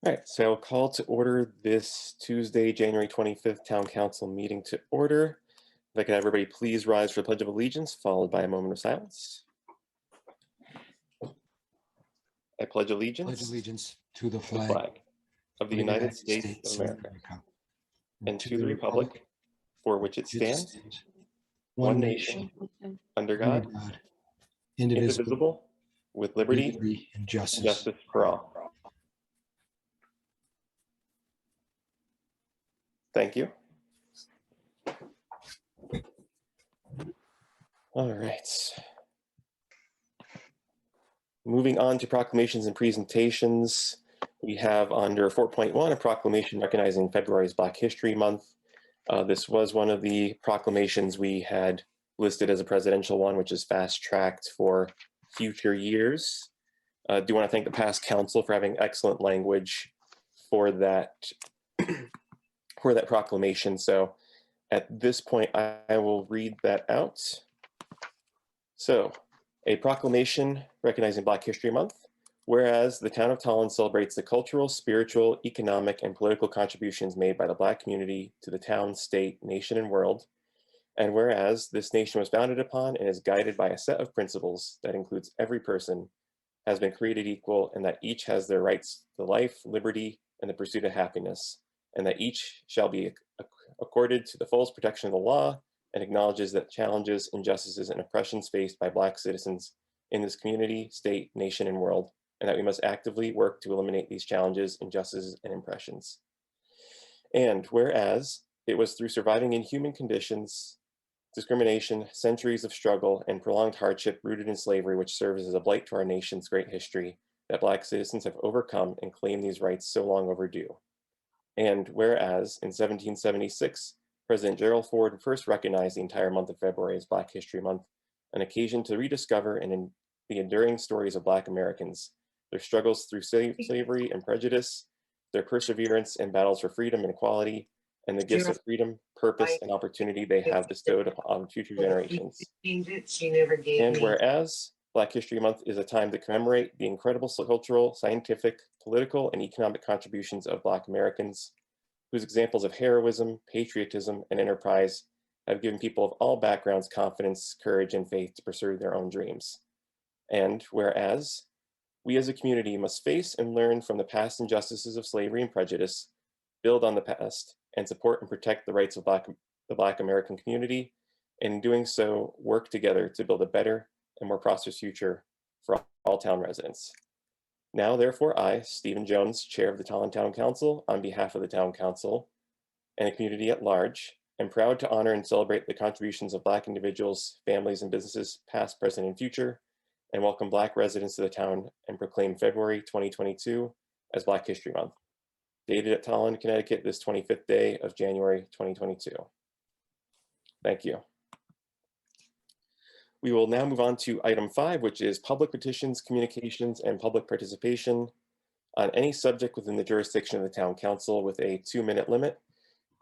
All right, so I'll call to order this Tuesday, January 25th Town Council meeting to order. If I could have everybody please rise for the Pledge of Allegiance, followed by a moment of silence. I pledge Pledge allegiance allegiance to the to the flag flag of the United States of America and to the republic for which it stands, one nation, under under God, God, indivisible, indivisible, with liberty and and justice. justice for all. Thank you. All right. Moving on to proclamations and presentations, we have under 4.1 a proclamation recognizing February's Black History Month. This was one of the proclamations we had listed as a presidential one, which is fast-tracked for future years. Do want to thank the past council for having excellent language for that for that proclamation. So at this point, I will read that out. So, a proclamation recognizing Black History Month. Whereas the town of Tolland celebrates the cultural, spiritual, economic, and political contributions made by the Black community to the town, state, nation, and world. And whereas this nation was founded upon and is guided by a set of principles that includes every person has been created equal, and that each has their rights to life, liberty, and the pursuit of happiness, and that each shall be accorded to the fullest protection of the law, and acknowledges that challenges, injustices, and oppressions faced by Black citizens in this community, state, nation, and world, and that we must actively work to eliminate these challenges, injustices, and oppressions. And whereas it was through surviving inhuman conditions, discrimination, centuries of struggle, and prolonged hardship rooted in slavery, which serves as a blight to our nation's great history, that Black citizens have overcome and claimed these rights so long overdue. And whereas in 1776, President Gerald Ford first recognized the entire month of February as Black History Month, an occasion to rediscover and the enduring stories of Black Americans, their struggles through slavery and prejudice, their perseverance and battles for freedom and equality, and the gifts of freedom, purpose, and opportunity they have bestowed upon future generations. And whereas Black History Month is a time to commemorate the incredible cultural, scientific, political, and economic contributions of Black Americans, whose examples of heroism, patriotism, and enterprise have given people of all backgrounds confidence, courage, and faith to pursue their own dreams. And whereas we as a community must face and learn from the past injustices of slavery and prejudice, build on the past, and support and protect the rights of the Black American community, and in doing so, work together to build a better and more prosperous future for all town residents. Now, therefore, I, Stephen Jones, Chair of the Tolland Town Council, on behalf of the Town Council and the community at large, am proud to honor and celebrate the contributions of Black individuals, families, and businesses, past, present, and future, and welcome Black residents to the town and proclaim February 2022 as Black History Month, dated at Tolland, Connecticut, this 25th day of January 2022. Thank you. We will now move on to item 5, which is public petitions, communications, and public participation on any subject within the jurisdiction of the Town Council with a 2-minute limit.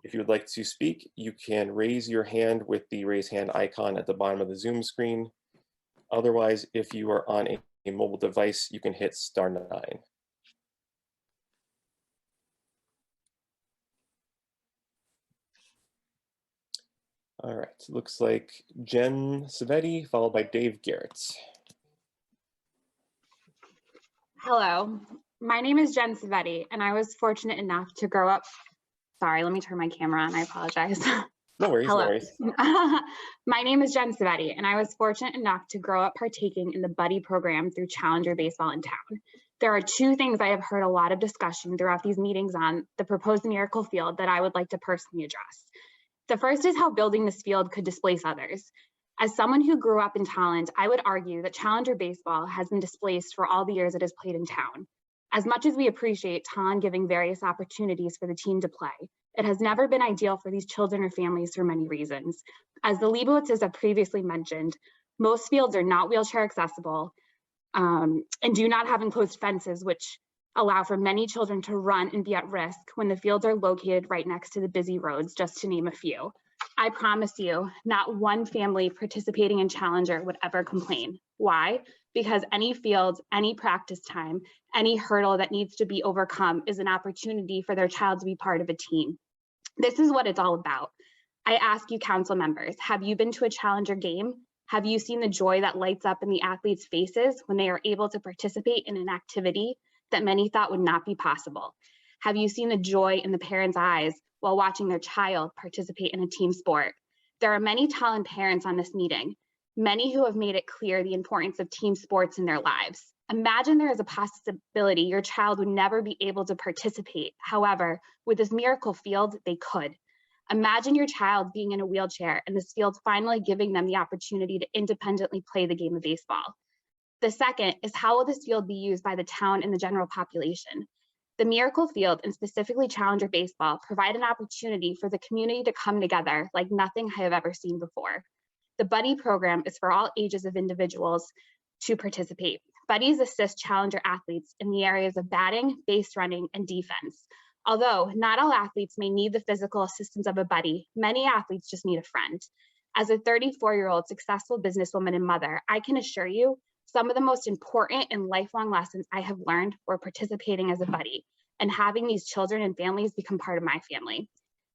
If you would like to speak, you can raise your hand with the raise hand icon at the bottom of the Zoom screen. Otherwise, if you are on a mobile device, you can hit *9. All right, looks like Jen Savetti, followed by Dave Garrett. Hello, my name is Jen Savetti, and I was fortunate enough to grow up. Sorry, let me turn my camera on. I apologize. No worries, Hello. no worries. My name is Jen Savetti, and I was fortunate enough to grow up partaking in the Buddy program through Challenger Baseball in town. There are 2 things I have heard a lot of discussion throughout these meetings on the proposed Miracle Field that I would like to personally address. The first is how building this field could displace others. As someone who grew up in Tolland, I would argue that Challenger Baseball has been displaced for all the years it has played in town. As much as we appreciate Tolland giving various opportunities for the team to play, it has never been ideal for these children or families for many reasons. As the Leibowitzes have previously mentioned, most fields are not wheelchair accessible and do not have enclosed fences, which allow for many children to run and be at risk when the fields are located right next to the busy roads, just to name a few. I promise you, not one family participating in Challenger would ever complain. Why? Because any field, any practice time, any hurdle that needs to be overcome is an opportunity for their child to be part of a team. This is what it's all about. I ask you, council members, have you been to a Challenger game? Have you seen the joy that lights up in the athletes' faces when they are able to participate in an activity that many thought would not be possible? Have you seen the joy in the parents' eyes while watching their child participate in a team sport? There are many Tolland parents on this meeting, many who have made it clear the importance of team sports in their lives. Imagine there is a possibility your child would never be able to participate. However, with this miracle field, they could. Imagine your child being in a wheelchair and this field finally giving them the opportunity to independently play the game of baseball. The second is, how will this field be used by the town and the general population? The Miracle Field, and specifically Challenger Baseball, provide an opportunity for the community to come together like nothing I have ever seen before. The Buddy program is for all ages of individuals to participate. Buddies assist Challenger athletes in the areas of batting, base running, and defense. Although not all athletes may need the physical assistance of a buddy, many athletes just need a friend. As a 34-year-old successful businesswoman and mother, I can assure you some of the most important and lifelong lessons I have learned were participating as a buddy and having these children and families become part of my family.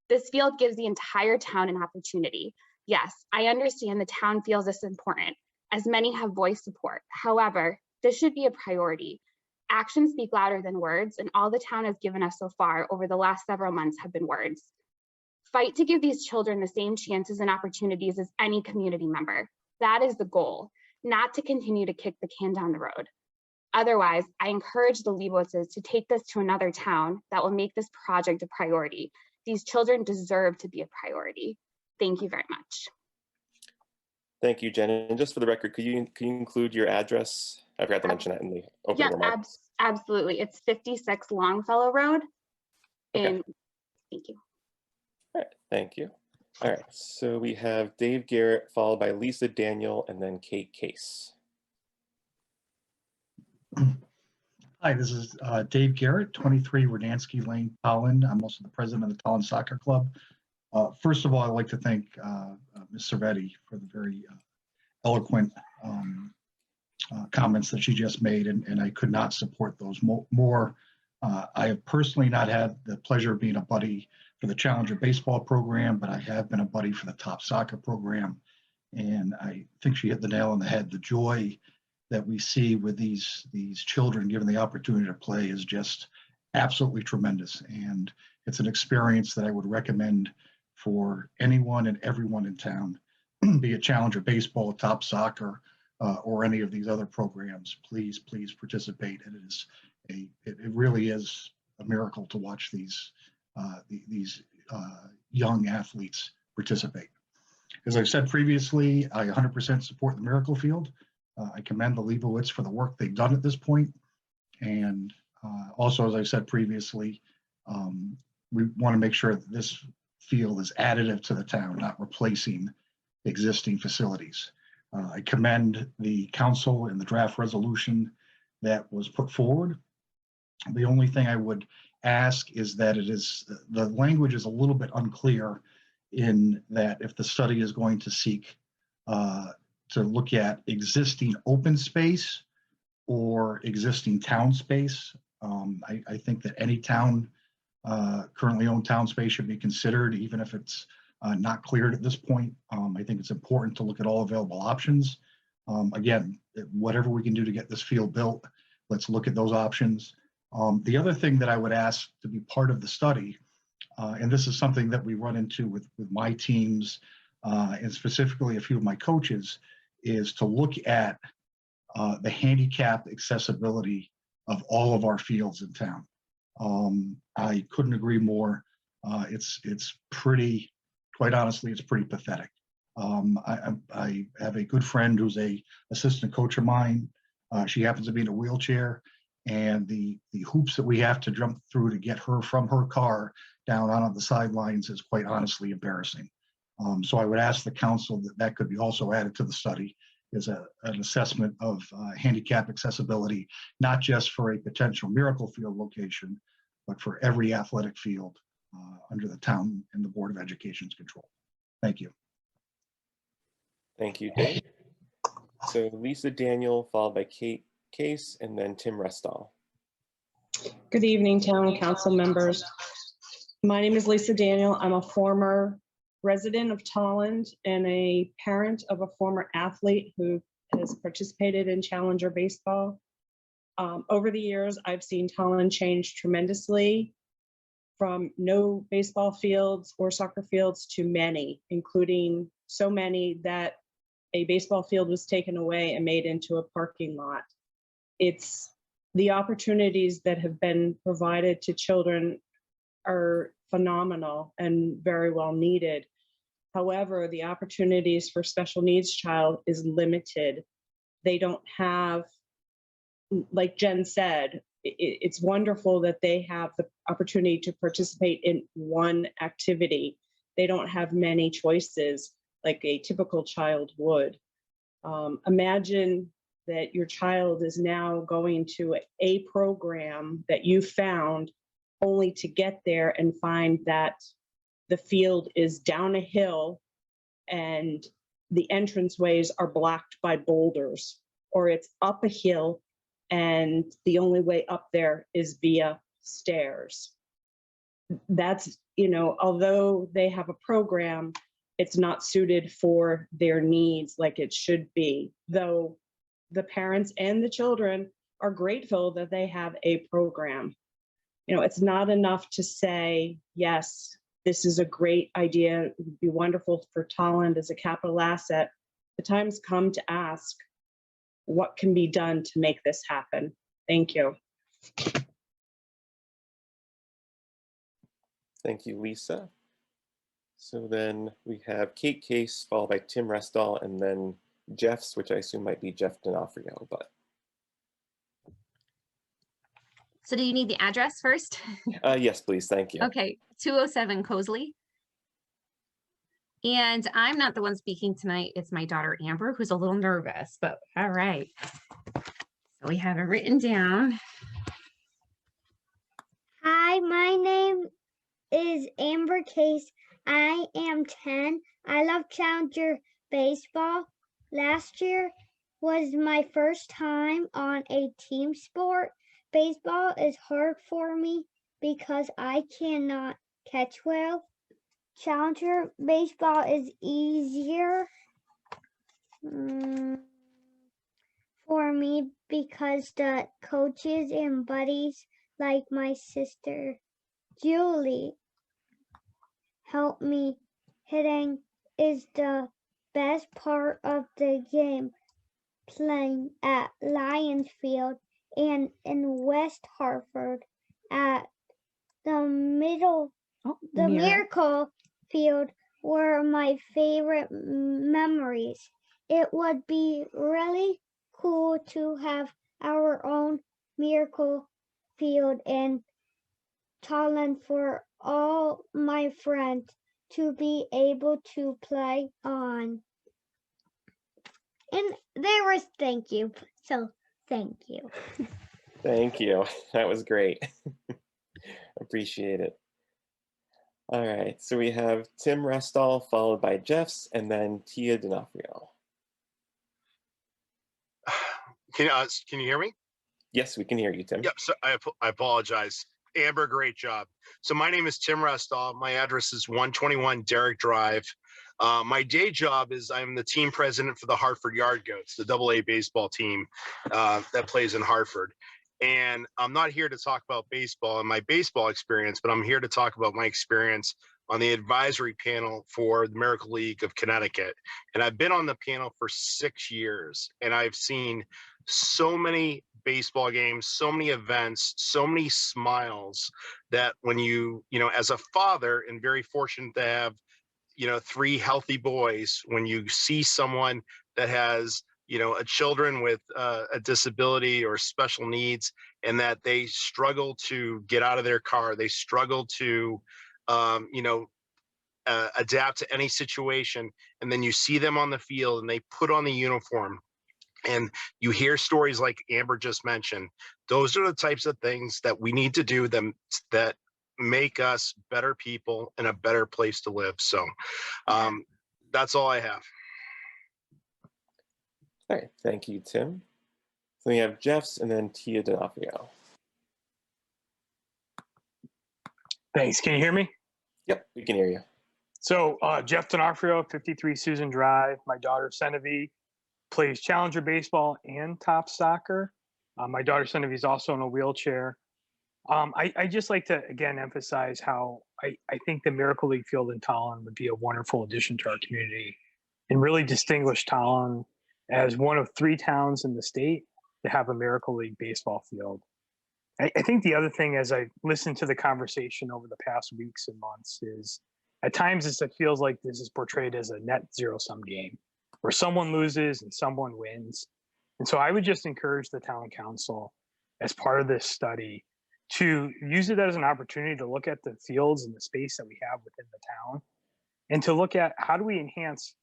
This field gives the entire town an opportunity. Yes, I understand the town feels this important, as many have voiced support. However, this should be a priority. Actions speak louder than words, and all the town has given us so far over the last several months have been words. Fight to give these children the same chances and opportunities as any community member. That is the goal, not to continue to kick the can down the road. Otherwise, I encourage the Leibowitzes to take this to another town that will make this project a priority. These children deserve to be a priority. Thank you very much. Thank you, Jen. And just for the record, could you include your address? I forgot to mention that in the opening remarks. Absolutely. It's 56 Longfellow Road. Okay. Thank you. All right, thank you. All right, so we have Dave Garrett, followed by Lisa Daniel, and then Kate Case. Hi, this is Dave Garrett, 23 Rodansky Lane, Tolland. I'm also the president of the Tolland Soccer Club. First of all, I'd like to thank Ms. Cervetti for the very eloquent comments that she just made, and I could not support those more. I have personally not had the pleasure of being a buddy for the Challenger baseball program, but I have been a buddy for the top soccer program. And I think she hit the nail on the head. The joy that we see with these children given the opportunity to play is just absolutely tremendous. And it's an experience that I would recommend for anyone and everyone in town, be it Challenger baseball, top soccer, or any of these other programs. Please participate. And it really is a miracle to watch these young athletes participate. As I've said previously, I 100% support the Miracle Field. I commend the Leibowitz for the work they've done at this point. And also, as I said previously, we want to make sure that this field is additive to the town, not replacing existing facilities. I commend the council in the draft resolution that was put forward. The only thing I would ask is that the language is a little bit unclear in that if the study is going to seek to look at existing open space or existing town space. I think that any town, currently owned town space should be considered, even if it's not cleared at this point. I think it's important to look at all available options. Again, whatever we can do to get this field built, let's look at those options. The other thing that I would ask to be part of the study, and this is something that we run into with my teams and specifically a few of my coaches, is to look at the handicap accessibility of all of our fields in town. I couldn't agree more. It's pretty, quite honestly, it's pretty pathetic. I have a good friend who's a assistant coach of mine. She happens to be in a wheelchair, and the hoops that we have to jump through to get her from her car down on the sidelines is quite honestly embarrassing. So I would ask the council that could be also added to the study as an assessment of handicap accessibility, not just for a potential Miracle Field location, but for every athletic field under the town and the Board of Education's control. Thank you. Thank you, Dave. So Lisa Daniel, followed by Kate Case, and then Tim Restall. Good evening, town council members. My name is Lisa Daniel. I'm a former resident of Tolland and a parent of a former athlete who has participated in Challenger baseball. Over the years, I've seen Tolland change tremendously from no baseball fields or soccer fields to many, including so many that a baseball field was taken away and made into a parking lot. It's the opportunities that have been provided to children are phenomenal and very well needed. However, the opportunities for special needs child is limited. They don't have, like Jen said, it's wonderful that they have the opportunity to participate in one activity. They don't have many choices like a typical child would. Imagine that your child is now going to a program that you found only to get there and find that the field is down a hill and the entranceways are blocked by boulders, or it's up a hill and the only way up there is via stairs. That's, although they have a program, it's not suited for their needs like it should be, though the parents and the children are grateful that they have a program. It's not enough to say, yes, this is a great idea. It would be wonderful for Tolland as a capital asset. The time's come to ask what can be done to make this happen. Thank you. Thank you, Lisa. So then we have Kate Case, followed by Tim Restall, and then Jeff's, which I assume might be Jeff D'Onofrio, but. So do you need the address first? Yes, please, thank you. Okay, 207 Cosley. And I'm not the one speaking tonight. It's my daughter, Amber, who's a little nervous, but all right. So we have it written down. Hi, my name is Amber Case. I am 10. I love Challenger baseball. Last year was my first time on a team sport. Baseball is hard for me because I cannot catch well. Challenger baseball is easier for me because the coaches and buddies like my sister Julie help me. Hitting is the best part of the game. Playing at Lions Field and in West Hartford at the Miracle Field were my favorite memories. It would be really cool to have our own Miracle Field in Tolland for all my friends to be able to play on. And there was thank you. So thank you. Thank you. That was great. Appreciate it. All right, so we have Tim Restall, followed by Jeff's, and then Tia D'Onofrio. Can you hear me? Yes, we can hear you, Tim. Yep. So I apologize. Amber, great job. So my name is Tim Restall. My address is 121 Derrick Drive. My day job is I'm the team president for the Hartford Yard Goats, the AA baseball team that plays in Hartford. And I'm not here to talk about baseball and my baseball experience, but I'm here to talk about my experience on the advisory panel for the Miracle League of Connecticut. And I've been on the panel for 6 years, and I've seen so many baseball games, so many events, so many smiles that when you as a father and very fortunate to have 3 healthy boys, when you see someone that has a children with a disability or special needs, and that they struggle to get out of their car, they struggle to adapt to any situation, and then you see them on the field and they put on the uniform and you hear stories like Amber just mentioned. Those are the types of things that we need to do that make us better people and a better place to live. So That's all I have. All right, thank you, Tim. So we have Jeff's and then Tia D'Onofrio. Thanks. Can you hear me? Yep, we can hear you. So Jeff D'Onofrio, 53 Susan Drive. My daughter Senevi plays Challenger baseball and top soccer. My daughter Senevi is also in a wheelchair. I just like to again emphasize how I think the Miracle League field in Tolland would be a wonderful addition to our community and really distinguish Tolland as one of 3 towns in the state to have a Miracle League baseball field. I think the other thing, as I listened to the conversation over the past weeks and months, is at times it feels like this is portrayed as a net zero-sum game where someone loses and someone wins. And so I would just encourage the town council as part of this study to use it as an opportunity to look at the fields and the space that we have within the town and to look at how do we enhance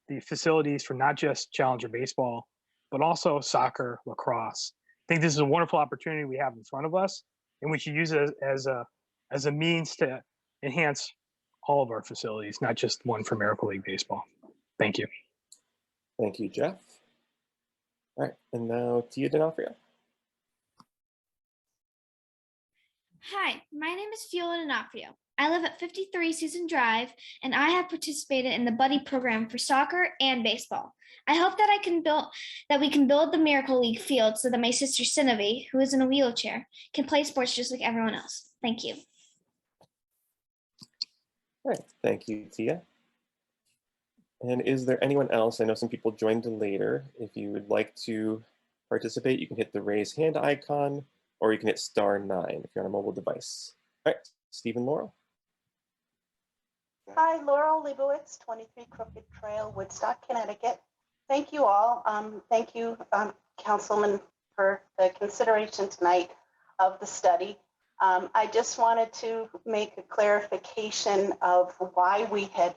the facilities for not just Challenger baseball, but also soccer, lacrosse. I think this is a wonderful opportunity we have in front of us, and we should use it as a means to enhance all of our facilities, not just one for Miracle League baseball. Thank you. Thank you, Jeff. All right, and now Tia D'Onofrio. Hi, my name is Fiona D'Onofrio. I live at 53 Susan Drive, and I have participated in the buddy program for soccer and baseball. I hope that we can build the Miracle League field so that my sister Sinevi, who is in a wheelchair, can play sports just like everyone else. Thank you. All right, thank you, Tia. And is there anyone else? I know some people joined later. If you would like to participate, you can hit the raise hand icon, or you can hit *9 if you're on a mobile device. All right, Stephen Laurel. Hi, Laurel Leibowitz, 23 Crooked Trail, Woodstock, Connecticut. Thank you all. Thank you, Councilman, for the consideration tonight of the study. I just wanted to make a clarification of why we had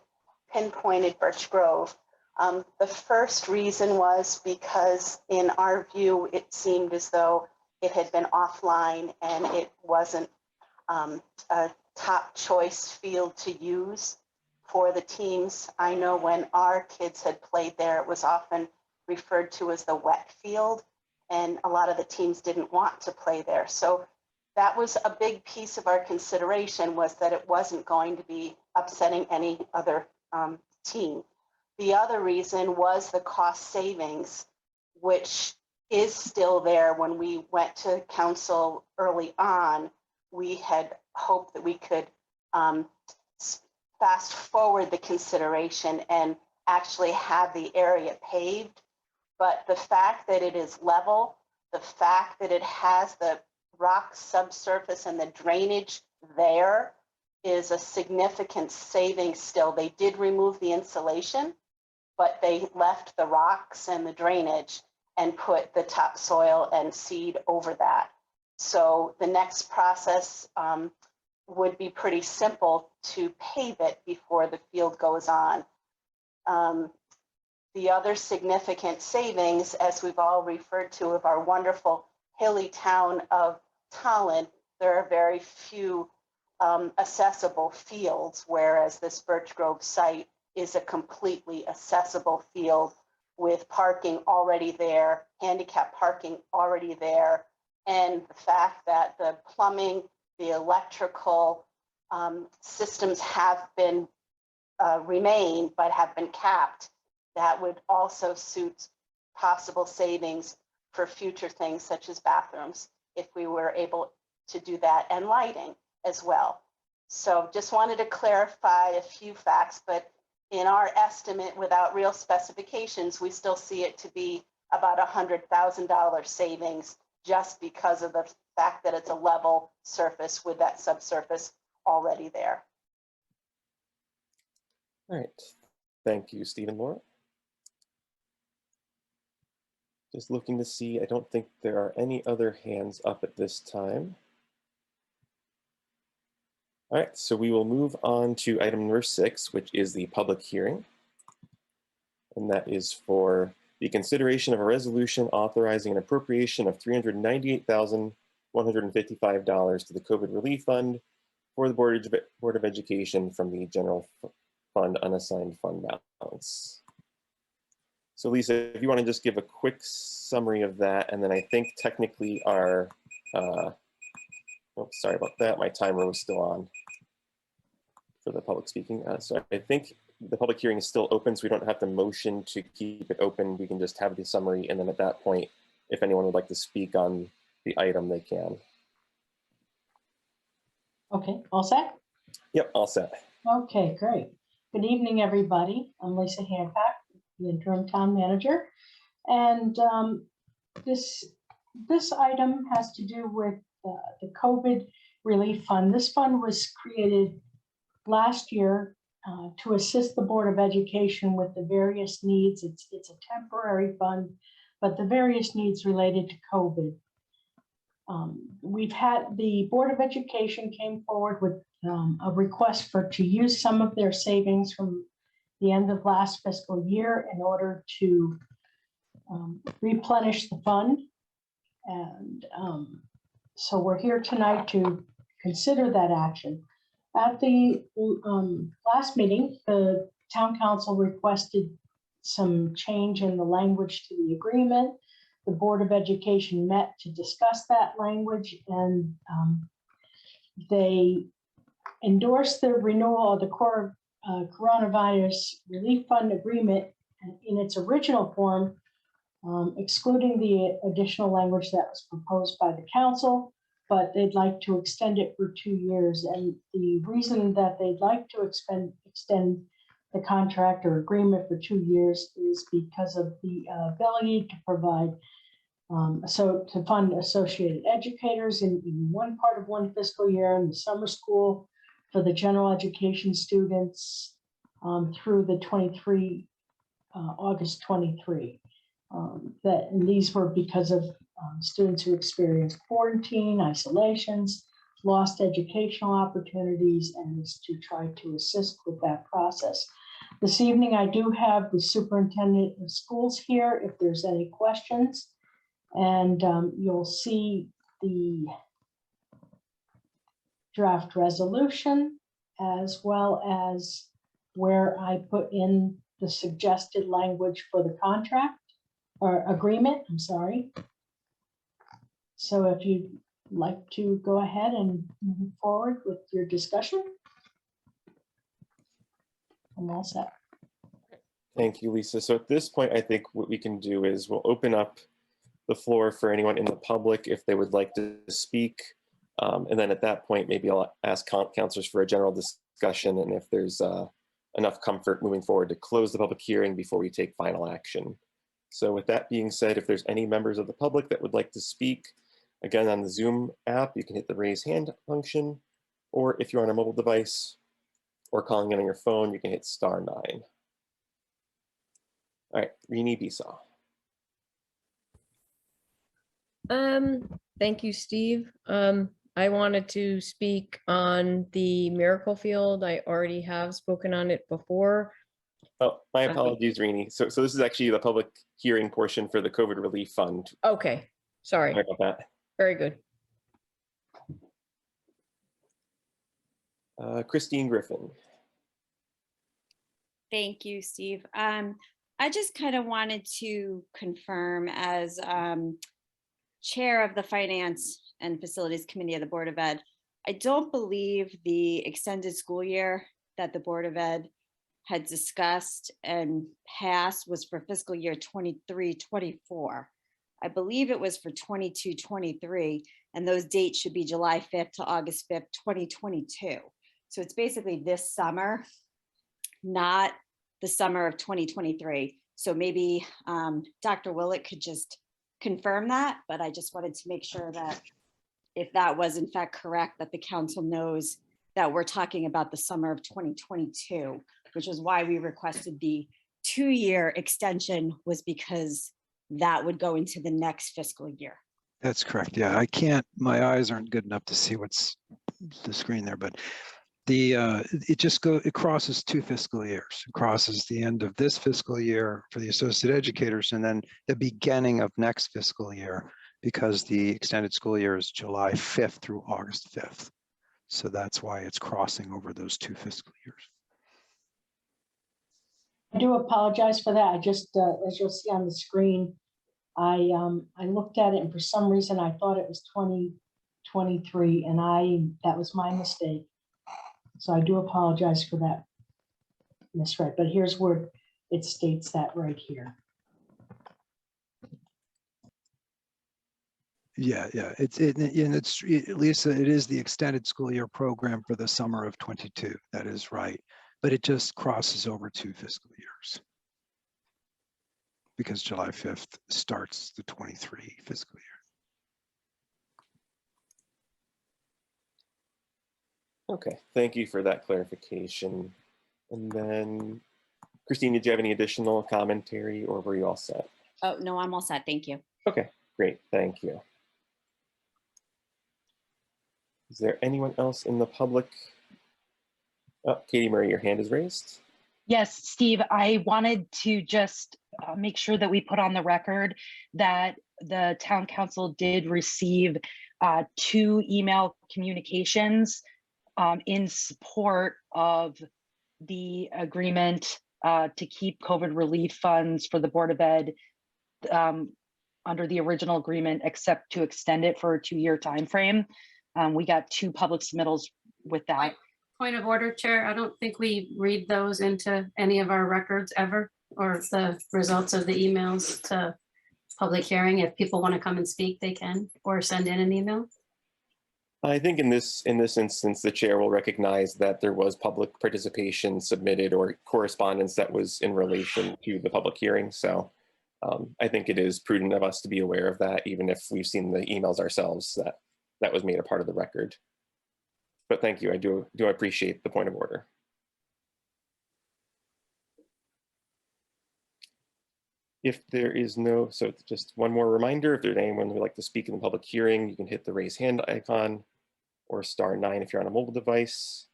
pinpointed Birch Grove. The first reason was because in our view, it seemed as though it had been offline and it wasn't a top choice field to use for the teams. I know when our kids had played there, it was often referred to as the wet field, and a lot of the teams didn't want to play there. So that was a big piece of our consideration, was that it wasn't going to be upsetting any other team. The other reason was the cost savings, which is still there. When we went to council early on, we had hoped that we could fast forward the consideration and actually have the area paved. But the fact that it is level, the fact that it has the rock subsurface and the drainage there is a significant savings still. They did remove the insulation, but they left the rocks and the drainage and put the topsoil and seed over that. So the next process would be pretty simple to pave it before the field goes on. The other significant savings, as we've all referred to, of our wonderful hilly town of Tolland, there are very few accessible fields, whereas this Birch Grove site is a completely accessible field with parking already there, handicap parking already there, and the fact that the plumbing, the electrical systems have been remained but have been capped. That would also suit possible savings for future things such as bathrooms, if we were able to do that, and lighting as well. So just wanted to clarify a few facts, but in our estimate, without real specifications, we still see it to be about $100,000 savings, just because of the fact that it's a level surface with that subsurface already there. All right, thank you, Stephen Laurel. Just looking to see, I don't think there are any other hands up at this time. All right, so we will move on to item number 6, which is the public hearing. And that is for the consideration of a resolution authorizing an appropriation of $398,155 to the COVID Relief Fund for the Board of Education from the General fund unassigned fund balance. So Lisa, if you want to just give a quick summary of that, and then I think technically our, oops, sorry about that, my timer was still on for the public speaking. So I think the public hearing is still open, so we don't have to motion to keep it open. We can just have the summary, and then at that point, if anyone would like to speak on the item, they can. Okay, all set? Yep, all set. Okay, great. Good evening, everybody. I'm Lisa Hancock, the interim town manager. And this item has to do with the COVID relief fund. This fund was created last year to assist the Board of Education with the various needs. It's a temporary fund, but the various needs related to COVID. We've had the Board of Education came forward with a request to use some of their savings from the end of last fiscal year in order to replenish the fund. And so we're here tonight to consider that action. At the last meeting, the town council requested some change in the language to the agreement. The Board of Education met to discuss that language, and they endorsed the renewal of the core coronavirus relief fund agreement in its original form, excluding the additional language that was proposed by the council, but they'd like to extend it for 2 years. And the reason that they'd like to extend the contract or agreement for 2 years is because of the ability to provide to fund associated educators in one part of one fiscal year, in the summer school for the general education students through the August 23. And these were because of students who experienced quarantine, isolations, lost educational opportunities, and is to try to assist with that process. This evening, I do have the superintendent of schools here if there's any questions. And you'll see the draft resolution as well as where I put in the suggested language for the contract or agreement, I'm sorry. So if you'd like to go ahead and move forward with your discussion. I'm all set. Thank you, Lisa. So at this point, I think what we can do is we'll open up the floor for anyone in the public if they would like to speak. And then at that point, maybe I'll ask counselors for a general discussion, and if there's enough comfort moving forward to close the public hearing before we take final action. So with that being said, if there's any members of the public that would like to speak, again, on the Zoom app, you can hit the raise hand function, or if you're on a mobile device or calling in on your phone, you can hit *9. All right, Rini Bisa. Thank you, Steve. I wanted to speak on the Miracle Field. I already have spoken on it before. Oh, my apologies, Rini. So this is actually the public hearing portion for the COVID Relief Fund. Okay, sorry. Sorry about that. Very good. Christine Griffin. Thank you, Steve. I just kind of wanted to confirm as chair of the Finance and Facilities Committee of the Board of Ed, I don't believe the extended school year that the Board of Ed had discussed and passed was for fiscal year 23-24. I believe it was for 22-23, and those dates should be July 5th to August 5th, 2022. So it's basically this summer, not the summer of 2023. So maybe Dr. Willett could just confirm that, but I just wanted to make sure that if that was in fact correct, that the council knows that we're talking about the summer of 2022, which is why we requested the 2-year extension, was because that would go into the next fiscal year. That's correct. Yeah, I can't, my eyes aren't good enough to see what's the screen there, but it crosses 2 fiscal years. It crosses the end of this fiscal year for the associate educators and then the beginning of next fiscal year, because the extended school year is July 5th through August 5th. So that's why it's crossing over those 2 fiscal years. I do apologize for that. I just, as you'll see on the screen, I looked at it and for some reason I thought it was 2023 and that was my mistake. So I do apologize for that misread, but here's where it states that right here. Yeah, Lisa, it is the extended school year program for the summer of 22. That is right. But it just crosses over 2 fiscal years. Because July 5th starts the 23 fiscal year. Okay, thank you for that clarification. And then, Christine, did you have any additional commentary or were you all set? Oh, no, I'm all set. Thank you. Okay, great, thank you. Is there anyone else in the public? Oh, Katie Murray, your hand is raised. Yes, Steve, I wanted to just make sure that we put on the record that the town council did receive 2 email communications in support of the agreement to keep COVID relief funds for the Board of Ed under the original agreement, except to extend it for a 2-year timeframe. We got 2 public submittals with that. Point of order, Chair. I don't think we read those into any of our records ever, or the results of the emails to public hearing. If people want to come and speak, they can, or send in an email. I think in this instance, the chair will recognize that there was public participation submitted or correspondence that was in relation to the public hearing. So I think it is prudent of us to be aware of that, even if we've seen the emails ourselves that was made a part of the record. But thank you, I do appreciate the point of order. If there is no, so just one more reminder, if there's anyone who would like to speak in the public hearing, you can hit the raise hand icon or *9 if you're on a mobile device.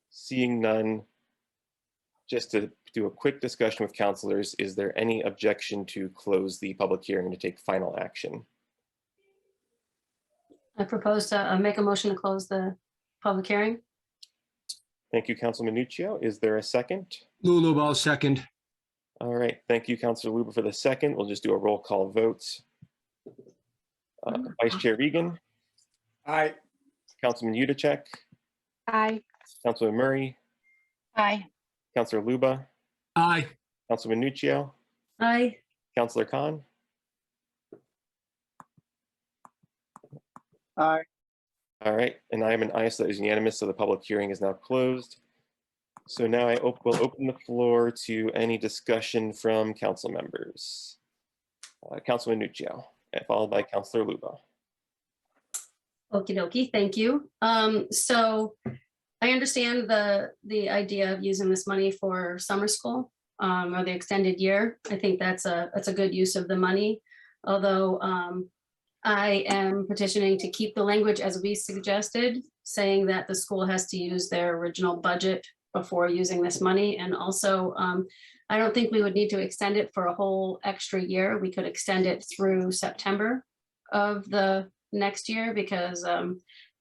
Seeing none, just to do a quick discussion with councilors, is there any objection to close the public hearing to take final action? I propose to make a motion to close the public hearing. Thank you, Councilman Nuccio. Is there a second? Lou Lubell, second. All right, thank you, Councilor Luba, for the second. We'll just do a roll call vote. Vice Chair Regan. Aye. Councilman Udacek. Aye. Councilman Murray. Aye. Councilor Luba. Aye. Councilman Nuccio. Aye. Councilor Khan. Aye. All right, and I am an aye, so that is unanimous, so the public hearing is now closed. So now I will open the floor to any discussion from council members. Councilman Nuccio, followed by Councilor Luba. Okie dokie, thank you. So I understand the idea of using this money for summer school or the extended year. I think that's a good use of the money, although I am petitioning to keep the language as we suggested, saying that the school has to use their original budget before using this money. And also, I don't think we would need to extend it for a whole extra year. We could extend it through September of the next year, because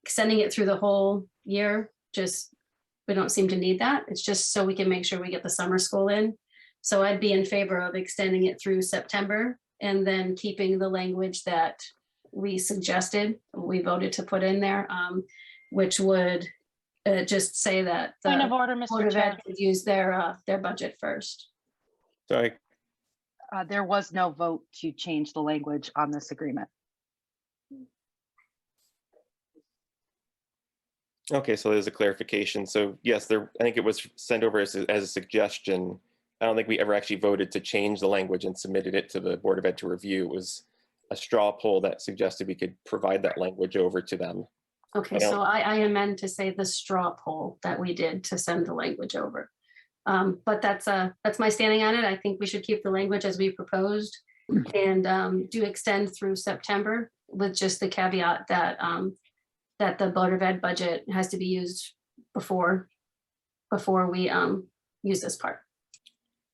extending it through the whole year, we don't seem to need that. It's just so we can make sure we get the summer school in. So I'd be in favor of extending it through September and then keeping the language that we suggested, we voted to put in there, which would just say that the Point of order, Board Mr. of Chair. Ed could use their budget first. Sorry. There was no vote to change the language on this agreement. Okay, so there's a clarification. So yes, I think it was sent over as a suggestion. I don't think we ever actually voted to change the language and submitted it to the Board of Ed to review. It was a straw poll that suggested we could provide that language over to them. Okay, so I amend to say the straw poll that we did to send the language over. But that's my standing on it. I think we should keep the language as we proposed and do extend through September with just the caveat that that the Board of Ed budget has to be used before we use this part.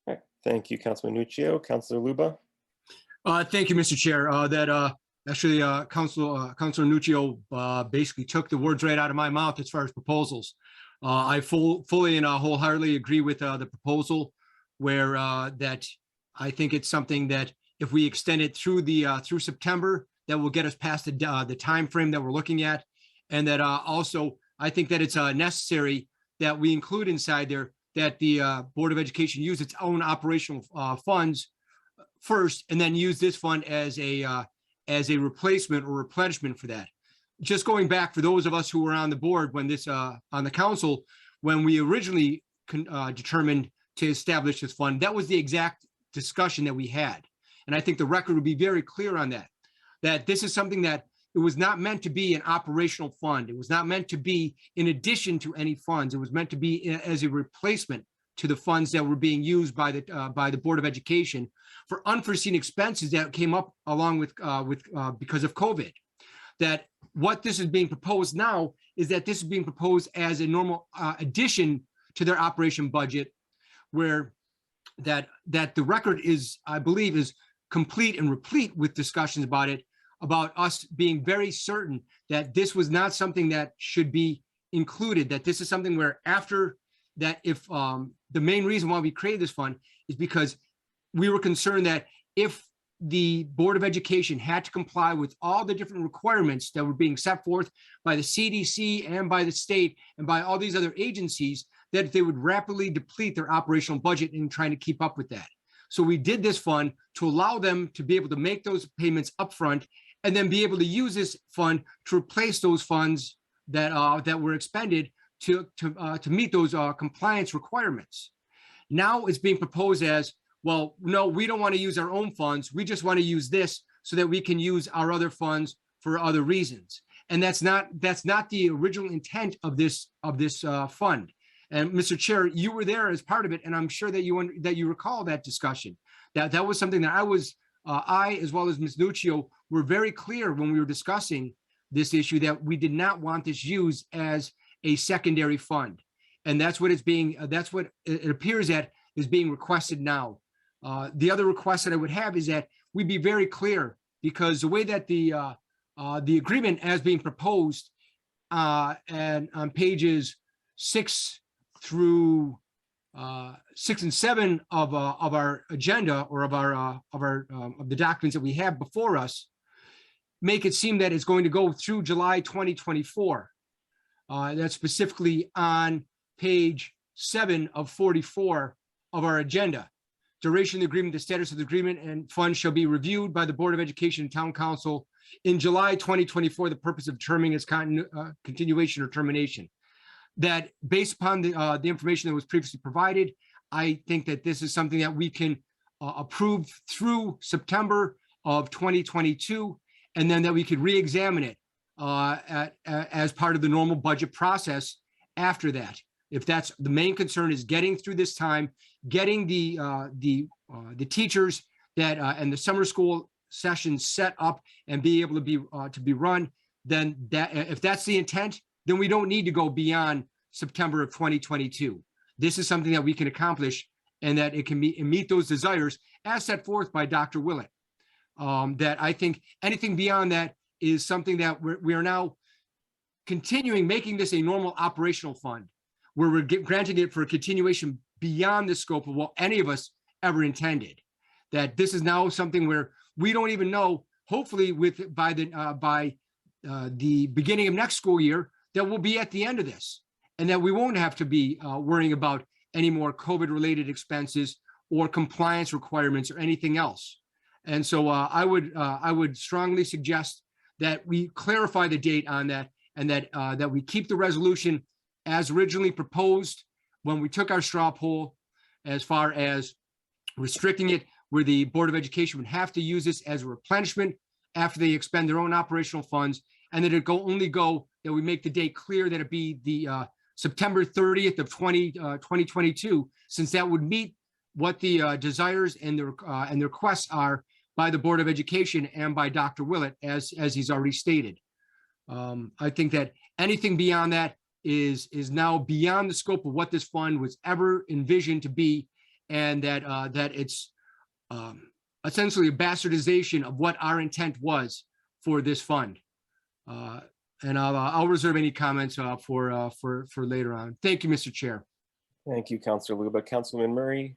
All right, thank you, Councilman Nuccio. Councilor Luba. Thank you, Mr. Chair. Actually, Councilor Nuccio basically took the words right out of my mouth as far as proposals. I fully and wholeheartedly agree with the proposal where that I think it's something that if we extend it through through September, that will get us past the time frame that we're looking at. And that also, I think that it's necessary that we include inside there that the Board of Education use its own operational funds first, and then use this fund as a replacement or replenishment for that. Just going back for those of us who were on the board when this on the council, when we originally determined to establish this fund, that was the exact discussion that we had. And I think the record would be very clear on that, that this is something that it was not meant to be an operational fund. It was not meant to be in addition to any funds. It was meant to be as a replacement to the funds that were being used by the Board of Education for unforeseen expenses that came up along with because of COVID. That what this is being proposed now is that this is being proposed as a normal addition to their operation budget, where that the record is, I believe, is complete and replete with discussions about it, about us being very certain that this was not something that should be included, that this is something where after that, if the main reason why we created this fund is because we were concerned that if the Board of Education had to comply with all the different requirements that were being set forth by the CDC and by the state and by all these other agencies, that they would rapidly deplete their operational budget in trying to keep up with that. So we did this fund to allow them to be able to make those payments upfront and then be able to use this fund to replace those funds that were expended to meet those compliance requirements. Now it's being proposed as, well, no, we don't want to use our own funds. We just want to use this so that we can use our other funds for other reasons. And that's not the original intent of this fund. And Mr. Chair, you were there as part of it, and I'm sure that you recall that discussion. That was something that I, as well as Ms. Nuccio, were very clear when we were discussing this issue that we did not want this used as a secondary fund. And that's what it appears that is being requested now. The other request that I would have is that we be very clear, because the way that the agreement as being proposed and on pages 6 through 6 and 7 of our agenda, or of the documents that we have before us, make it seem that it's going to go through July 2024. That's specifically on page 7 of 44 of our agenda. Duration of the agreement, the status of the agreement and funds shall be reviewed by the Board of Education and Town Council in July 2024, the purpose of determining its continuation or termination. That based upon the information that was previously provided, I think that this is something that we can approve through September of 2022, and then that we could re-examine it as part of the normal budget process after that. If that's the main concern, is getting through this time, getting the teachers that and the summer school sessions set up and be able to be run, then that if that's the intent, then we don't need to go beyond September of 2022. This is something that we can accomplish, and that it can meet those desires as set forth by Dr. Willett. That I think anything beyond that is something that we are now continuing, making this a normal operational fund, where we're granting it for a continuation beyond the scope of what any of us ever intended. That this is now something where we don't even know, hopefully by the beginning of next school year, that we'll be at the end of this, and that we won't have to be worrying about any more COVID-related expenses or compliance requirements or anything else. And so I would strongly suggest that we clarify the date on that, and that we keep the resolution as originally proposed when we took our straw poll, as far as restricting it, where the Board of Education would have to use this as a replenishment after they expend their own operational funds, and that that we make the date clear, that it be the September 30th of 2022, since that would meet what the desires and the requests are by the Board of Education and by Dr. Willett, as he's already stated. I think that anything beyond that is now beyond the scope of what this fund was ever envisioned to be, and that it's essentially a bastardization of what our intent was for this fund. And I'll reserve any comments for later on. Thank you, Mr. Chair. Thank you, Councilor Luba. Councilman Murray,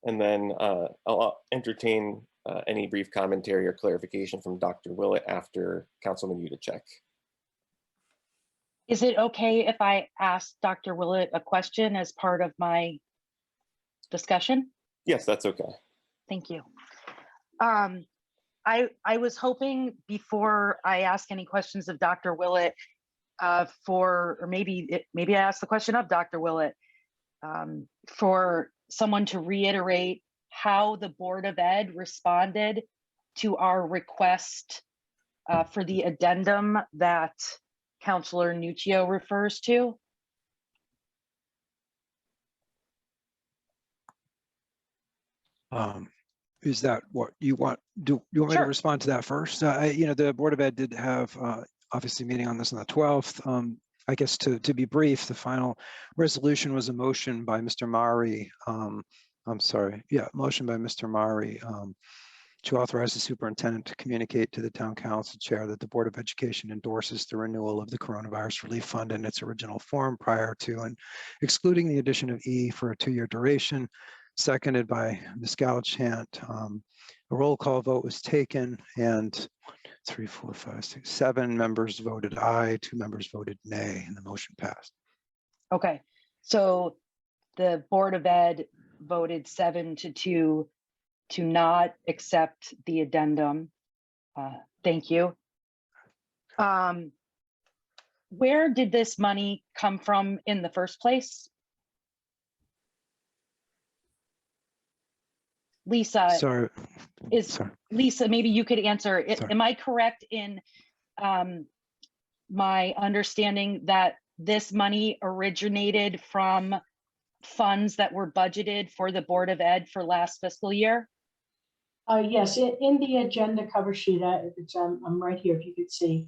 and then I'll entertain any brief commentary or clarification from Dr. Willett after Councilman Udacek. Is it okay if I ask Dr. Willett a question as part of my discussion? Yes, that's okay. Thank you. I was hoping before I ask any questions of Dr. Willett, or maybe I ask the question of Dr. Willett, for someone to reiterate how the Board of Ed responded to our request for the addendum that Councilor Nuccio refers to. Is that what you want? Do you want me to Sure. respond to that first? The Board of Ed did have obviously meeting on this on the 12th. I guess to be brief, the final resolution was a motion by Mr. Mari. Motion by Mr. Mari to authorize the superintendent to communicate to the town council chair that the Board of Education endorses the renewal of the Coronavirus Relief Fund in its original form prior to and excluding the addition of E for a 2-year duration. Seconded by Ms. Galchant. A roll call vote was taken, and 3, 4, 5, 6, 7 members voted aye, 2 members voted nay, and the motion passed. Okay, so the Board of Ed voted 7-2 to not accept the addendum. Thank you. Where did this money come from in the first place? Lisa, Sorry. Lisa, maybe you could answer. Sorry. Am I correct in my understanding that this money originated from funds that were budgeted for the Board of Ed for last fiscal year? Yes, in the agenda cover sheet, I'm right here, if you could see.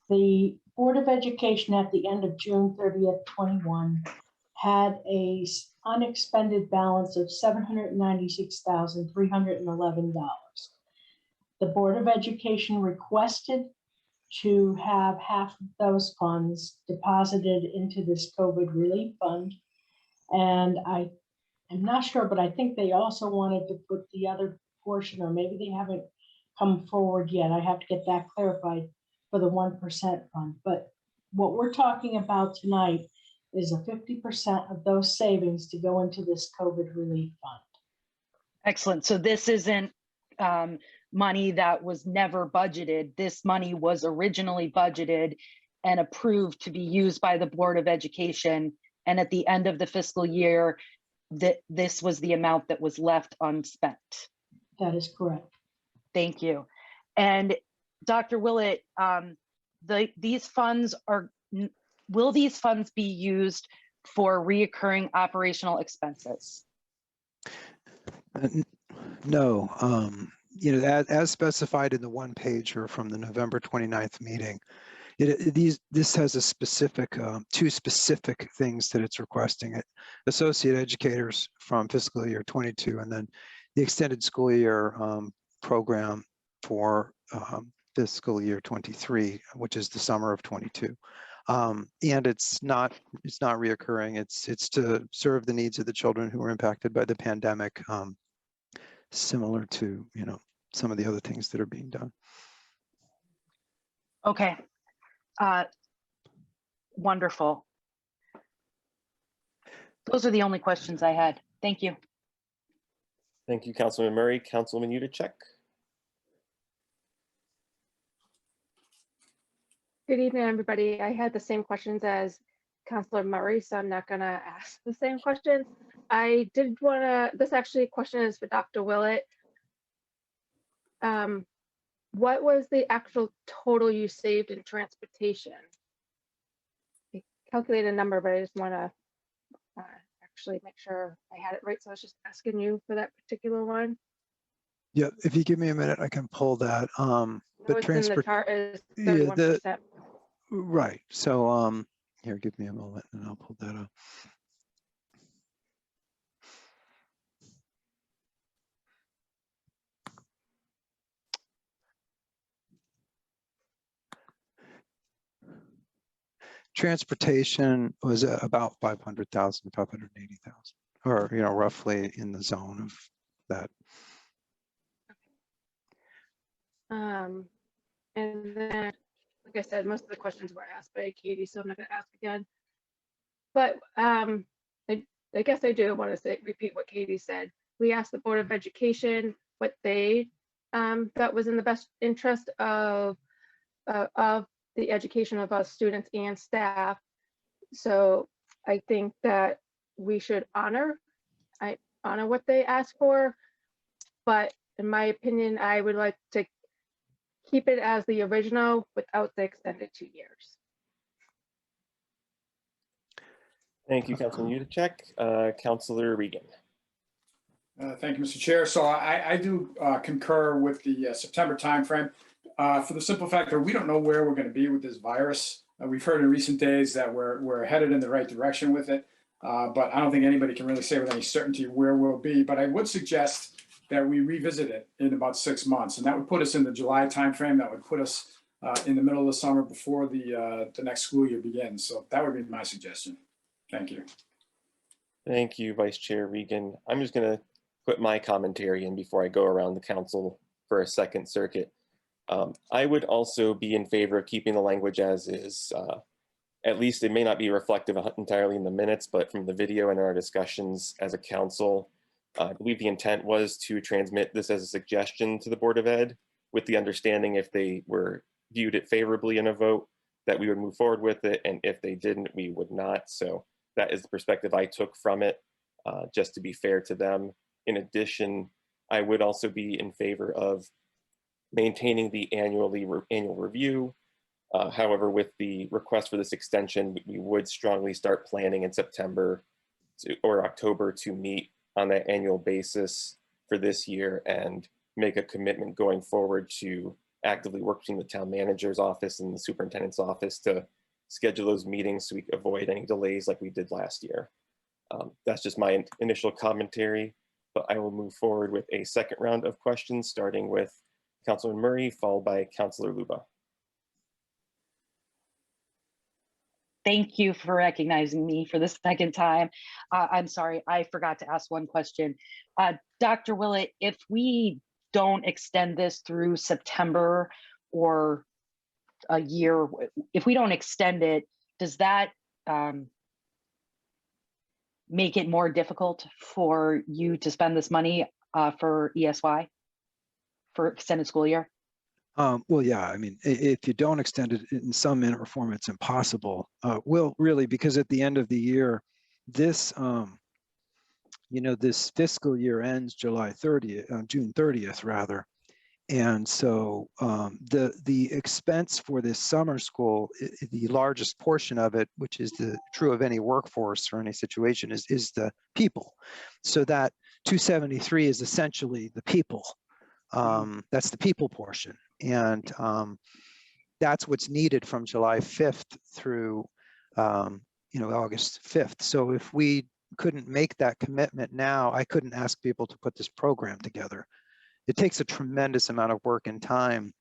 The Board of Education at the end of June 30th, 21 had a unexpended balance of $796,311. The Board of Education requested to have half of those funds deposited into this COVID relief fund. And I am not sure, but I think they also wanted to put the other portion, or maybe they haven't come forward yet. I have to get that clarified for the 1% fund. But what we're talking about tonight is a 50% of those savings to go into this COVID relief fund. Excellent. So this isn't money that was never budgeted. This money was originally budgeted and approved to be used by the Board of Education. And at the end of the fiscal year, this was the amount that was left unspent. That is correct. Thank you. And Dr. Willett, these funds will these funds be used for reoccurring operational expenses? No, as specified in the one pager from the November 29th meeting, this has a specific, 2 specific things that it's requesting. Associate educators from fiscal year 22, and then the extended school year program for fiscal year 23, which is the summer of 22. And it's not reoccurring. It's to serve the needs of the children who were impacted by the pandemic, similar to some of the other things that are being done. Okay, wonderful. Those are the only questions I had. Thank you. Thank you, Councilman Murray. Councilman Udacek. Good evening, everybody. I had the same questions as Councilor Murray, so I'm not going to ask the same questions. I did want to, this actually question is for Dr. Willett. What was the actual total you saved in transportation? I calculated a number, but I just want to actually make sure I had it right. So I was just asking you for that particular one. Yeah, if you give me a minute, I can pull that. But What's in the chart is 31%. Yeah, right. So here, give me a moment and I'll pull that up. Transportation was about 500,000, 580,000, or, roughly in the zone of that. And then, like I said, most of the questions were asked by Katie, so I'm not going to ask again. But I guess I do want to repeat what Katie said. We asked the Board of Education what they thought was in the best interest of the education of us students and staff. So I think that we should honor what they asked for. But in my opinion, I would like to keep it as the original without the extended 2 years. Thank you, Councilman Udacek. Councilor Regan. Thank you, Mr. Chair. So I do concur with the September timeframe for the simple fact that we don't know where we're going to be with this virus. We've heard in recent days that we're headed in the right direction with it, but I don't think anybody can really say with any certainty where we'll be. But I would suggest that we revisit it in about 6 months, and that would put us in the July timeframe. That would put us in the middle of the summer before the next school year begins. So that would be my suggestion. Thank you. Thank you, Vice Chair Regan. I'm just going to put my commentary in before I go around the council for a second circuit. I would also be in favor of keeping the language as is. At least it may not be reflective entirely in the minutes, but from the video and our discussions as a council, I believe the intent was to transmit this as a suggestion to the Board of Ed, with the understanding if they were viewed it favorably in a vote, that we would move forward with it, and if they didn't, we would not. So that is the perspective I took from it, just to be fair to them. In addition, I would also be in favor of maintaining the annual review. However, with the request for this extension, we would strongly start planning in September or October to meet on that annual basis for this year and make a commitment going forward to actively work between the town manager's office and the superintendent's office to schedule those meetings so we avoid any delays like we did last year. That's just my initial commentary, but I will move forward with a second round of questions, starting with Councilman Murray, followed by Councilor Luba. Thank you for recognizing me for the second time. I'm sorry, I forgot to ask one question. Dr. Willett, if we don't extend this through September or a year, if we don't extend it, does that make it more difficult for you to spend this money for ESY, for extended school year? Well, yeah, I mean, if you don't extend it in some manner or form, it's impossible. Well, really, because at the end of the year, this, this fiscal year ends July 30th, June 30th, rather. And so the expense for this summer school, the largest portion of it, which is true of any workforce or any situation, is the people. So that 273 is essentially the people. That's the people portion. And that's what's needed from July 5th through, August 5th. So if we couldn't make that commitment now, I couldn't ask people to put this program together. It takes a tremendous amount of work and time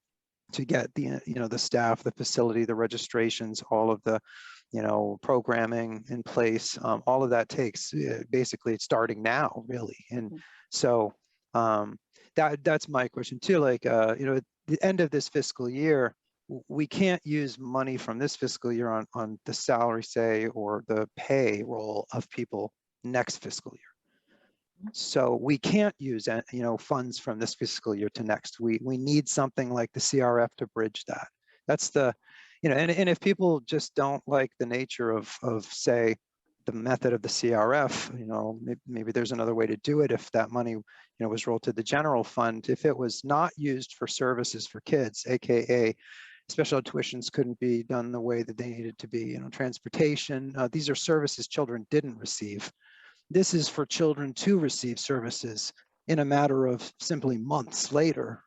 to get the staff, the facility, the registrations, all of the, programming in place. All of that takes basically it's starting now, really. And so that's my question too. Like, at the end of this fiscal year, we can't use money from this fiscal year on the salary, say, or the payroll of people next fiscal year. So we can't use, funds from this fiscal year to next. We need something like the CRF to bridge that. That's the, and if people just don't like the nature of say, the method of the CRF, maybe there's another way to do it. If that money, was rolled to the general fund, if it was not used for services for kids, AKA special tuitions couldn't be done the way that they needed to be, transportation, these are services children didn't receive. This is for children to receive services in a matter of simply months later,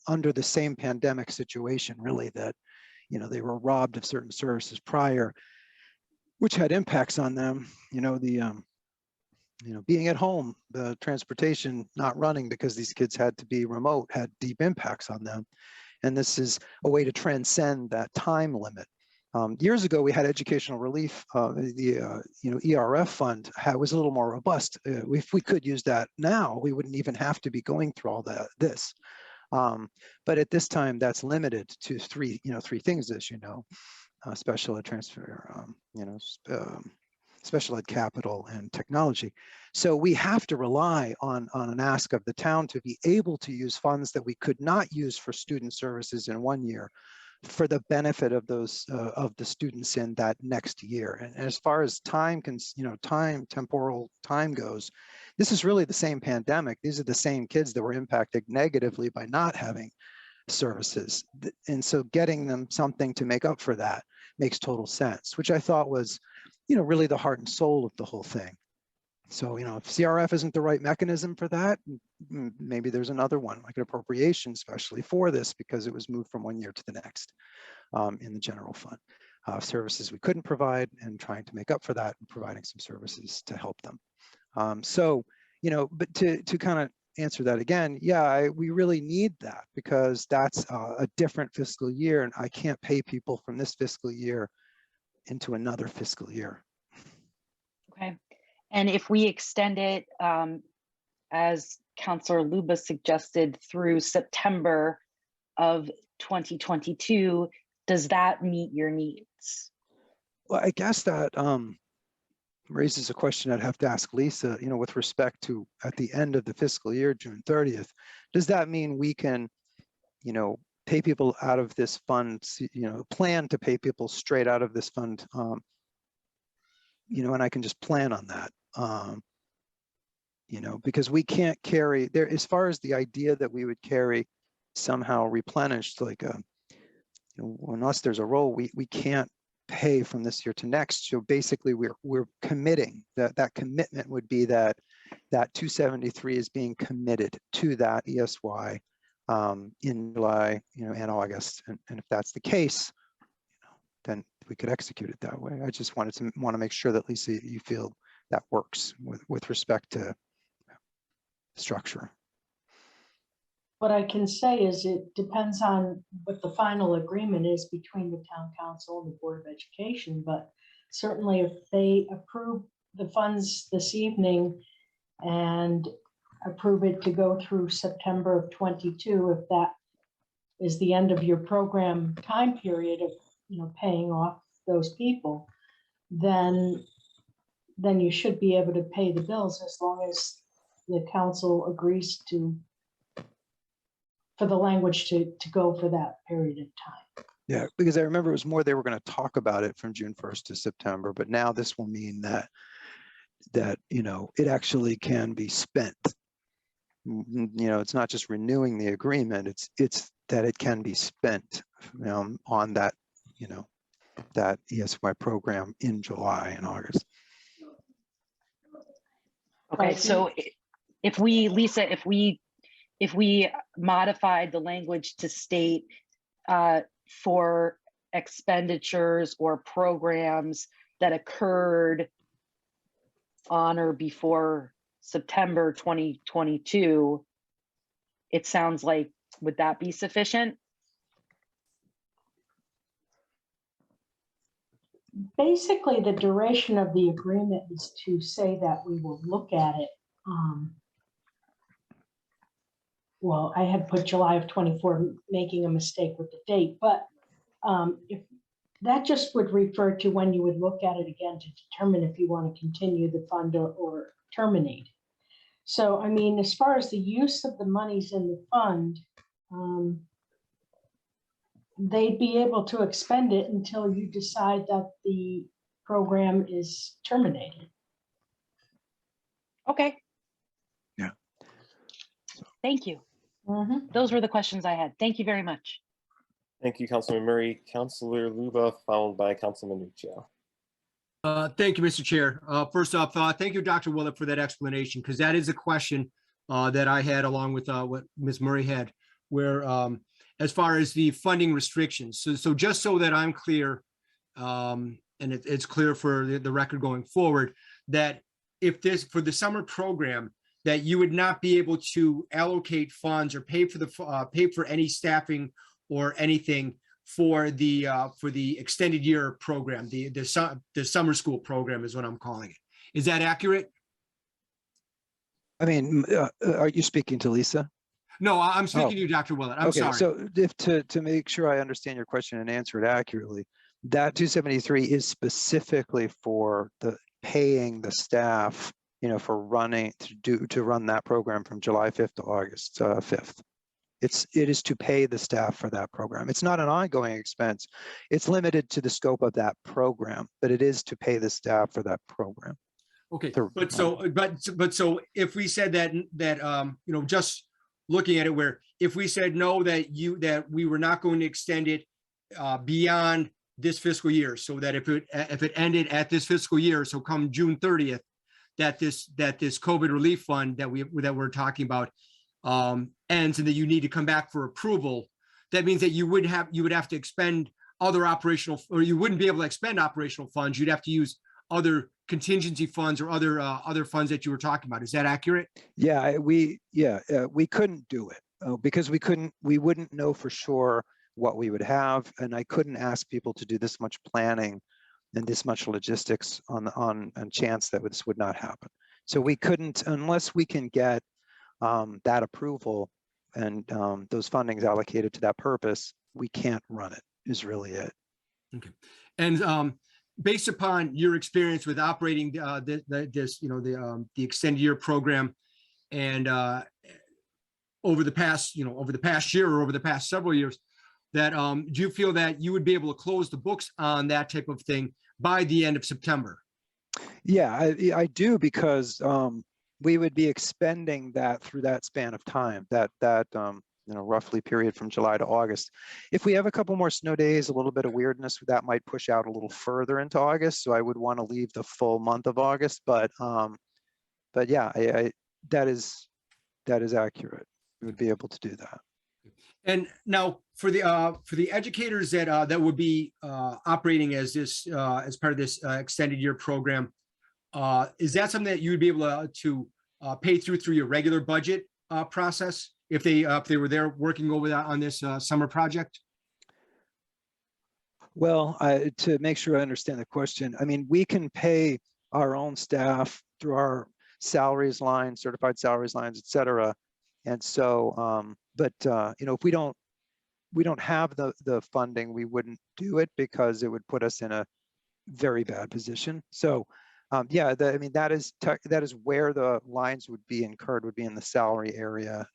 under the same pandemic situation, really, that, they were robbed of certain services prior, which had impacts on them, being at home, the transportation not running because these kids had to be remote had deep impacts on them. And this is a way to transcend that time limit. Years ago, we had educational relief. The ERF fund was a little more robust. If we could use that now, we wouldn't even have to be going through all this. But at this time, that's limited to three things, as you know: special ed transfer, special ed capital, and technology. So we have to rely on an ask of the town to be able to use funds that we could not use for student services in one year for the benefit of those of the students in that next year. And as far as temporal time goes, this is really the same pandemic. These are the same kids that were impacted negatively by not having services. And so getting them something to make up for that makes total sense, which I thought was, really the heart and soul of the whole thing. So, if CRF isn't the right mechanism for that, maybe there's another one, like an appropriation, especially for this, because it was moved from one year to the next in the general fund. Services we couldn't provide, and trying to make up for that and providing some services to help them. But to kind of answer that again, we really need that, because that's a different fiscal year, and I can't pay people from this fiscal year into another fiscal year. Okay. And if we extend it, as Councilor Luba suggested, through September of 2022, does that meet your needs? Well, I guess that raises a question I'd have to ask Lisa, with respect to at the end of the fiscal year, June 30th, does that mean we can, pay people out of this fund, plan to pay people straight out of this fund, and I can just plan on that, because we can't carry there, as far as the idea that we would carry somehow replenished, like, unless there's a role, we can't pay from this year to next. So basically we're committing that commitment would be that 273 is being committed to that ESY in July, and August. And if that's the case, then we could execute it that way. I just want to make sure that, Lisa, you feel that works with respect to structure. What I can say is it depends on what the final agreement is between the town council and the Board of Education, but certainly if they approve the funds this evening and approve it to go through September of 22, if that is the end of your program time period of paying off those people, then you should be able to pay the bills, as long as the council agrees for the language to go for that period of time. Yeah, because I remember it was more they were going to talk about it from June 1st to September, but now this will mean that it actually can be spent. It's not just renewing the agreement, it's that it can be spent on that that ESY program in July and August. Okay, so if we, Lisa, if we modified the language to state for expenditures or programs that occurred on or before September 2022, it sounds like, would that be sufficient? Basically, the duration of the agreement is to say that we will look at it. Well, I had put July of 24, making a mistake with the date, but if that just would refer to when you would look at it again to determine if you want to continue the fund or terminate. So, I mean, as far as the use of the monies in the fund, they'd be able to expend it until you decide that the program is terminated. Okay. Yeah. Thank you. Those were the questions I had. Thank you very much. Thank you, Councilman Murray. Councilor Luba, followed by Councilman Nuccio. Thank you, Mr. Chair. First off, thank you, Dr. Willett, for that explanation, because that is a question that I had along with what Ms. Murray had, where as far as the funding restrictions. So just so that I'm clear, and it's clear for the record going forward, that if this, for the summer program, that you would not be able to allocate funds or pay for any staffing or anything for the extended year program, the summer school program is what I'm calling it. Is that accurate? I mean, are you speaking to Lisa? No, I'm speaking to you, Dr. Willett. I'm Okay, sorry. so if to make sure I understand your question and answer it accurately, that 273 is specifically for the paying the staff, for running to run that program from July 5th to August 5th. It is to pay the staff for that program. It's not an ongoing expense. It's limited to the scope of that program, but it is to pay the staff for that program. Okay, but so if we said that just looking at it, where if we said no, that we were not going to extend it beyond this fiscal year, so that if it ended at this fiscal year, so come June 30th, that this COVID relief fund that we're talking about ends, and that you need to come back for approval, that means that you would have to expend other operational, or you wouldn't be able to expend operational funds. You'd have to use other contingency funds or other funds that you were talking about. Is that accurate? Yeah, we couldn't do it because we wouldn't know for sure what we would have, and I couldn't ask people to do this much planning and this much logistics on chance that this would not happen. So we couldn't, unless we can get that approval and those fundings allocated to that purpose, we can't run it, is really it. Okay. And based upon your experience with operating the extended year program, and over the past year or over the past several years, that do you feel that you would be able to close the books on that type of thing by the end of September? Yeah, I do, because we would be expending that through that span of time, that roughly period from July to August. If we have a couple more snow days, a little bit of weirdness, that might push out a little further into August. So I would want to leave the full month of August, but yeah, that is accurate. We would be able to do that. And now for the educators that would be operating as part of this extended year program, is that something that you would be able to pay through your regular budget process if they were there working over that on this summer project? Well, to make sure I understand the question, I mean, we can pay our own staff through our salaries line, certified salaries lines, et cetera. And so, if we don't have the funding, we wouldn't do it, because it would put us in a very bad position. So, that is where the lines would be incurred, would be in the salary area,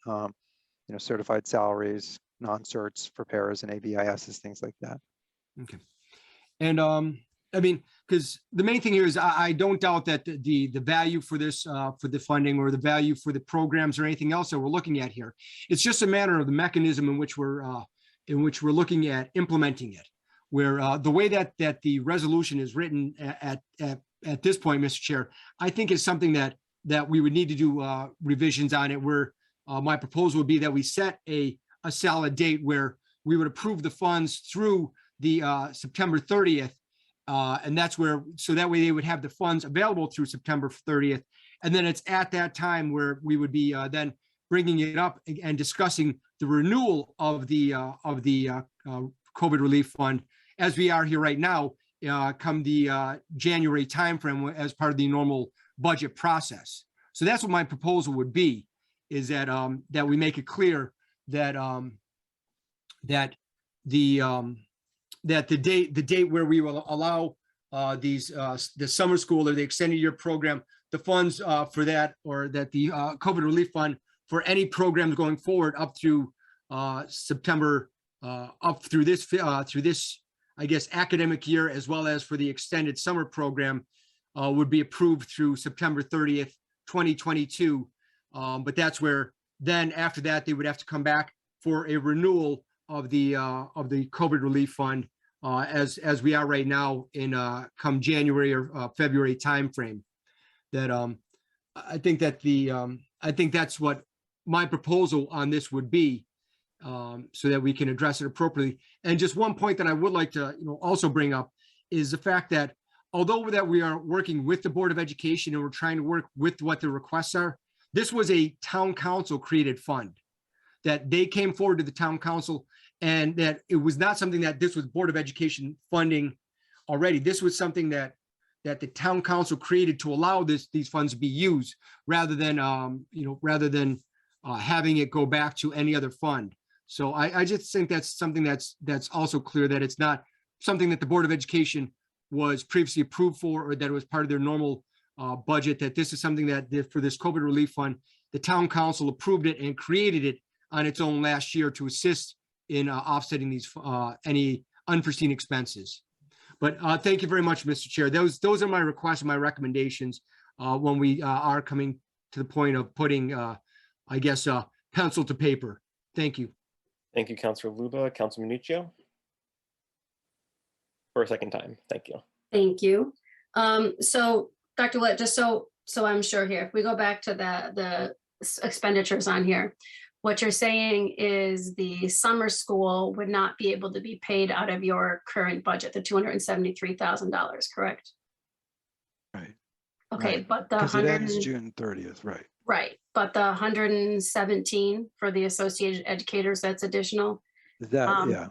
certified salaries, non-certs for paras and ABISs, things like that. Okay. And I mean, because the main thing here is I don't doubt that the value for this, for the funding, or the value for the programs or anything else that we're looking at here. It's just a matter of the mechanism in which we're looking at implementing it, where the way that the resolution is written at this point, Mr. Chair, I think is something that we would need to do revisions on it, where my proposal would be that we set a solid date where we would approve the funds through the September 30th. And that's so that way they would have the funds available through September 30th. And then it's at that time where we would be then bringing it up and discussing the renewal of the COVID relief fund, as we are here right now, come the January timeframe, as part of the normal budget process. So that's what my proposal would be, is that that we make it clear that the date where we will allow the summer school or the extended year program, the funds for that, or that the COVID relief fund for any programs going forward up through September, up through this I guess academic year, as well as for the extended summer program, would be approved through September 30th, 2022. But that's where then after that they would have to come back for a renewal of the COVID relief fund, as we are right now in come January or February timeframe. That I think that's what my proposal on this would be, so that we can address it appropriately. And just one point that I would like to also bring up is the fact that although that we are working with the Board of Education and we're trying to work with what the requests are, this was a town council created fund that they came forward to the town council and that it was not something that this was Board of Education funding already. This was something that the town council created to allow these funds to be used rather than having it go back to any other fund. So I just think that's something that's also clear, that it's not something that the Board of Education was previously approved for, or that it was part of their normal budget, that this is something that for this COVID relief fund, the town council approved it and created it on its own last year to assist in offsetting these any unforeseen expenses. But thank you very much, Mr. Chair. Those are my requests and my recommendations when we are coming to the point of putting, I guess, pencil to paper. Thank you. Thank you, Councilor Luba. Councilor Minuccio? For a second time, thank you. Thank you. So Dr. Willett, just so I'm sure here, if we go back to the expenditures on here, what you're saying is the summer school would not be able to be paid out of your current budget, the $273,000, correct? Right. Okay, Right. but the Because it 100 ends June 30th, right? right, but the 117 for the associated educators, that's additional. That, yeah,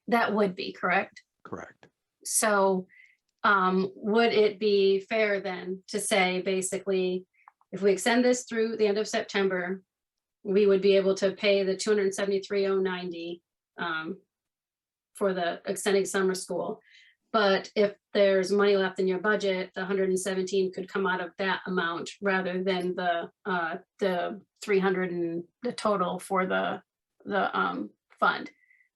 That would be correct. correct. So would it be fair then to say, basically, if we extend this through the end of September, we would be able to pay the $273,090 for the extending summer school. But if there's money left in your budget, the 117 could come out of that amount rather than the 300 and the total for the fund.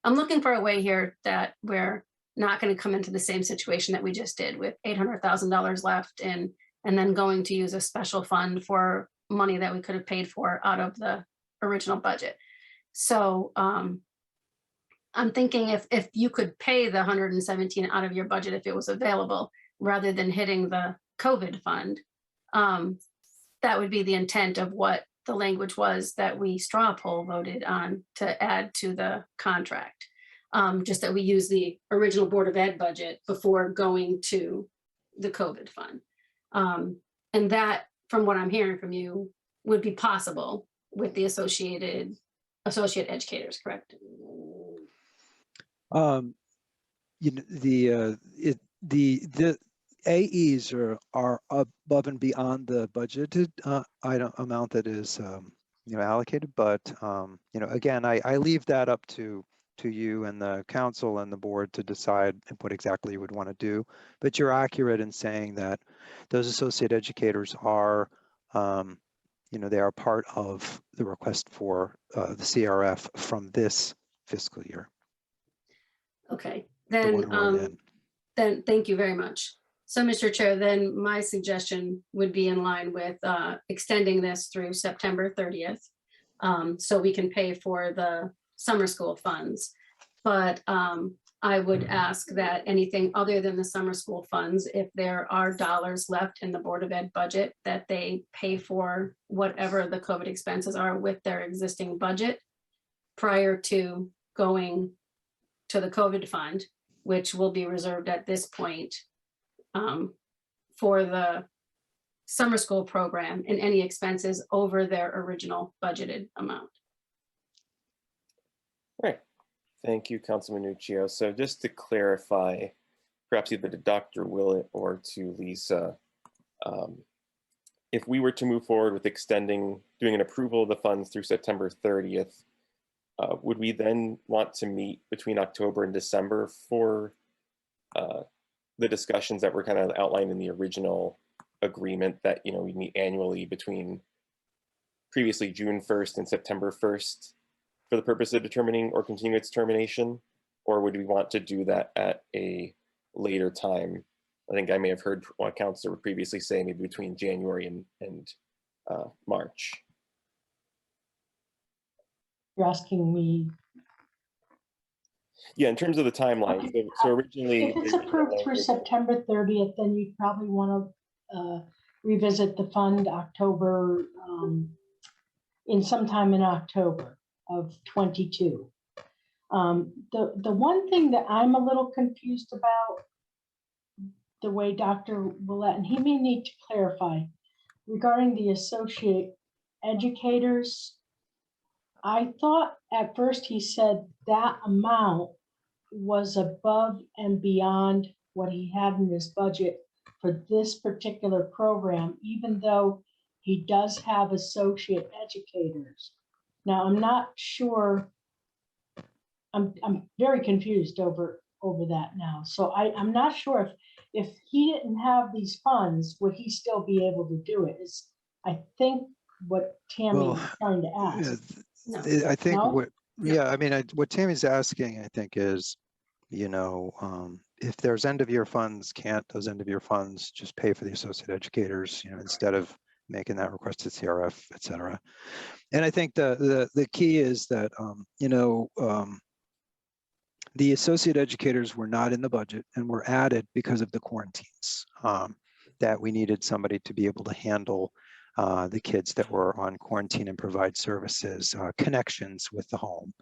I'm looking for a way here that we're not going to come into the same situation that we just did with $800,000 left and then going to use a special fund for money that we could have paid for out of the original budget. So I'm thinking if you could pay the 117 out of your budget if it was available, rather than hitting the COVID fund, that would be the intent of what the language was that we straw poll voted on to add to the contract. Just that we use the original Board of Ed budget before going to the COVID fund. And that, from what I'm hearing from you, would be possible with the associate educators, correct? You know, the AEs are above and beyond the budgeted item amount that is allocated, but again, I leave that up to you and the council and the board to decide what exactly you would want to do. But you're accurate in saying that those associate educators are they are part of the request for the CRF from this fiscal year. Okay, The then thank you very much. So, Mr. Chair, then my suggestion would be in line with extending this through September 30th, so we can pay for the summer school funds. But I would ask that anything other than the summer school funds, if there are dollars left in the Board of Ed budget, that they pay for whatever the COVID expenses are with their existing budget prior to going to the COVID fund, which will be reserved at this point for the summer school program and any expenses over their original budgeted amount. Right. Thank you, Councilman Minuccio. So just to clarify, perhaps either to Dr. Willett or to Lisa, if we were to move forward with doing an approval of the funds through September 30th, would we then want to meet between October and December for the discussions that were kind of outlined in the original agreement that we meet annually between previously June 1st and September 1st for the purpose of determining or continuing its termination? Or would we want to do that at a later time? I think I may have heard one counselor previously say maybe between January and March. You're asking me. Yeah, in terms of the timeline. So originally, If it's approved through September 30th, then you'd probably want to revisit the fund October, in sometime in October of 22. The one thing that I'm a little confused about, the way Dr. Willett, and he may need to clarify, regarding the associate educators, I thought at first he said that amount was above and beyond what he had in his budget for this particular program, even though he does have associate educators. Now, I'm not sure, I'm very confused over that now. So I'm not sure if he didn't have these funds, would he still be able to do it? Is, I think, what Tammy Well, was trying to ask. I think No? I mean, what Tammy's asking, I think, is, if there's end of year funds, can't those end of year funds just pay for the associate educators, instead of making that request to CRF, et cetera. And I think the key is that, the associate educators were not in the budget and were added because of the quarantines, that we needed somebody to be able to handle the kids that were on quarantine and provide services, connections with the home.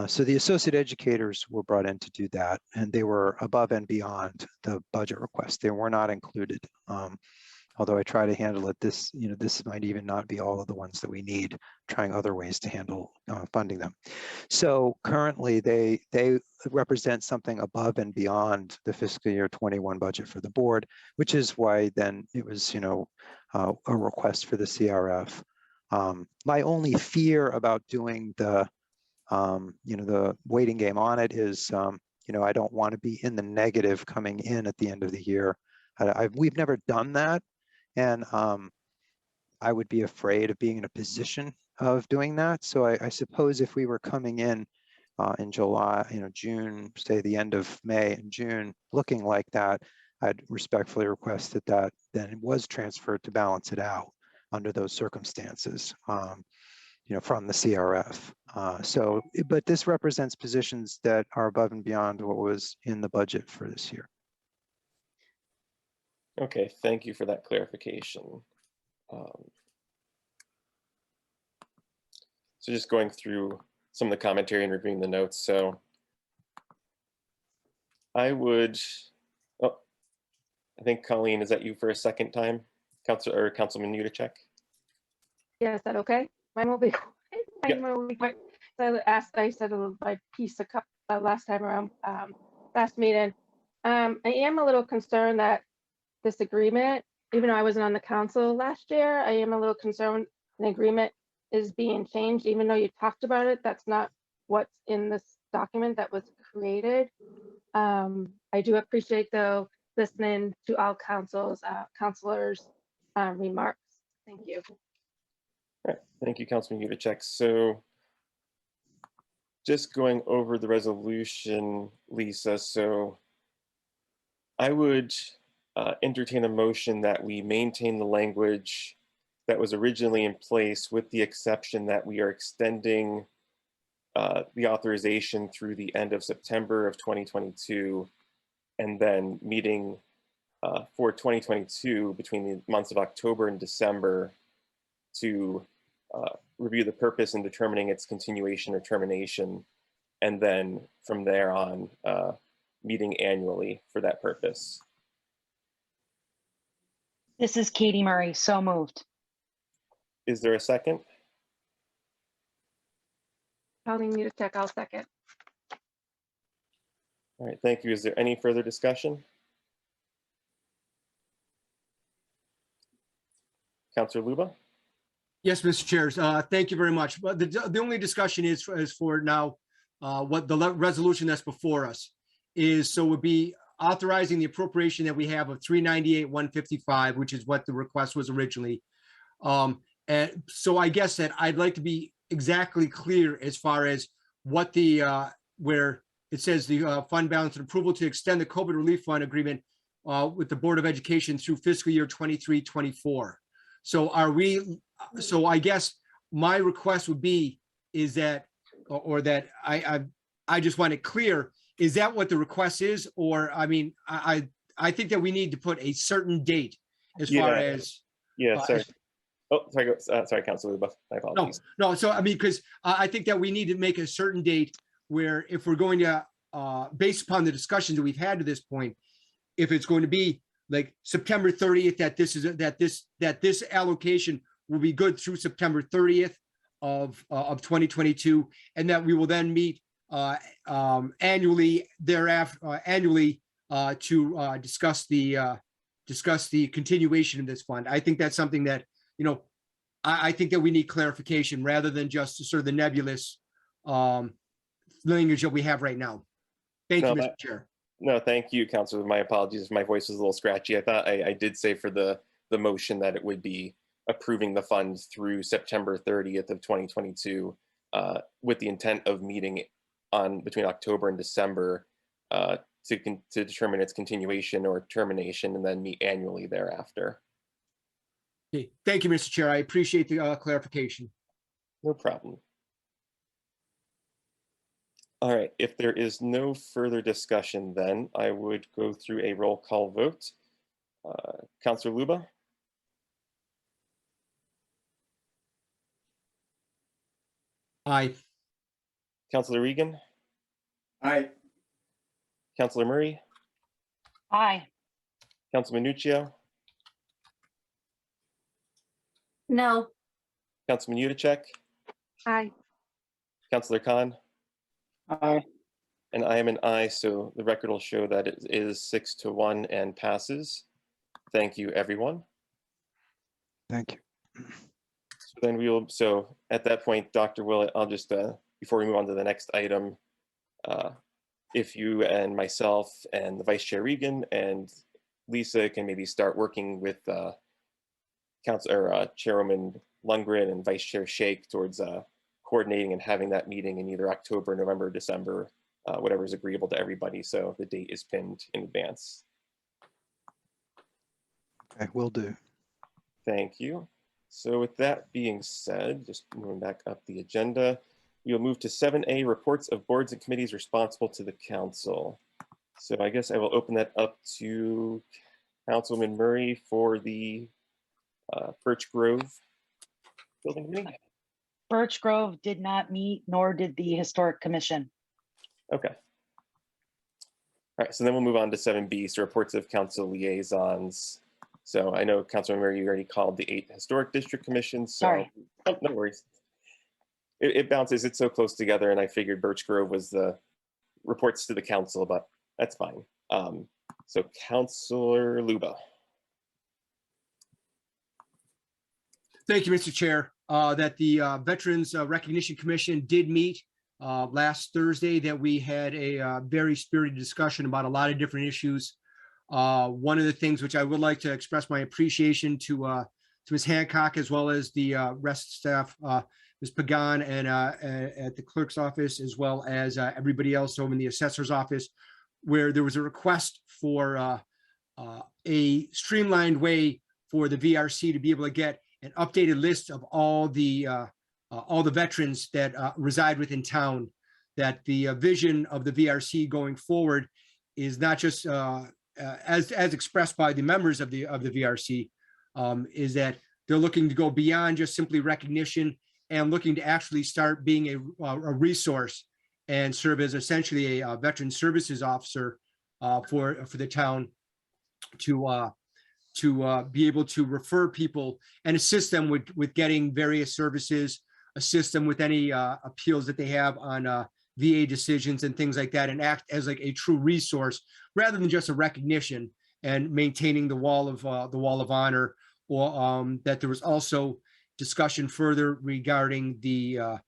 So the associate educators were brought in to do that, and they were above and beyond the budget request. They were not included. Although I try to handle it, this might even not be all of the ones that we need, trying other ways to handle funding them. So currently they represent something above and beyond the fiscal year 21 budget for the board, which is why then it was, a request for the CRF. My only fear about doing the waiting game on it is, I don't want to be in the negative coming in at the end of the year. We've never done that. And I would be afraid of being in a position of doing that. So I suppose if we were coming in July, June, say the end of May and June, looking like that, I'd respectfully request that then it was transferred to balance it out under those circumstances, from the CRF. But this represents positions that are above and beyond what was in the budget for this year. Okay, thank you for that clarification. So just going through some of the commentary and reviewing the notes. So I think Colleen, is that you for a second time? Councilman Udacek? Yeah, is that okay? Mine will be quick. Yep. Mine will be quick. So I said my piece last time around, last meeting. I am a little concerned that this agreement, even though I wasn't on the council last year, I am a little concerned an agreement is being changed, even though you talked about it. That's not what's in this document that was created. I do appreciate, though, listening to all counselors' remarks. Thank you. All right, thank you, Councilman Udacek. So just going over the resolution, Lisa. So I would entertain a motion that we maintain the language that was originally in place, with the exception that we are extending the authorization through the end of September of 2022, and then meeting for 2022 between the months of October and December to review the purpose and determining its continuation or termination, and then from there on meeting annually for that purpose. This is Katie Murray, so moved. Is there a second? Colleen Udacek, I'll second. All right, thank you. Is there any further discussion? Councilor Luba? Yes, Mr. Chairs, thank you very much. But the only discussion is for now, what the resolution that's before us is. So would be authorizing the appropriation that we have of $398,155, which is what the request was originally. And so I guess that I'd like to be exactly clear as far as what the where it says the fund balance and approval to extend the COVID relief fund agreement with the Board of Education through fiscal year 23-24. So so I guess my request would be is that, or that I just want it clear, is that what the request is? Or, I mean, I think that we need to put a certain date as far as. Yeah, sorry. Oh, sorry, Councilor Luba. My apologies. No, so I mean, because I think that we need to make a certain date where, if we're going to, based upon the discussions that we've had to this point, if it's going to be like September 30th, that this allocation will be good through September 30th, of 2022, and that we will then meet annually thereafter, to discuss the continuation of this fund. I think that's something that, you know, I think that we need clarification rather than just sort of the nebulous language that we have right now. Thank you, Mr. Chair. No, thank you, Councilor. My apologies if my voice was a little scratchy. I thought I did say for the motion that it would be approving the funds through September 30th of 2022 with the intent of meeting on between October and December to determine its continuation or termination, and then meet annually thereafter. Okay. Thank you, Mr. Chair. I appreciate the clarification. No problem. All right, if there is no further discussion, then I would go through a roll call vote. Councilor Luba? Aye. Councilor Regan? Aye. Councilor Murray? Aye. Councilman Nuccio? No. Councilman Yudichak? Aye. Councilor Khan? Aye. And I am an aye, so the record will show that it is 6-1 and passes. Thank you, everyone. Thank you. So then we will, so at that point, Dr. Willett, I'll just, before we move on to the next item, if you and myself and the Vice Chair Regan and Lisa can maybe start working with Chairwoman Lundgren and Vice Chair Shake towards coordinating and having that meeting in either October, November, December, whatever is agreeable to everybody. So the date is pinned in advance. Okay, will do. Thank you. So with that being said, just moving back up the agenda, we'll move to 7A, reports of boards and committees responsible to the council. So I guess I will open that up to Councilman Murray for the Birch Grove Building Committee. Birch Grove did not meet, nor did the Historic Commission. Okay. All right, so then we'll move on to 7B, so reports of council liaisons. So I know, Councilman Murray, you already called the 8 Historic District Commissions. So, Sorry. Oh, no worries. It bounces, it's so close together, and I figured Birch Grove was the reports to the council, but that's fine. So Councilor Luba. Thank you, Mr. Chair. That the Veterans Recognition Commission did meet last Thursday, that we had a very spirited discussion about a lot of different issues. One of the things which I would like to express my appreciation to Ms. Hancock, as well as the rest of staff, Ms. Pagan, and at the clerk's office, as well as everybody else over in the assessor's office, where there was a request for a streamlined way for the VRC to be able to get an updated list of all the veterans that reside within town. That the vision of the VRC going forward is not just as expressed by the members of the VRC, is that they're looking to go beyond just simply recognition and looking to actually start being a resource and serve as essentially a veteran services officer for the town to be able to refer people and assist them with getting various services, assist them with any appeals that they have on VA decisions and things like that, and act as like a true resource rather than just a recognition, and maintaining the wall of honor. Or that there was also discussion further regarding the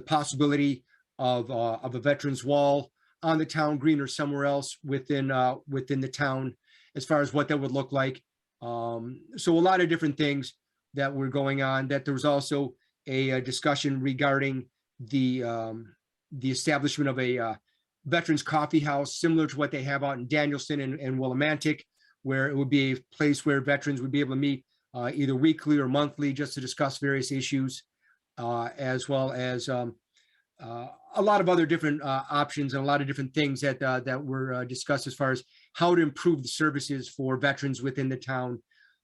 possibility of a veterans wall on the town green or somewhere else within the town, as far as what that would look like. So a lot of different things that were going on. That there was also a discussion regarding the establishment of a veterans coffee house, similar to what they have out in Danielson and Willimantic, where it would be a place where veterans would be able to meet either weekly or monthly, just to discuss various issues, as well as a lot of other different options and a lot of different things that were discussed as far as how to improve the services for veterans within the town.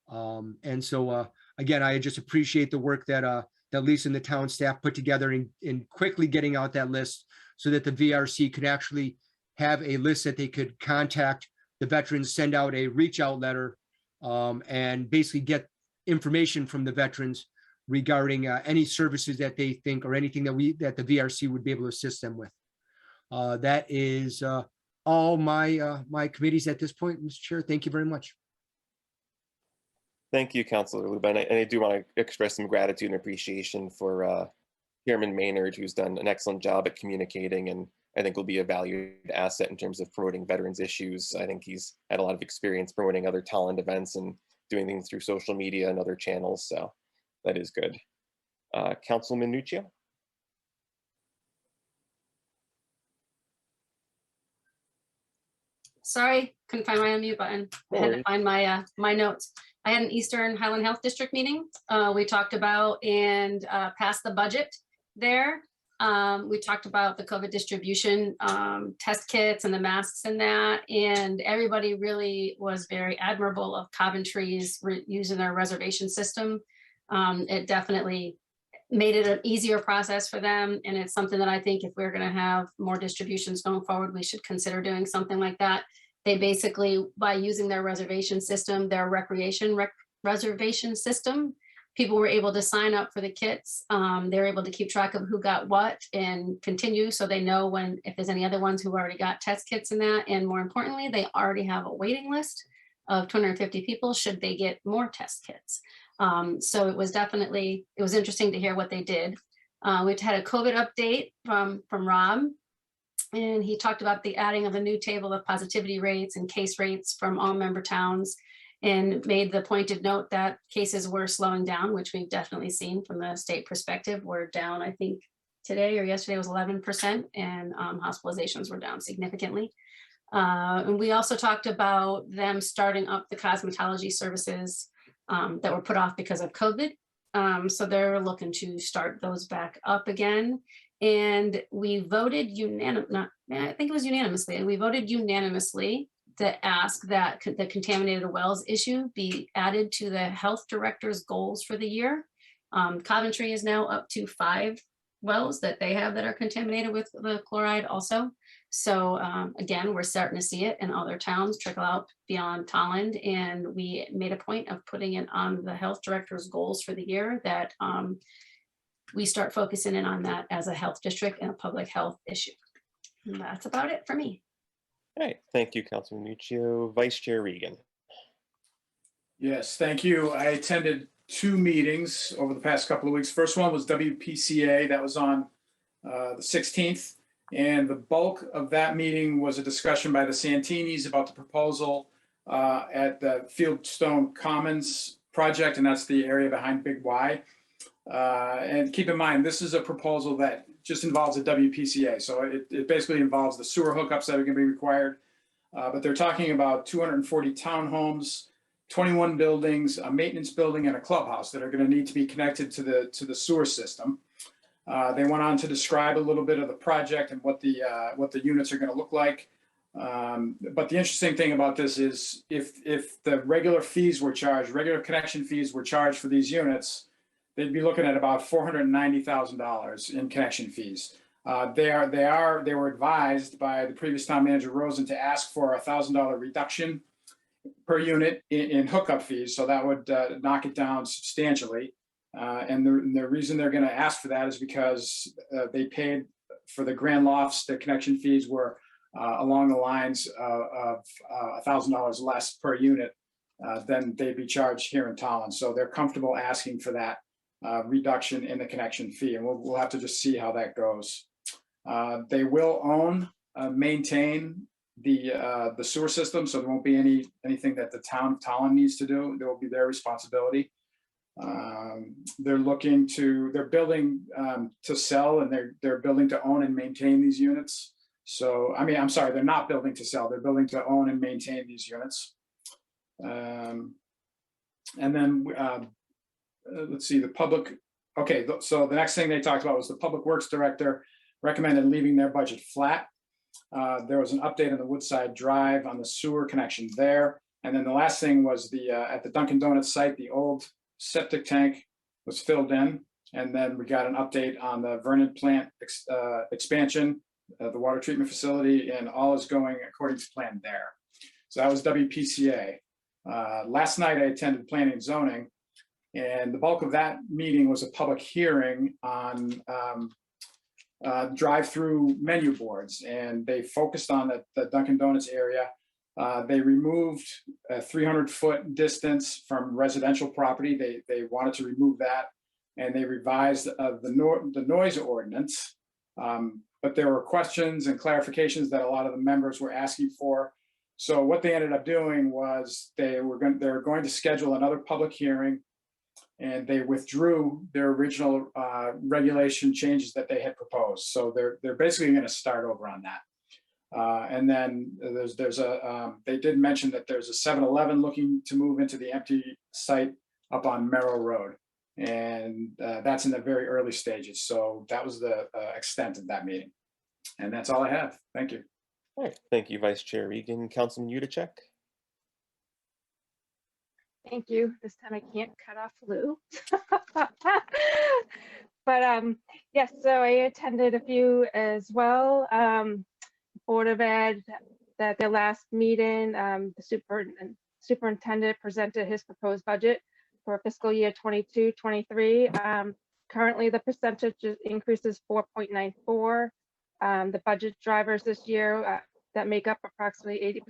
And so again, I just appreciate the work that Lisa and the town staff put together in quickly getting out that list, so that the VRC could actually have a list that they could contact the veterans, send out a reach out letter, and basically get information from the veterans regarding any services that they think or anything that the VRC would be able to assist them with. That is all my my committees at this point, Mr. Chair. Thank you very much. Thank you, Councilor Luba. And I do want to express some gratitude and appreciation for Chairman Maynard, who's done an excellent job at communicating and I think will be a valued asset in terms of promoting veterans issues. I think he's had a lot of experience promoting other Tolland events and doing things through social media and other channels. So that is good. Councilman Nuccio. Sorry, couldn't find my unmute button. I had to find my my notes. I had an Eastern Highland Health District meeting. We talked about and passed the budget there. We talked about the COVID distribution, test kits and the masks and that, and everybody really was very admirable of Coventry's using their reservation system. It definitely made it an easier process for them, and it's something that I think if we're going to have more distributions going forward, we should consider doing something like that. They basically, by using their reservation system, their reservation system, people were able to sign up for the kits. They were able to keep track of who got what and continue, so they know when, if there's any other ones who already got test kits in that. And more importantly, they already have a waiting list of 250 people should they get more test kits. So it was definitely, it was interesting to hear what they did. We've had a COVID update from Rob, and he talked about the adding of a new table of positivity rates and case rates from all member towns, and made the pointed note that cases were slowing down, which we've definitely seen from the state perspective. We're down, I think today or yesterday was 11%, and hospitalizations were down significantly. And we also talked about them starting up the cosmetology services that were put off because of COVID. So they're looking to start those back up again. And we voted unanimously. We voted unanimously to ask that the contaminated wells issue be added to the health director's goals for the year. Coventry is now up to 5 wells that they have that are contaminated with the chloride also. So again, we're starting to see it in other towns trickle out beyond Tolland, and we made a point of putting it on the health director's goals for the year that we start focusing in on that as a health district and a public health issue. And that's about it for me. All right, thank you, Councilman Nuccio. Vice Chair Regan. Yes, thank you. I attended 2 meetings over the past couple of weeks. First one was WPCA. That was on the 16th. And the bulk of that meeting was a discussion by the Santinis about the proposal at the Fieldstone Commons project, and that's the area behind Big Y. And keep in mind, this is a proposal that just involves a WPCA. So it basically involves the sewer hookups that are going to be required. But they're talking about 240 townhomes, 21 buildings, a maintenance building, and a clubhouse that are going to need to be connected to the sewer system. They went on to describe a little bit of the project and what the units are going to look like. But the interesting thing about this is if the regular connection fees were charged for these units, they'd be looking at about $490,000 in connection fees. They were advised by the previous town manager Rosen to ask for a $1,000 reduction per unit in hookup fees, so that would knock it down substantially. And the reason they're going to ask for that is because they paid for the Grand Lofts. The connection fees were along the lines of $1,000 less per unit than they'd be charged here in Tolland. So they're comfortable asking for that reduction in the connection fee, and we'll have to just see how that goes. They will maintain the sewer system, so there won't be anything that the town of Tolland needs to do. There will be their responsibility. They're building to sell, and they're building to own and maintain these units. So, I mean, I'm sorry, they're not building to sell. They're building to own and maintain these units. And then let's see, the public. Okay, so the next thing they talked about was the Public Works Director recommended leaving their budget flat. There was an update on the Woodside Drive on the sewer connection there. And then the last thing was at the Dunkin' Donuts site, the old septic tank was filled in. And then we got an update on the Vernon plant expansion, the water treatment facility, and all is going according to plan there. So that was WPCA. Last night I attended Planning and Zoning. And the bulk of that meeting was a public hearing on drive-through menu boards, and they focused on the Dunkin' Donuts area. They removed a 300-foot distance from residential property. They wanted to remove that, and they revised the noise ordinance. But there were questions and clarifications that a lot of the members were asking for. So what they ended up doing was they were going to schedule another public hearing, and they withdrew their original regulation changes that they had proposed. So they're basically going to start over on that. And then they did mention that there's a 7-Eleven looking to move into the empty site up on Merrill Road. And that's in the very early stages. So that was the extent of that meeting. And that's all I have. Thank you. All right, thank you, Vice Chair Regan. Councilman Udacek? Thank you. This time I can't cut off Lou. But yes, so I attended a few as well. Board of Ed, at their last meeting, the superintendent presented his proposed budget for fiscal year 22-23. Currently, the percentage increase is 4.94. The budget drivers this year that make up approximately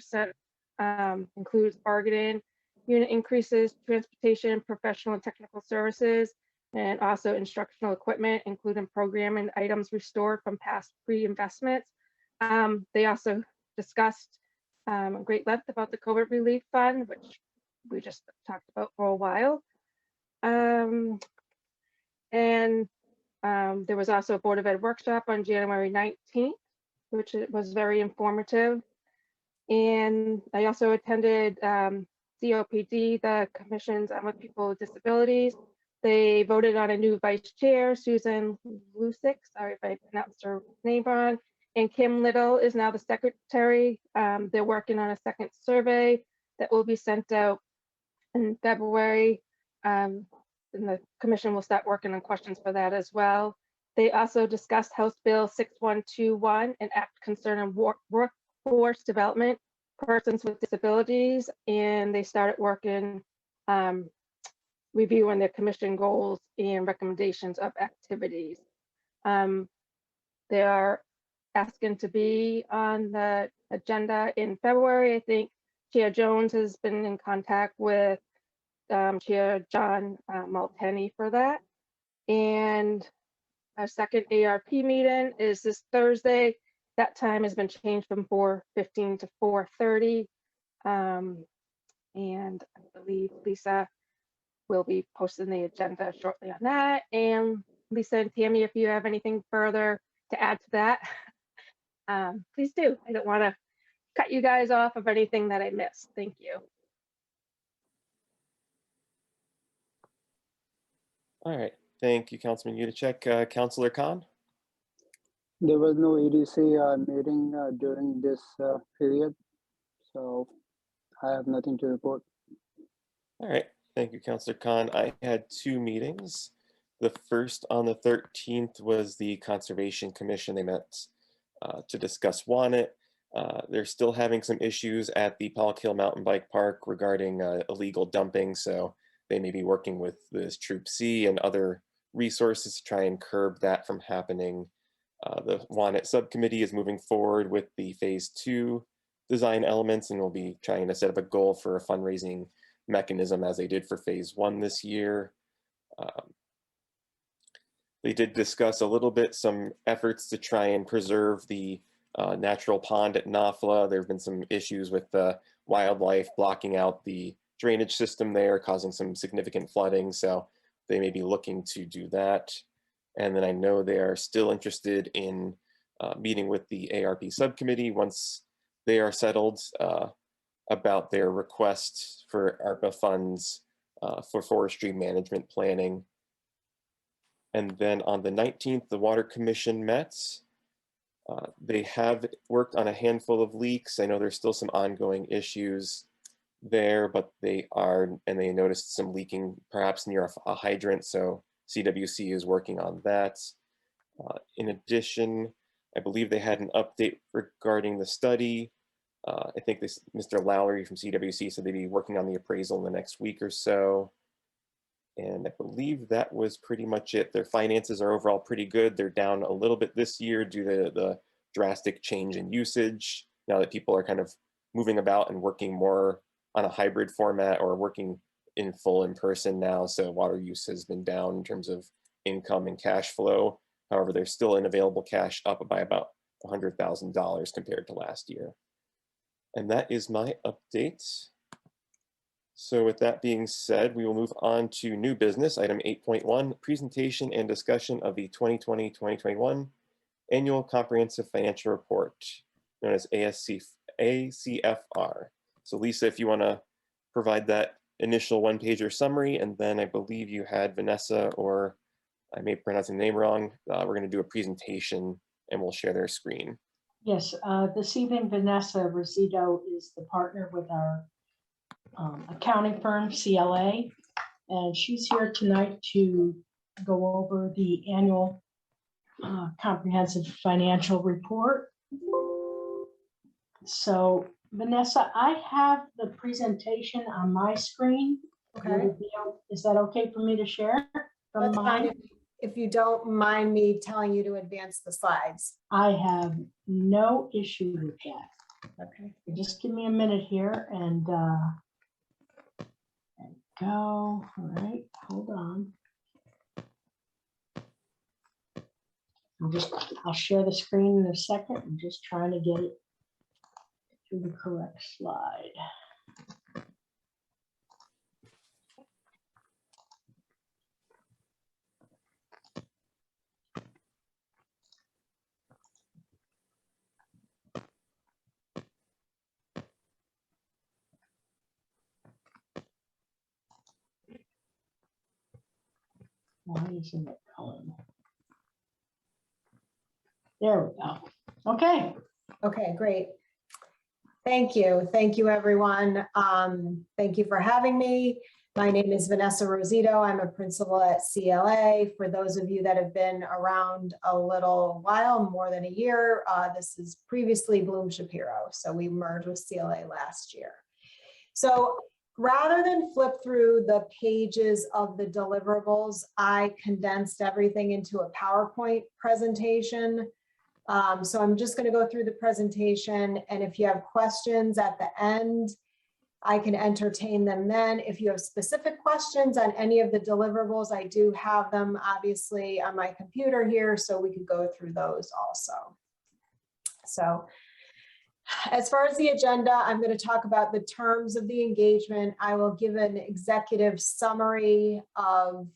80% includes bargaining unit increases, transportation, professional and technical services, and also instructional equipment, including programming items restored from past pre-investments. They also discussed great length about the COVID relief fund, which we just talked about for a while. And there was also a Board of Ed workshop on January 19th, which was very informative. And I also attended COPD, the Commissions with People with Disabilities. They voted on a new vice chair, Susan Lusick, sorry if I pronounced her name wrong, and Kim Little is now the secretary. They're working on a second survey that will be sent out in February. And the commission will start working on questions for that as well. They also discussed House Bill 6121, an act concerning workforce development, persons with disabilities, and they started working, reviewing their commission goals and recommendations of activities. They are asking to be on the agenda in February. I think Chair Jones has been in contact with Chair John Multeney for that. And our second ARP meeting is this Thursday. That time has been changed from 4:15 to 4:30. And I believe Lisa will be posting the agenda shortly on that. And Lisa and Tammy, if you have anything further to add to that, please do. I don't want to cut you guys off of anything that I missed. Thank you. All right, thank you, Councilman Udacek. Councilor Khan? There was no EDC meeting during this period, so I have nothing to report. All right, thank you, Councilor Khan. I had two meetings. The first on the 13th was the Conservation Commission. They met to discuss Audit. They're still having some issues at the Pollock Hill Mountain Bike Park regarding illegal dumping, so they may be working with this Troop C and other resources to try and curb that from happening. The Audit subcommittee is moving forward with the phase 2 design elements, and will be trying to set up a goal for a fundraising mechanism as they did for phase 1 this year. They did discuss a little bit some efforts to try and preserve the natural pond at Knopfla. There have been some issues with the wildlife blocking out the drainage system there, causing some significant flooding, so they may be looking to do that. And then I know they are still interested in meeting with the ARP subcommittee once they are settled about their request for ARPA funds for forestry management planning. And then on the 19th, the Water Commission met. They have worked on a handful of leaks. I know there's still some ongoing issues there, but they noticed some leaking perhaps near a hydrant, so CWC is working on that. In addition, I believe they had an update regarding the study. I think Mr. Lowry from CWC said they'd be working on the appraisal in the next week or so. And I believe that was pretty much it. Their finances are overall pretty good. They're down a little bit this year due to the drastic change in usage. Now that people are kind of moving about and working more on a hybrid format or working in full in person now. So water use has been down in terms of income and cash flow. However, there's still an available cash up by about $100,000 compared to last year. And that is my update. So with that being said, we will move on to new business, item 8.1, presentation and discussion of the 2020-2021 Annual Comprehensive Financial Report, known as ACFR. So Lisa, if you want to provide that initial one-pager summary, and then I believe you had Vanessa, or I may pronounce the name wrong, we're going to do a presentation and we'll share their screen. Yes, this evening, Vanessa Rosito is the partner with our accounting firm, CLA, and she's here tonight to go over the annual comprehensive financial report. So, Vanessa, I have the presentation on my screen. Okay. Is that okay for me to share from That's fine mine? if you don't mind me telling you to advance the slides. I have no issue with that. Okay. Just give me a minute here and go. All right, hold on. I'll share the screen in a second. I'm just trying to get it to the correct slide. Why isn't it going? There we go. Okay. Okay, great. Thank you. Thank you, everyone. Thank you for having me. My name is Vanessa Rosito. I'm a principal at CLA. For those of you that have been around a little while, more than a year, this is previously Bloom Shapiro. So we merged with CLA last year. So rather than flip through the pages of the deliverables, I condensed everything into a PowerPoint presentation. So I'm just going to go through the presentation, and if you have questions at the end, I can entertain them then. If you have specific questions on any of the deliverables, I do have them obviously on my computer here, so we could go through those also. So as far as the agenda, I'm going to talk about the terms of the engagement. I will give an executive summary of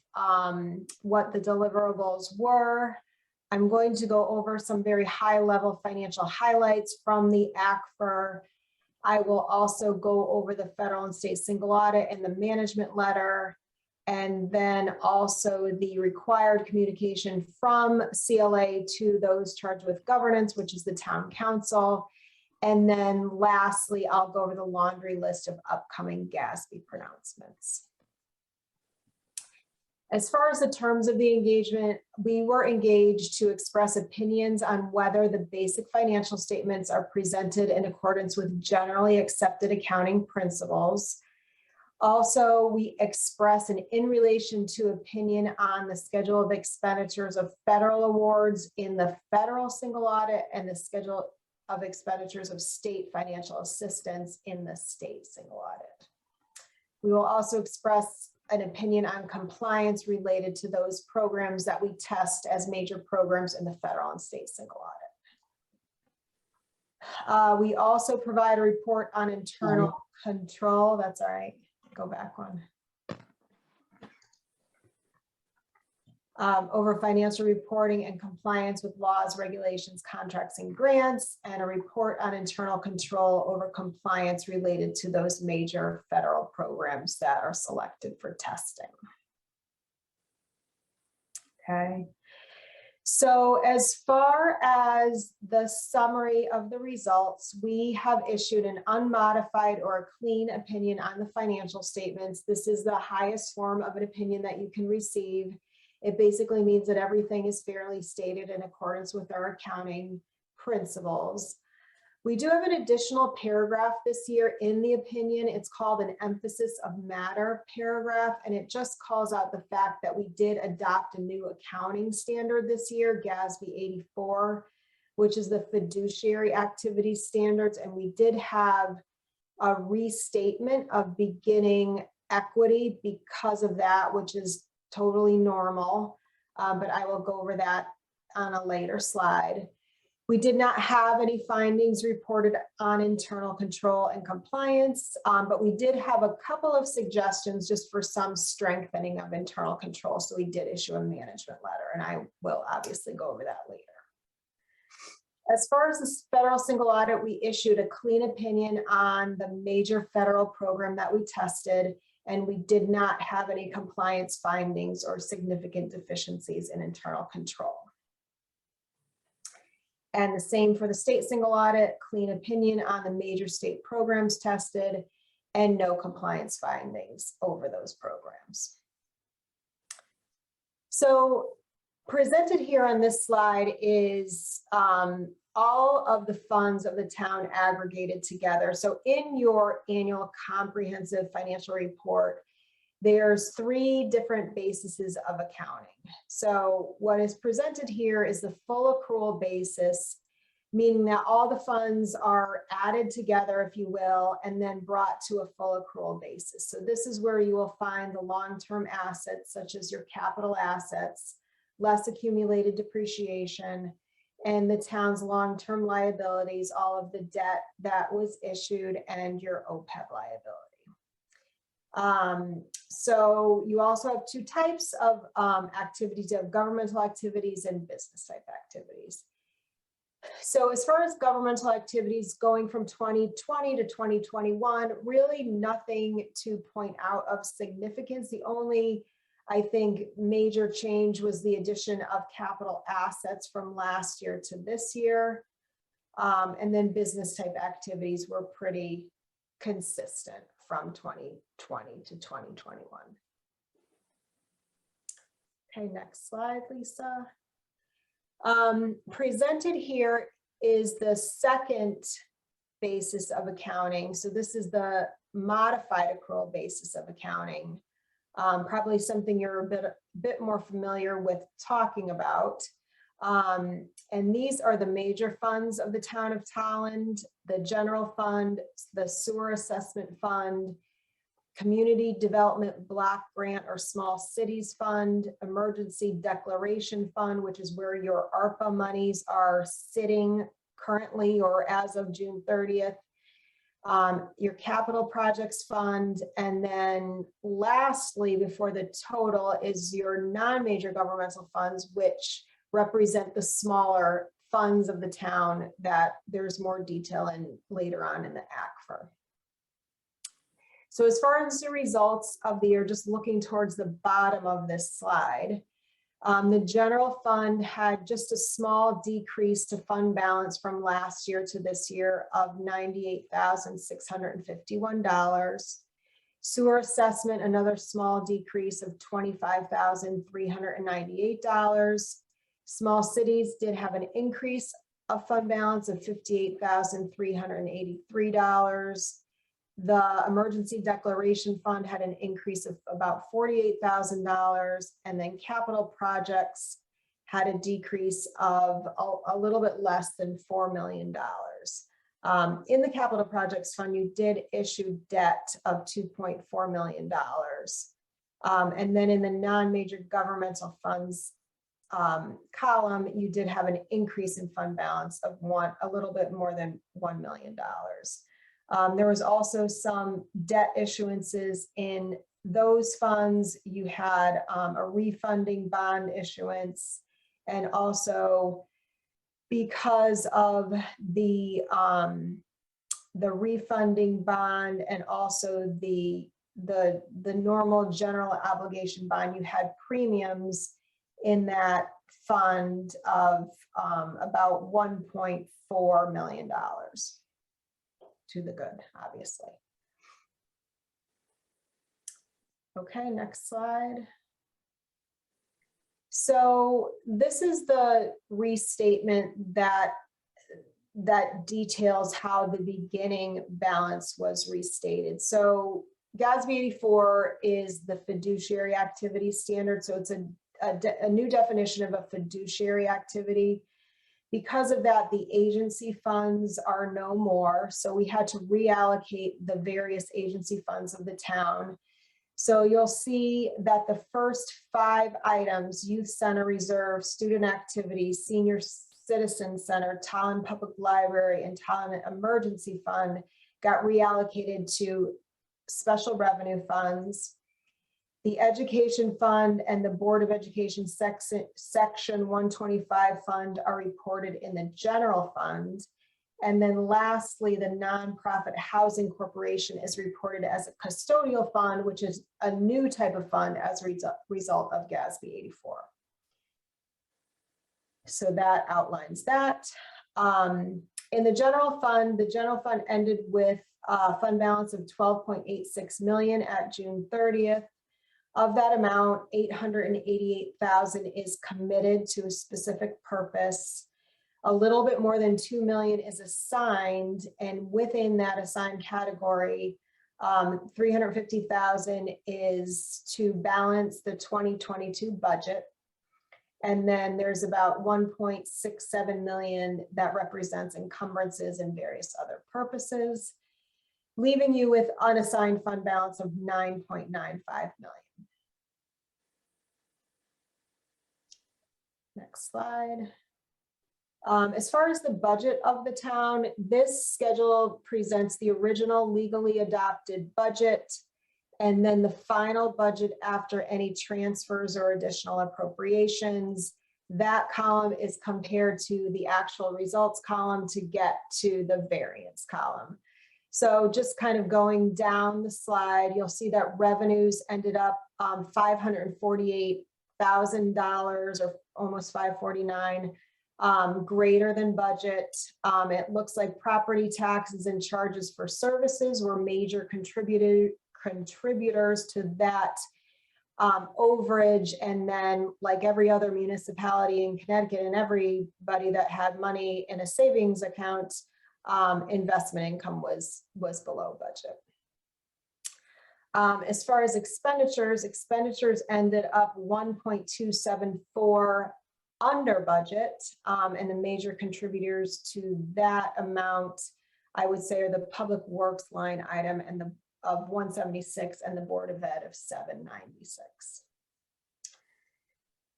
what the deliverables were. I'm going to go over some very high-level financial highlights from the ACFR. I will also go over the federal and state single audit and the management letter, and then also the required communication from CLA to those charged with governance, which is the town council. And then lastly, I'll go over the laundry list of upcoming GASB pronouncements. As far as the terms of the engagement, we were engaged to express opinions on whether the basic financial statements are presented in accordance with generally accepted accounting principles. Also, we express an in relation to opinion on the schedule of expenditures of federal awards in the federal single audit and the schedule of expenditures of state financial assistance in the state single audit. We will also express an opinion on compliance related to those programs that we test as major programs in the federal and state single audit. We also provide a report on internal control. That's all right. Go back one. Over financial reporting and compliance with laws, regulations, contracts, and grants, and a report on internal control over compliance related to those major federal programs that are selected for testing. Okay. So as far as the summary of the results, we have issued an unmodified or a clean opinion on the financial statements. This is the highest form of an opinion that you can receive. It basically means that everything is fairly stated in accordance with our accounting principles. We do have an additional paragraph this year in the opinion. It's called an emphasis of matter paragraph, and it just calls out the fact that we did adopt a new accounting standard this year, GASB 84, which is the fiduciary activity standards, and we did have a restatement of beginning equity because of that, which is totally normal, but I will go over that on a later slide. We did not have any findings reported on internal control and compliance, but we did have a couple of suggestions just for some strengthening of internal control. So we did issue a management letter, and I will obviously go over that later. As far as the federal single audit, we issued a clean opinion on the major federal program that we tested, and we did not have any compliance findings or significant deficiencies in internal control. And the same for the state single audit, clean opinion on the major state programs tested, and no compliance findings over those programs. So presented here on this slide is all of the funds of the town aggregated together. So in your annual comprehensive financial report, there's 3 different bases of accounting. So what is presented here is the full accrual basis, meaning that all the funds are added together, if you will, and then brought to a full accrual basis. So this is where you will find the long-term assets, such as your capital assets, less accumulated depreciation, and the town's long-term liabilities, all of the debt that was issued, and your OPEB liability. So you also have 2 types of activities. You have governmental activities and business type activities. So as far as governmental activities going from 2020 to 2021, really nothing to point out of significance. The only, I think, major change was the addition of capital assets from last year to this year. And then business type activities were pretty consistent from 2020 to 2021. Okay, next slide, Lisa. Presented here is the second basis of accounting. So this is the modified accrual basis of accounting. Probably something you're a bit more familiar with talking about. And these are the major funds of the town of Tolland: the general fund, the sewer assessment fund, community development block grant or small cities fund, emergency declaration fund, which is where your ARPA monies are sitting currently or as of June 30th. Your capital projects fund, and then lastly, before the total, is your non-major governmental funds, which represent the smaller funds of the town that there's more detail in later on in the ACFR. So as far as the results of the year, just looking towards the bottom of this slide, the general fund had just a small decrease to fund balance from last year to this year of $98,651. Sewer assessment, another small decrease of $25,398. Small cities did have an increase of fund balance of $58,383. The emergency declaration fund had an increase of about $48,000, and then capital projects had a decrease of a little bit less than $4 million. In the capital projects fund, you did issue debt of $2.4 million. And then in the non-major governmental funds column, you did have an increase in fund balance of a little bit more than $1 million. There was also some debt issuances in those funds. You had a refunding bond issuance, and also because of the refunding bond and also the normal general obligation bond, you had premiums in that fund of about $1.4 million. To the good, obviously. Okay, next slide. So this is the restatement that that details how the beginning balance was restated. So GASB 84 is the fiduciary activity standard. So it's a new definition of a fiduciary activity. Because of that, the agency funds are no more. So we had to reallocate the various agency funds of the town. So you'll see that the first 5 items, Youth Center Reserve, Student Activities, Senior Citizen Center, Tolland Public Library, and Tolland Emergency Fund, got reallocated to special revenue funds. The Education Fund and the Board of Education Section 125 Fund are reported in the General Fund. And then lastly, the Nonprofit Housing Corporation is reported as a custodial fund, which is a new type of fund as a result of GASB 84. So that outlines that. In the general fund ended with a fund balance of 12.86 million at June 30th. Of that amount, 888,000 is committed to a specific purpose. A little bit more than 2 million is assigned, and within that assigned category, 350,000 is to balance the 2022 budget. And then there's about 1.67 million that represents encumbrances and various other purposes, leaving you with unassigned fund balance of 9.95 million. Next slide. As far as the budget of the town, this schedule presents the original legally adopted budget and then the final budget after any transfers or additional appropriations. That column is compared to the actual results column to get to the variance column. So just kind of going down the slide, you'll see that revenues ended up $548,000 or almost $549,000. Greater than budget. It looks like property taxes and charges for services were major contributors to that overage. And then, like every other municipality in Connecticut and everybody that had money in a savings account, investment income was below budget. As far as expenditures ended up 1.274 under budget, and the major contributors to that amount, I would say, are the public works line item and of 176 and the Board of Ed of 796.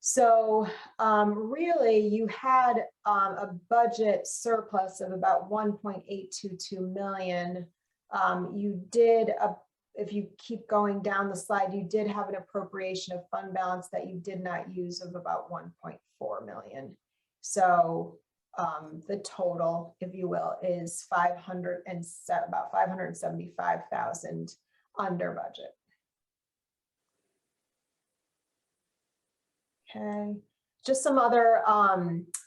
So really you had a budget surplus of about 1.822 million. You did, if you keep going down the slide, you did have an appropriation of fund balance that you did not use of about 1.4 million. So the total, if you will, is about 575,000 under budget. Okay, just some other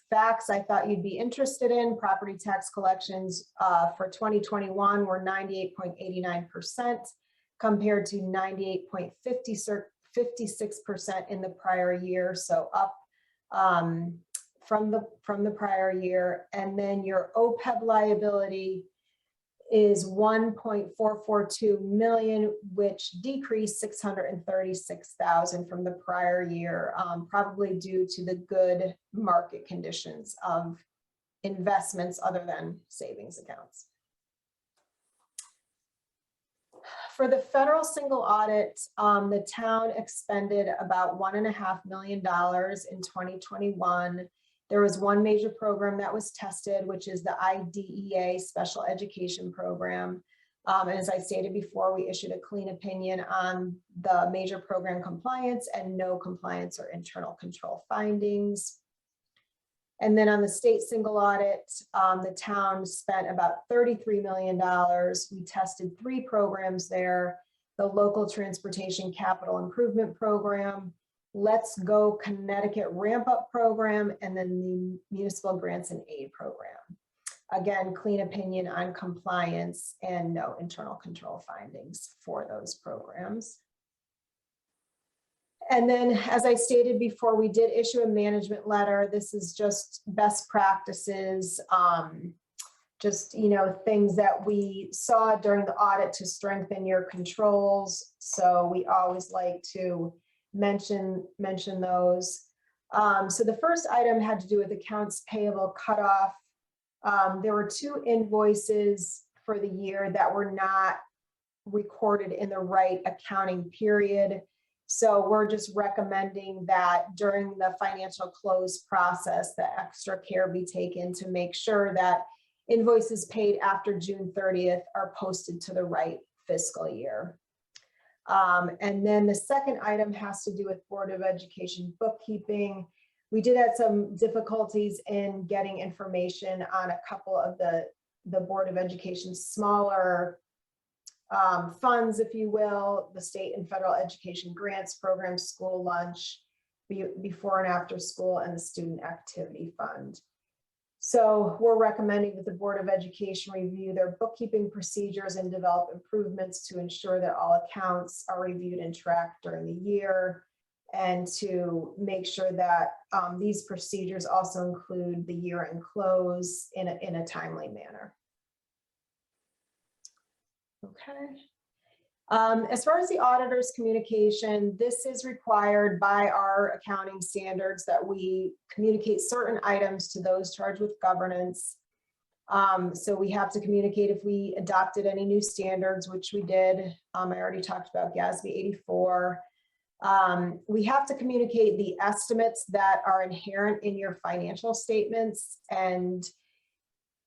facts I thought you'd be interested in. Property tax collections for 2021 were 98.89%. compared to 98.56% in the prior year, so up from the prior year. And then your OPEB liability is 1.442 million, which decreased 636,000 from the prior year, probably due to the good market conditions of investments other than savings accounts. For the federal single audit, the town expended about $1.5 million in 2021. There was one major program that was tested, which is the IDEA Special Education Program. And as I stated before, we issued a clean opinion on the major program compliance and no compliance or internal control findings. And then on the state single audit, the town spent about $33 million. We tested 3 programs there: the local transportation capital improvement program, Let's Go Connecticut ramp up program, and then the municipal grants and aid program. Again, clean opinion on compliance and no internal control findings for those programs. And then, as I stated before, we did issue a management letter. This is just best practices just, things that we saw during the audit to strengthen your controls. So we always like to mention those. So the first item had to do with accounts payable cutoff. There were 2 invoices for the year that were not recorded in the right accounting period. So we're just recommending that during the financial close process, that extra care be taken to make sure that invoices paid after June 30th are posted to the right fiscal year. And then the second item has to do with Board of Education bookkeeping. We did have some difficulties in getting information on a couple of the Board of Education's smaller funds, if you will, the state and federal education grants program, school lunch, before and after school, and the student activity fund. So we're recommending that the Board of Education review their bookkeeping procedures and develop improvements to ensure that all accounts are reviewed and tracked during the year, and to make sure that these procedures also include the year-end close in a timely manner. Okay. As far as the auditor's communication, this is required by our accounting standards that we communicate certain items to those charged with governance. So we have to communicate if we adopted any new standards, which we did. I already talked about GASB 84. We have to communicate the estimates that are inherent in your financial statements, and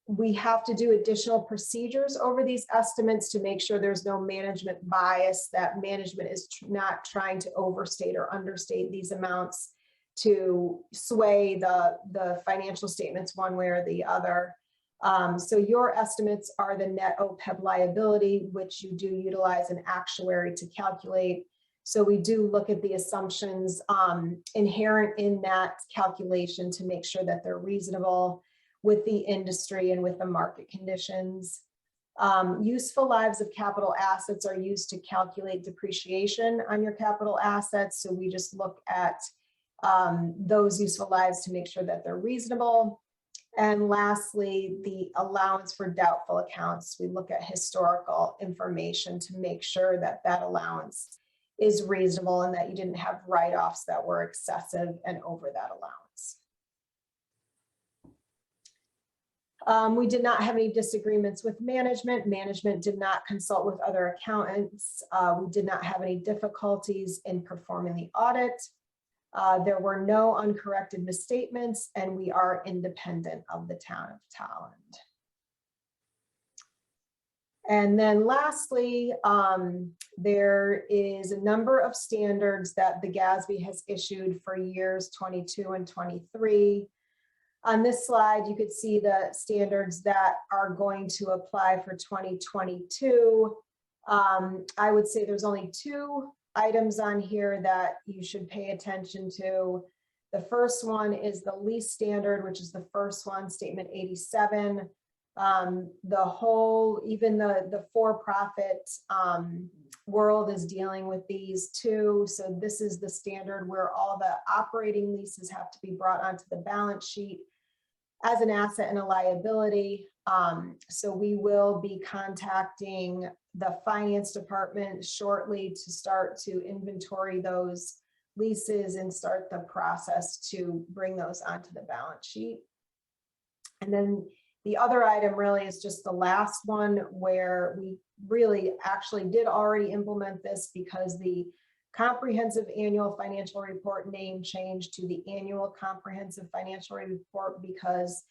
we have to do additional procedures over these estimates to make sure there's no management bias, that management is not trying to overstate or understate these amounts to sway the financial statements one way or the other. So your estimates are the net OPEB liability, which you do utilize an actuary to calculate. So we do look at the assumptions inherent in that calculation to make sure that they're reasonable with the industry and with the market conditions. Useful lives of capital assets are used to calculate depreciation on your capital assets. So we just look at those useful lives to make sure that they're reasonable. And lastly, the allowance for doubtful accounts. We look at historical information to make sure that that allowance is reasonable and that you didn't have write-offs that were excessive and over that allowance. We did not have any disagreements with management. Management did not consult with other accountants. We did not have any difficulties in performing the audit. There were no uncorrected misstatements, and we are independent of the town of Tolland. And then lastly, there is a number of standards that the GASB has issued for years 22 and 23. On this slide, you could see the standards that are going to apply for 2022. I would say there's only 2 items on here that you should pay attention to. The first one is the lease standard, which is the first one, statement 87. Even the for-profit world is dealing with these too. So this is the standard where all the operating leases have to be brought onto the balance sheet as an asset and a liability. So we will be contacting the finance department shortly to start to inventory those leases and start the process to bring those onto the balance sheet. And then the other item really is just the last one, where we really actually did already implement this because the comprehensive annual financial report name changed to the annual comprehensive financial report because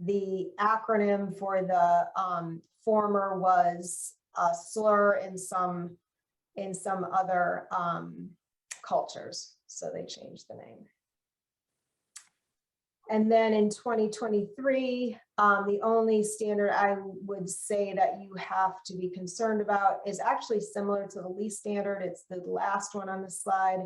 the acronym for the former was a slur in some other cultures, so they changed the name. And then in 2023, the only standard I would say that you have to be concerned about is actually similar to the lease standard. It's the last one on the slide,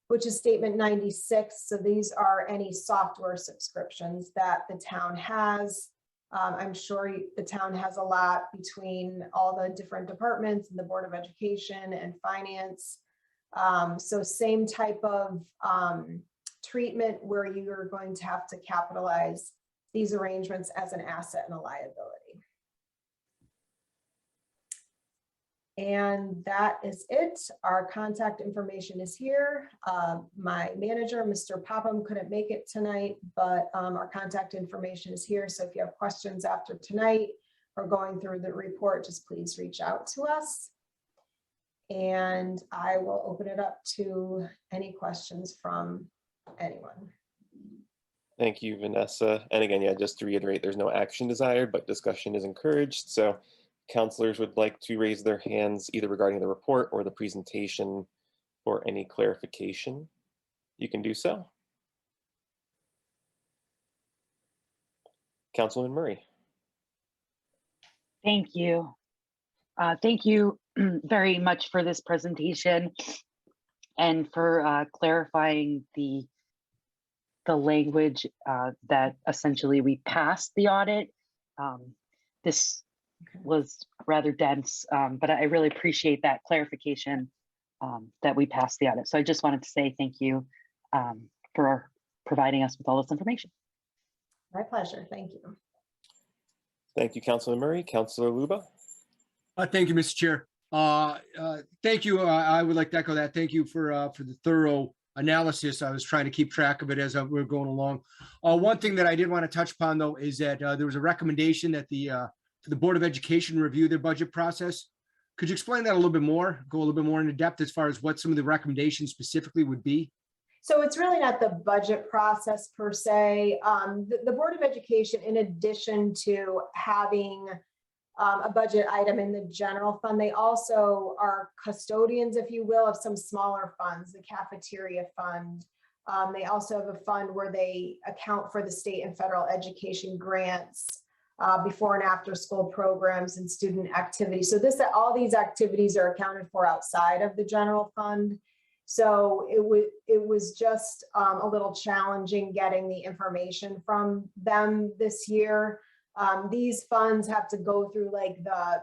which is statement 96. So these are any software subscriptions that the town has. I'm sure the town has a lot between all the different departments and the Board of Education and Finance. So same type of treatment where you're going to have to capitalize these arrangements as an asset and a liability. And that is it. Our contact information is here. My manager, Mr. Popham, couldn't make it tonight, but our contact information is here. So if you have questions after tonight or going through the report, just please reach out to us. And I will open it up to any questions from anyone. Thank you, Vanessa. And again, yeah, just to reiterate, there's no action desired, but discussion is encouraged. So counselors would like to raise their hands either regarding the report or the presentation for any clarification. You can do so. Councilman Murray. Thank you. Thank you very much for this presentation and for clarifying the language that essentially we passed the audit. This was rather dense, but I really appreciate that clarification that we passed the audit. So I just wanted to say thank you for providing us with all this information. My pleasure. Thank you. Thank you, Councilman Murray. Councilor Luba. Thank you, Mr. Chair. Thank you. I would like to echo that. Thank you for the thorough analysis. I was trying to keep track of it as we were going along. One thing that I did want to touch upon, though, is that there was a recommendation that the Board of Education review their budget process. Could you explain that a little bit more? Go a little bit more into depth as far as what some of the recommendations specifically would be? So it's really not the budget process per se. The Board of Education, in addition to having a budget item in the general fund, they also are custodians, if you will, of some smaller funds, the cafeteria fund. They also have a fund where they account for the state and federal education grants, before and after school programs and student activities. So all these activities are accounted for outside of the general fund. So it was just a little challenging getting the information from them this year. These funds have to go through like the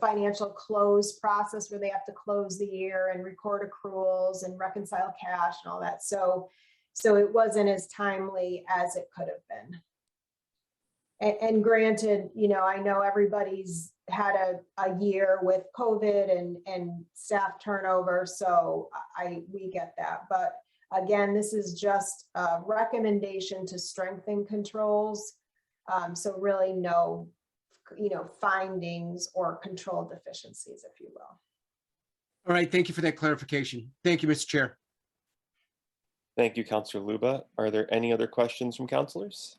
financial close process where they have to close the year and record accruals and reconcile cash and all that. So it wasn't as timely as it could have been. And granted, I know everybody's had a year with COVID and staff turnover, so we get that. But again, this is just a recommendation to strengthen controls. So really no, findings or control deficiencies, if you will. All right. Thank you for that clarification. Thank you, Mr. Chair. Thank you, Councilor Luba. Are there any other questions from councilors?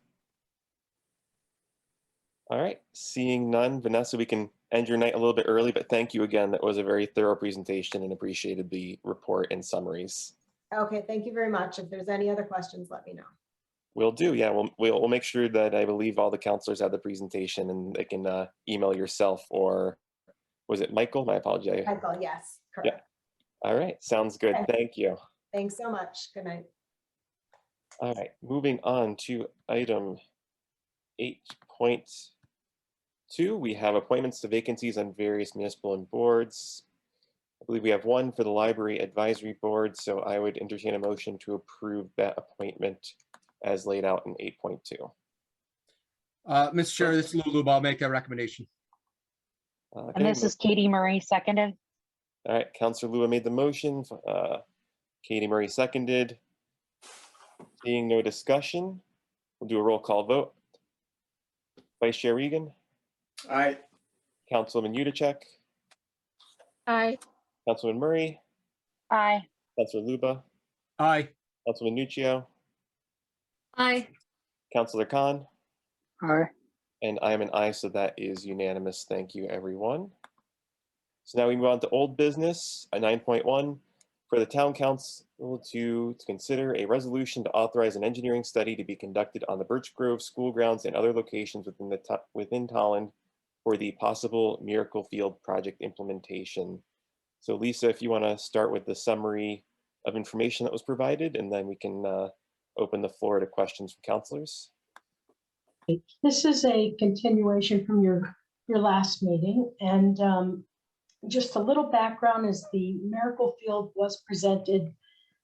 All right, seeing none. Vanessa, we can end your night a little bit early, but thank you again. That was a very thorough presentation and appreciated the report and summaries. Okay, thank you very much. If there's any other questions, let me know. Will do. Yeah, we'll make sure that I believe all the counselors have the presentation and they can email yourself, or was it Michael? My apologies. Michael, yes, correct. Yeah. All right, sounds good. Okay. Thank you. Thanks so much. Good night. All right, moving on to item 8.2, we have appointments to vacancies on various municipal and boards. I believe we have one for the Library Advisory Board, so I would entertain a motion to approve that appointment as laid out in 8.2. Mr. Chair, this is Lou Luba. I'll make that recommendation. And this is Katie Murray, seconded. All right, Councilor Lua made the motion. Katie Murray seconded. Seeing no discussion, we'll do a roll call vote. Vice Chair Regan. Aye. Councilman Udacek. Aye. Councilman Murray. Aye. Councilor Luba. Aye. Councilman Nuccio. Aye. Councilor Khan. Aye. And I am an aye, so that is unanimous. Thank you, everyone. So now we move on to old business, 9.1, for the town council to consider a resolution to authorize an engineering study to be conducted on the Birch Grove school grounds and other locations within Tolland for the possible Miracle Field project implementation. So Lisa, if you want to start with the summary of information that was provided, and then we can open the floor to questions from councilors. This is a continuation from your last meeting, and just a little background is the Miracle Field was presented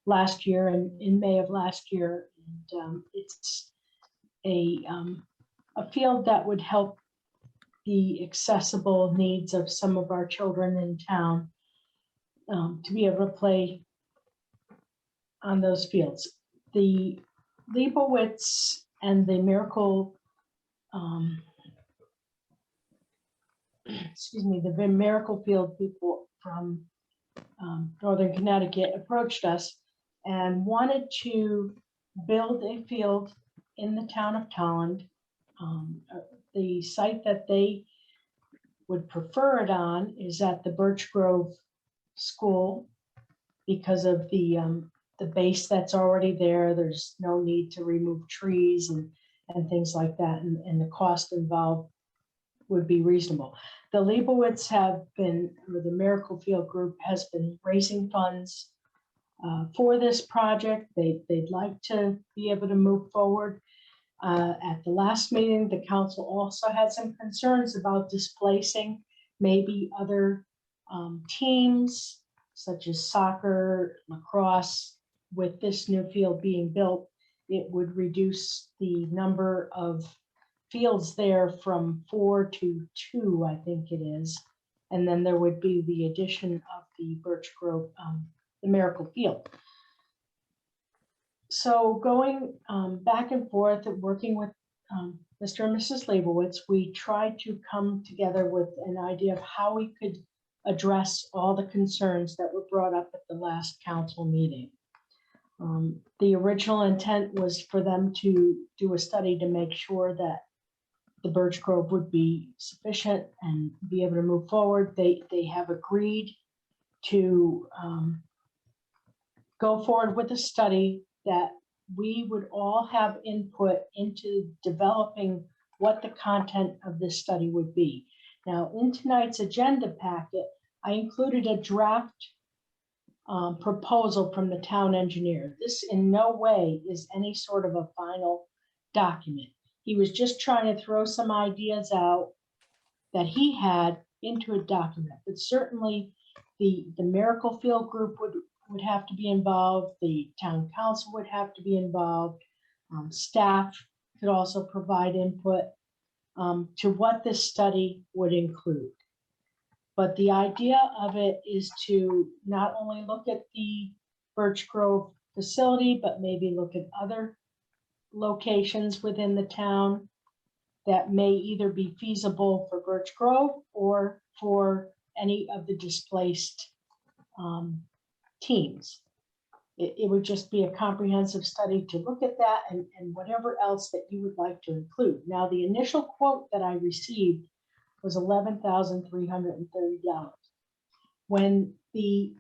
last year in May of last year, and it's a field that would help the accessible needs of some of our children in town to be able to play on those fields. The Leibowitz and the Miracle, the Miracle Field people from Northern Connecticut approached us and wanted to build a field in the town of Tolland. The site that they would prefer it on is at the Birch Grove School because of the base that's already there. There's no need to remove trees and things like that, and the cost involved would be reasonable. The Leibowitz have been, or the Miracle Field Group has been raising funds for this project. They'd like to be able to move forward. At the last meeting, the council also had some concerns about displacing maybe other teams such as soccer, lacrosse. With this new field being built, it would reduce the number of fields there from 4 to 2, I think it is. And then there would be the addition of the Birch Grove, the Miracle Field. So going back and forth and working with Mr. and Mrs. Leibowitz, we tried to come together with an idea of how we could address all the concerns that were brought up at the last council meeting. The original intent was for them to do a study to make sure that the Birch Grove would be sufficient and be able to move forward. They have agreed to go forward with a study that we would all have input into developing what the content of this study would be. Now, in tonight's agenda packet, I included a draft proposal from the town engineer. This in no way is any sort of a final document. He was just trying to throw some ideas out that he had into a document, but certainly the Miracle Field Group would have to be involved. The town council would have to be involved. Staff could also provide input to what this study would include. But the idea of it is to not only look at the Birch Grove facility, but maybe look at other locations within the town that may either be feasible for Birch Grove or for any of the displaced teams. It would just be a comprehensive study to look at that and whatever else that you would like to include. Now, the initial quote that I received was $11,330. When the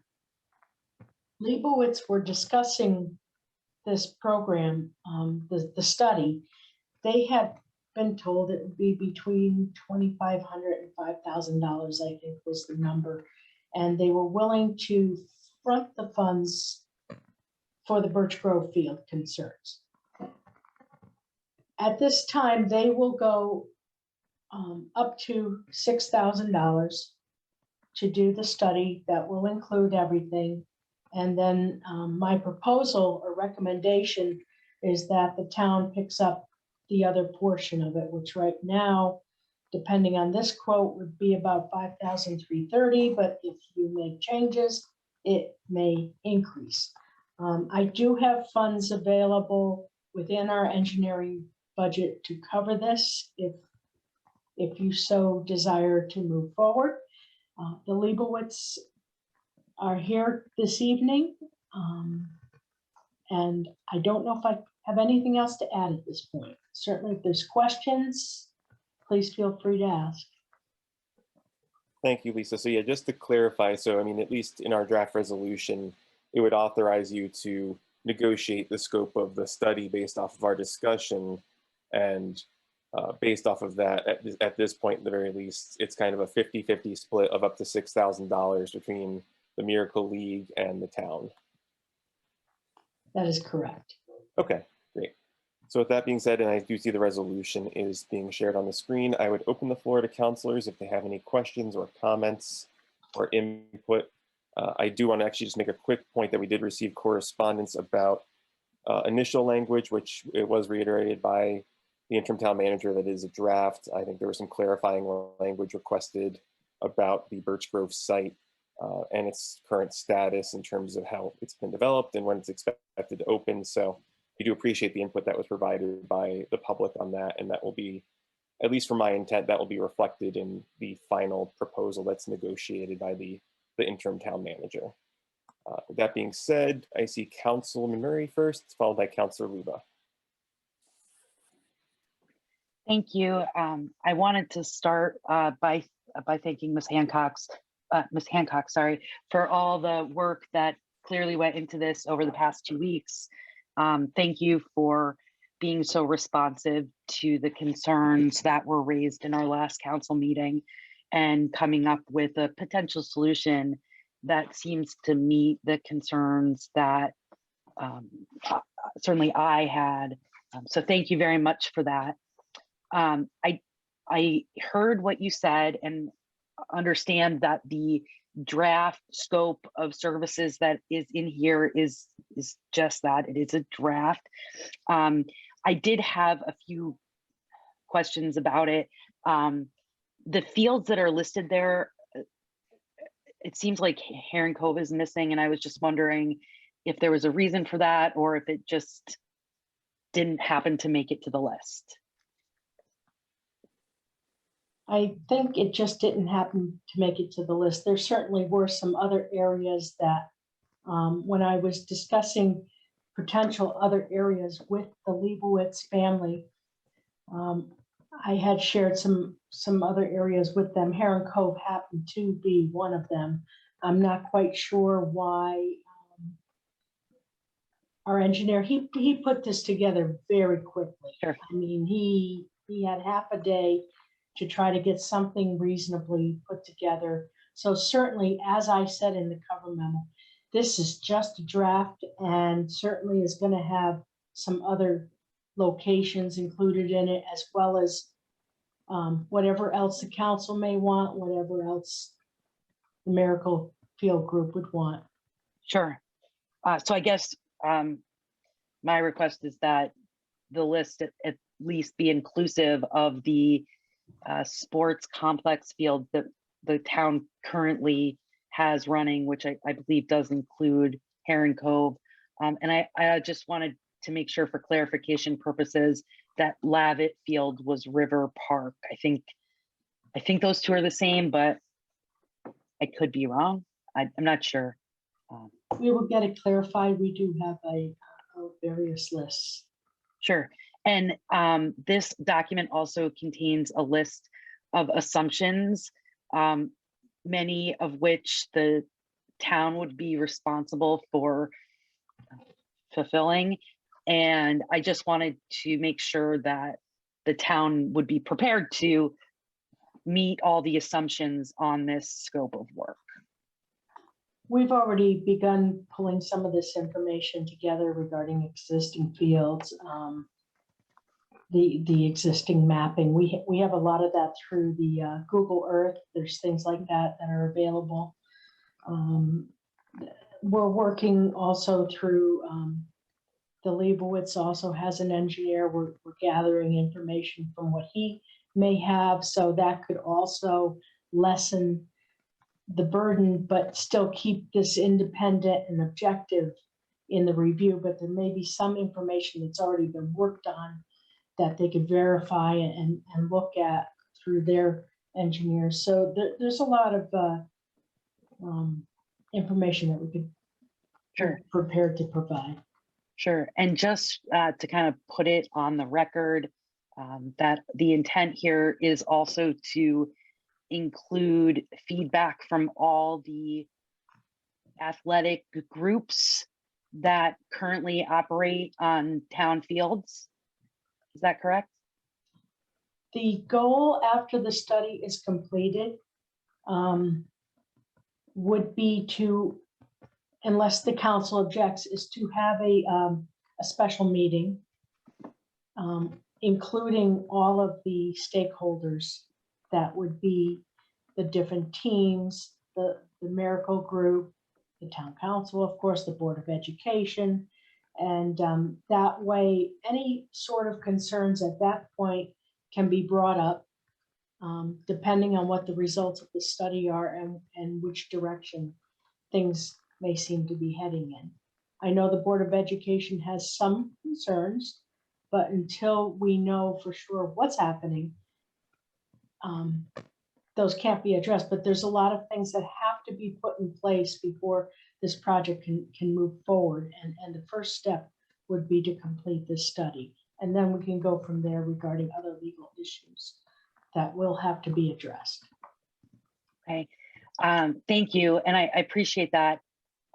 Leibowitz were discussing this program, the study, they had been told it would be between $2,500 and $5,000, I think was the number. And they were willing to front the funds for the Birch Grove Field concerns. At this time, they will go up to $6,000 to do the study that will include everything. And then my proposal or recommendation is that the town picks up the other portion of it, which right now, depending on this quote, would be about $5,330, but if you make changes, it may increase. I do have funds available within our engineering budget to cover this if you so desire to move forward. The Leibowitz are here this evening, and I don't know if I have anything else to add at this point. Certainly, if there's questions, please feel free to ask. Thank you, Lisa. So yeah, just to clarify, so I mean, at least in our draft resolution, it would authorize you to negotiate the scope of the study based off of our discussion, and based off of that, at this point, at the very least, it's kind of a 50-50 split of up to $6,000 between the Miracle League and the town. That is correct. Okay, great. So with that being said, and I do see the resolution is being shared on the screen, I would open the floor to counselors if they have any questions or comments or input. I do want to actually just make a quick point that we did receive correspondence about initial language, which it was reiterated by the interim town manager that is a draft. I think there was some clarifying language requested about the Birch Grove site and its current status in terms of how it's been developed and when it's expected to open. So we do appreciate the input that was provided by the public on that, and that will be, at least for my intent, that will be reflected in the final proposal that's negotiated by the interim town manager. With that being said, I see Councilman Murray first, followed by Councilor Luba. Thank you. I wanted to start by thanking Ms. Hancock, for all the work that clearly went into this over the past 2 weeks. Thank you for being so responsive to the concerns that were raised in our last council meeting and coming up with a potential solution that seems to meet the concerns that certainly I had. So thank you very much for that. I heard what you said and understand that the draft scope of services that is in here is just that. It is a draft. I did have a few questions about it. The fields that are listed there, it seems like Heron Cove is missing, and I was just wondering if there was a reason for that or if it just didn't happen to make it to the list. I think it just didn't happen to make it to the list. There certainly were some other areas that when I was discussing potential other areas with the Leibowitz family, I had shared some other areas with them. Heron Cove happened to be one of them. I'm not quite sure why our engineer, he put this together very quickly. Sure. I mean, he had half a day to try to get something reasonably put together. So certainly, as I said in the cover memo, this is just a draft and certainly is going to have some other locations included in it, as well as whatever else the council may want, whatever else the Miracle Field Group would want. Sure. So I guess my request is that the list at least be inclusive of the sports complex field that the town currently has running, which I believe does include Heron Cove. And I just wanted to make sure for clarification purposes that Lavitt Field was River Park. I think those two are the same, but I could be wrong. I'm not sure. We will get it clarified. We do have a various lists. Sure. And this document also contains a list of assumptions, many of which the town would be responsible for fulfilling. And I just wanted to make sure that the town would be prepared to meet all the assumptions on this scope of work. We've already begun pulling some of this information together regarding existing fields, the existing mapping. We have a lot of that through the Google Earth. There's things like that are available. We're working also through the Leibowitz also has an engineer. We're gathering information from what he may have, so that could also lessen the burden, but still keep this independent and objective in the review. But there may be some information that's already been worked on that they could verify and look at through their engineers. So there's a lot of information that we could be prepared to provide. Sure. And just to kind of put it on the record, that the intent here is also to include feedback from all the athletic groups that currently operate on town fields. Is that correct? The goal after the study is completed would be to, unless the council objects, is to have a special meeting, including all of the stakeholders. That would be the different teams, the Miracle Group, the town council, of course, the Board of Education, And that way, any sort of concerns at that point can be brought up, depending on what the results of the study are and which direction things may seem to be heading in. I know the Board of Education has some concerns, but until we know for sure what's happening, those can't be addressed. But there's a lot of things that have to be put in place before this project can move forward. And the first step would be to complete this study. And then we can go from there regarding other legal issues that will have to be addressed. Okay, thank you. And I appreciate that.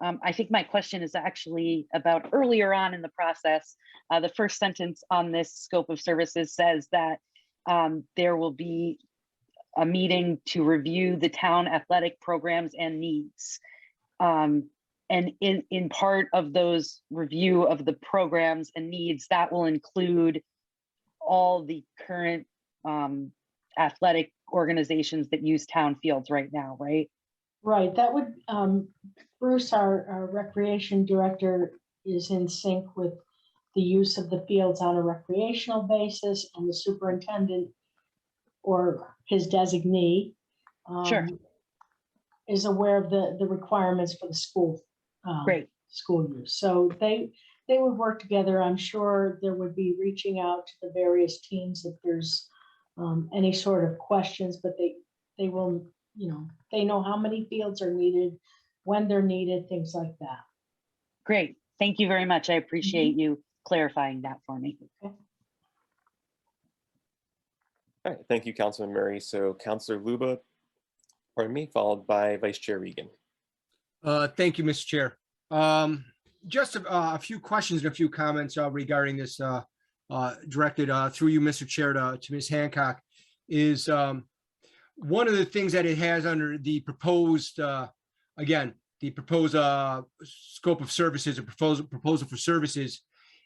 I think my question is actually about earlier on in the process. The first sentence on this scope of services says that there will be a meeting to review the town athletic programs and needs. And in part of those review of the programs and needs, that will include all the current athletic organizations that use town fields right now, right? Right, that would, Bruce, our recreation director, is in sync with the use of the fields on a recreational basis, and the superintendent or his designee Sure. is aware of the requirements for the school. Great. School use. So they would work together. I'm sure there would be reaching out to the various teams if there's any sort of questions, but they will, they know how many fields are needed, when they're needed, things like that. Great. Thank you very much. I appreciate you clarifying that for me. Okay. All right, thank you, Councilman Murray. So Councilor Luba, pardon me, followed by Vice Chair Regan. Thank you, Mr. Chair. Just a few questions and a few comments regarding this directed through you, Mr. Chair, to Ms. Hancock. Is one of the things that it has under the proposed, again, the proposed scope of services, or proposal for services,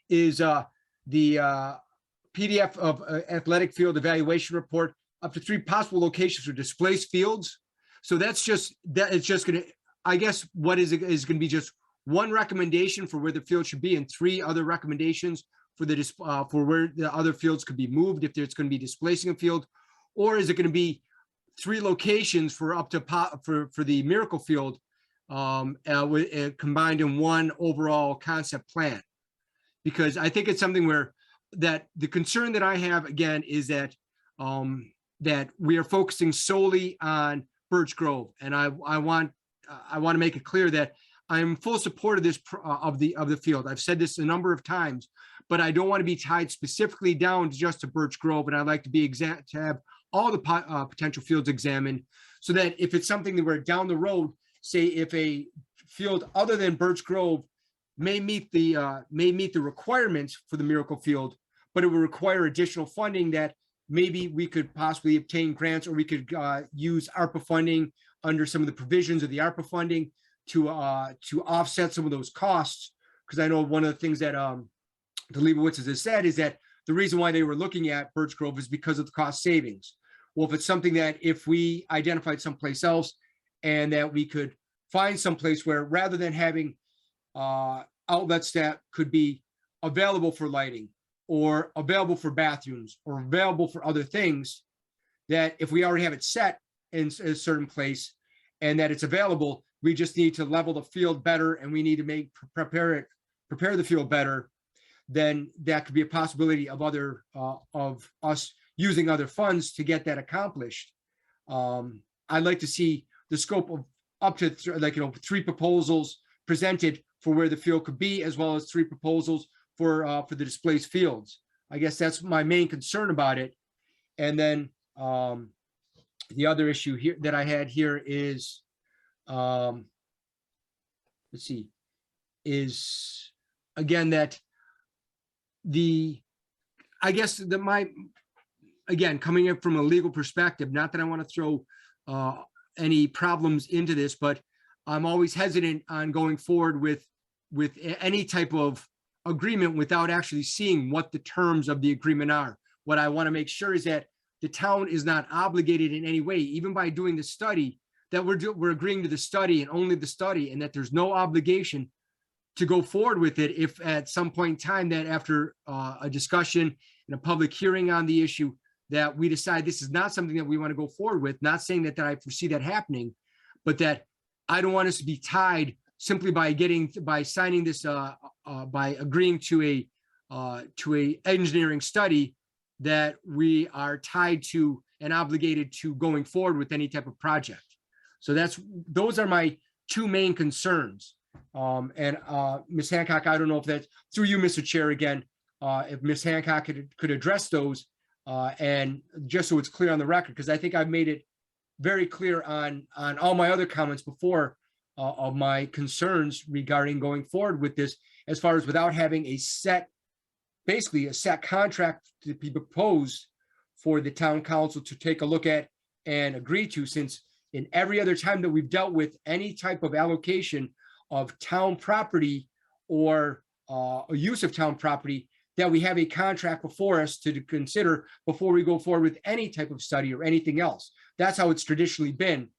is the PDF of athletic field evaluation report, up to 3 possible locations for displaced fields. So that's just, that it's just going to, I guess what is going to be just one recommendation for where the field should be, and 3 other recommendations for the for where the other fields could be moved if there's going to be displacing a field, or is it going to be 3 locations for up to for the Miracle Field combined in one overall concept plan? Because I think it's something where that the concern that I have again is that that we are focusing solely on Birch Grove, and I want to make it clear that I am full support of this of the field. I've said this a number of times, but I don't want to be tied specifically down to just to Birch Grove, and I'd like to be to have all the potential fields examined, so that if it's something that we're down the road, say if a field other than Birch Grove may meet the requirements for the Miracle Field, but it will require additional funding that maybe we could possibly obtain grants, or we could use ARPA funding under some of the provisions of the ARPA funding to offset some of those costs. Because I know one of the things that the Leibowitzes has said is that the reason why they were looking at Birch Grove is because of the cost savings. Well, if it's something that if we identified someplace else and that we could find someplace where, rather than having outlets that could be available for lighting or available for bathrooms or available for other things, that if we already have it set in a certain place and that it's available, we just need to level the field better, and we need to prepare the field better, then that could be a possibility of of us using other funds to get that accomplished. I'd like to see the scope of up to 3 proposals presented for where the field could be, as well as 3 proposals for the displaced fields. I guess that's my main concern about it. And then the other issue here that I had here is, let's see, is again that I guess that again, coming in from a legal perspective, not that I want to throw any problems into this, but I'm always hesitant on going forward with any type of agreement without actually seeing what the terms of the agreement are. What I want to make sure is that the town is not obligated in any way, even by doing the study, that we're agreeing to the study and only the study, and that there's no obligation to go forward with it if at some point in time that after a discussion and a public hearing on the issue, that we decide this is not something that we want to go forward with, not saying that I foresee that happening, but that I don't want us to be tied simply by signing this, by agreeing to a engineering study, that we are tied to and obligated to going forward with any type of project. So those are my two main concerns. And Ms. Hancock, I don't know if that's through you, Mr. Chair, again, if Ms. Hancock could address those and just so it's clear on the record, because I think I've made it very clear on all my other comments before of my concerns regarding going forward with this, as far as without having basically a set contract to be proposed for the town council to take a look at and agree to, since in every other time that we've dealt with any type of allocation of town property or a use of town property, that we have a contract before us to consider before we go forward with any type of study or anything else. That's how it's traditionally been.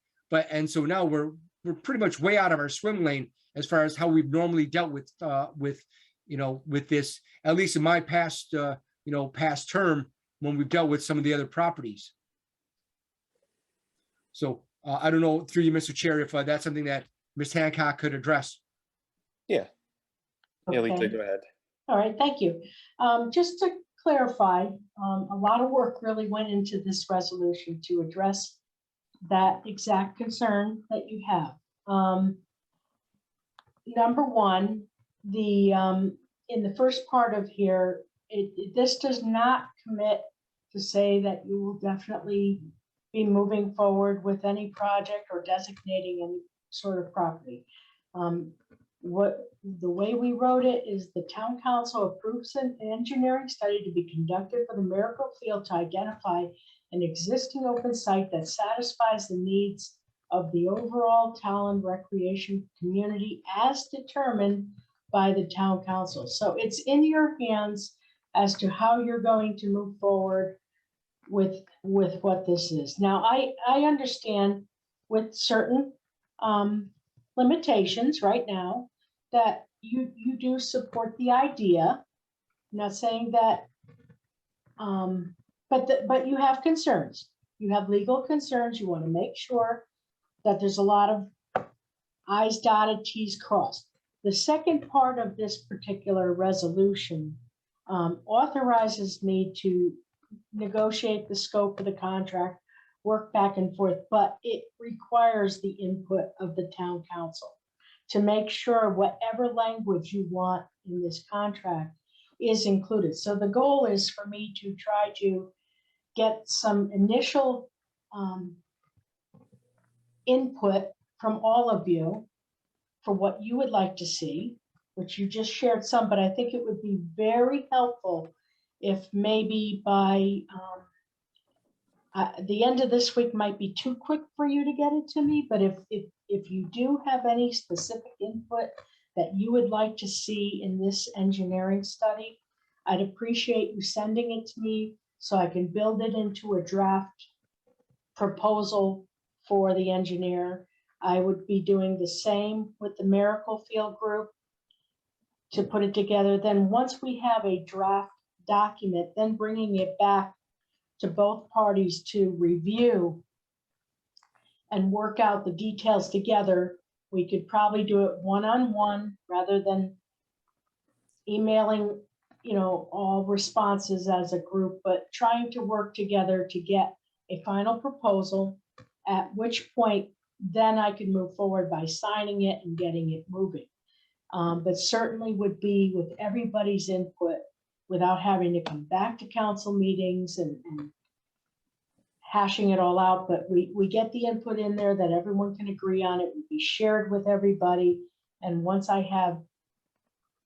And so now we're pretty much way out of our swim lane as far as how we've normally dealt with this, at least in my past term when we've dealt with some of the other properties. So I don't know, through you, Mr. Chair, if that's something that Ms. Hancock could address. Yeah, Lisa, Okay. go ahead. All right, thank you. Just to clarify, a lot of work really went into this resolution to address that exact concern that you have. Number one, in the first part of here, this does not commit to say that you will definitely be moving forward with any project or designating any sort of property. The way we wrote it is the town council approves an engineering study to be conducted for the Miracle Field to identify an existing open site that satisfies the needs of the overall Tolland recreation community as determined by the town council. So it's in your hands as to how you're going to move forward with what this is. Now, I understand with certain limitations right now that you do support the idea. I'm not saying that, but you have concerns. You have legal concerns. You want to make sure that there's a lot of I's dotted, T's crossed. The second part of this particular resolution authorizes me to negotiate the scope of the contract, work back and forth, but it requires the input of the town council to make sure whatever language you want in this contract is included. So the goal is for me to try to get some initial input from all of you for what you would like to see, which you just shared some, but I think it would be very helpful if maybe by the end of this week might be too quick for you to get it to me, but if you do have any specific input that you would like to see in this engineering study, I'd appreciate you sending it to me so I can build it into a draft proposal for the engineer. I would be doing the same with the Miracle Field group to put it together. Then once we have a draft document, then bringing it back to both parties to review and work out the details together. We could probably do it one-on-one rather than emailing, all responses as a group, but trying to work together to get a final proposal, at which point then I could move forward by signing it and getting it moving. But certainly would be with everybody's input without having to come back to council meetings and hashing it all out. But we get the input in there that everyone can agree on. It would be shared with everybody. And once I have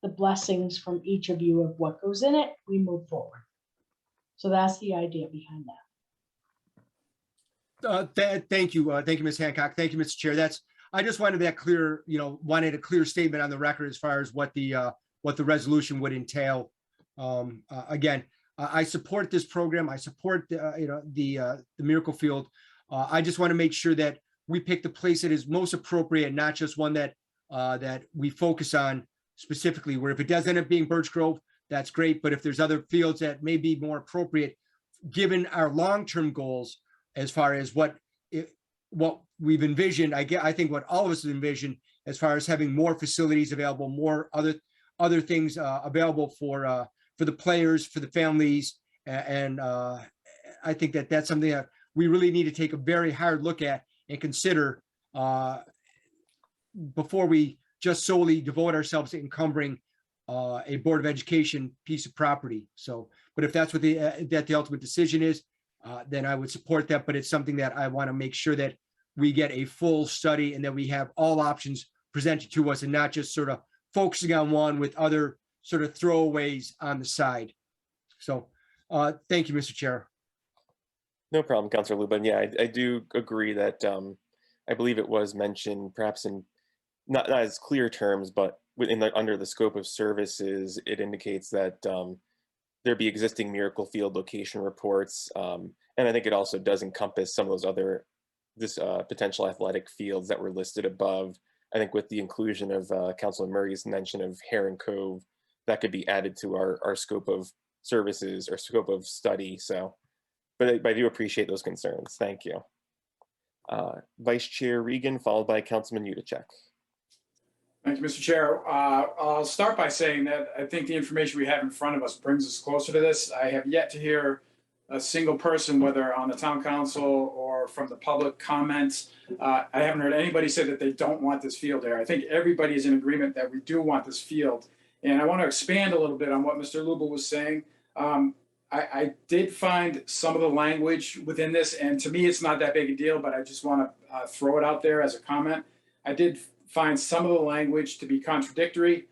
the blessings from each of you of what goes in it, we move forward. So that's the idea behind that. Thank you. Thank you, Ms. Hancock. Thank you, Mr. Chair. I just wanted that clear, wanted a clear statement on the record as far as what the resolution would entail. Again, I support this program. I support the Miracle Field. I just want to make sure that we pick the place that is most appropriate, not just one that we focus on specifically, where if it does end up being Birch Grove, that's great. But if there's other fields that may be more appropriate, given our long-term goals, as far as what we've envisioned, I think what all of us have envisioned as far as having more facilities available, more other things available for the players, for the families, and I think that that's something that we really need to take a very hard look at and consider before we just solely devote ourselves to encumbering a Board of Education piece of property. So, but if that's what the ultimate decision is, then I would support that. But it's something that I want to make sure that we get a full study and that we have all options presented to us and not just sort of focusing on one with other sort of throwaways on the side. So thank you, Mr. Chair. No problem, Councilor Lubin. Yeah, I do agree that I believe it was mentioned perhaps in not as clear terms, but under the scope of services, it indicates that there be existing Miracle Field location reports. And I think it also does encompass some of those other potential athletic fields that were listed above. I think with the inclusion of Councilor Murray's mention of Heron Cove, that could be added to our scope of services or scope of study. So, but I do appreciate those concerns. Thank you. Vice Chair Regan, followed by Councilman Udacek. Thank you, Mr. Chair. I'll start by saying that I think the information we have in front of us brings us closer to this. I have yet to hear a single person, whether on the town council or from the public comments. I haven't heard anybody say that they don't want this field there. I think everybody is in agreement that we do want this field. And I want to expand a little bit on what Mr. Lubel was saying. I did find some of the language within this, and to me, it's not that big a deal, but I just want to throw it out there as a comment. I did find some of the language to be contradictory.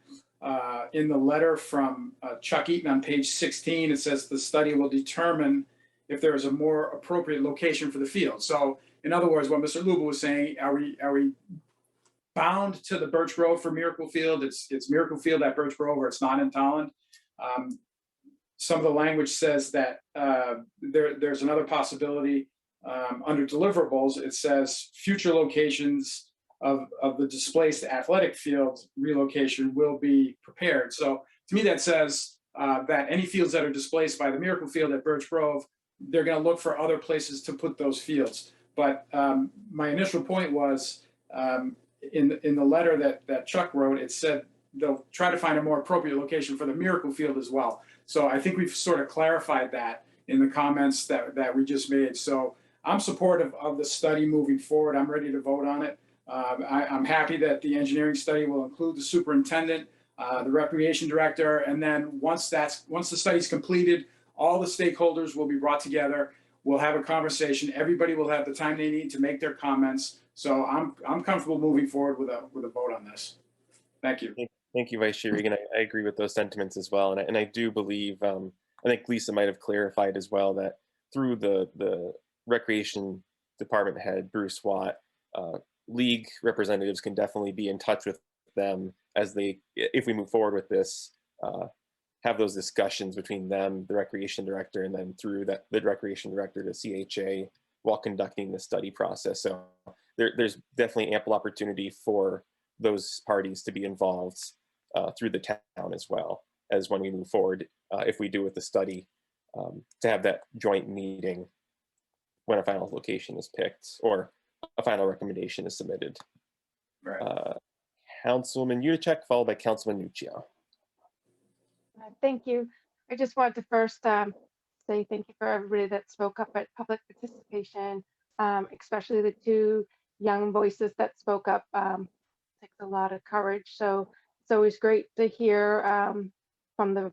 In the letter from Chuck Eaton on page 16, it says the study will determine if there is a more appropriate location for the field. So in other words, what Mr. Lubel was saying, are we bound to the Birch Grove for Miracle Field? It's Miracle Field at Birch Grove, or it's not in Tolland. Some of the language says that there's another possibility under deliverables. It says future locations of the displaced athletic field relocation will be prepared. So to me, that says that any fields that are displaced by the Miracle Field at Birch Grove, they're going to look for other places to put those fields. But my initial point was in the letter that Chuck wrote, it said they'll try to find a more appropriate location for the Miracle Field as well. So I think we've sort of clarified that in the comments that we just made. So I'm supportive of the study moving forward. I'm ready to vote on it. I'm happy that the engineering study will include the superintendent, the recreation director, and then once the study's completed, all the stakeholders will be brought together. We'll have a conversation. Everybody will have the time they need to make their comments. So I'm comfortable moving forward with a vote on this. Thank you. Thank you, Vice Chair Regan. I agree with those sentiments as well, and I do believe I think Lisa might have clarified as well that through the recreation department head Bruce Watt. League representatives can definitely be in touch with them as if we move forward with this, have those discussions between them, the recreation director, and then through the recreation director to CHA while conducting the study process. So there's definitely ample opportunity for those parties to be involved through the town as well as when we move forward, if we do with the study, to have that joint meeting when a final location is picked or a final recommendation is submitted. Right. Councilman Udacek, followed by Councilman Nuccio. Thank you. I just wanted to first say thank you for everybody that spoke up at public participation, especially the two young voices that spoke up. Takes a lot of courage. So it's always great to hear from the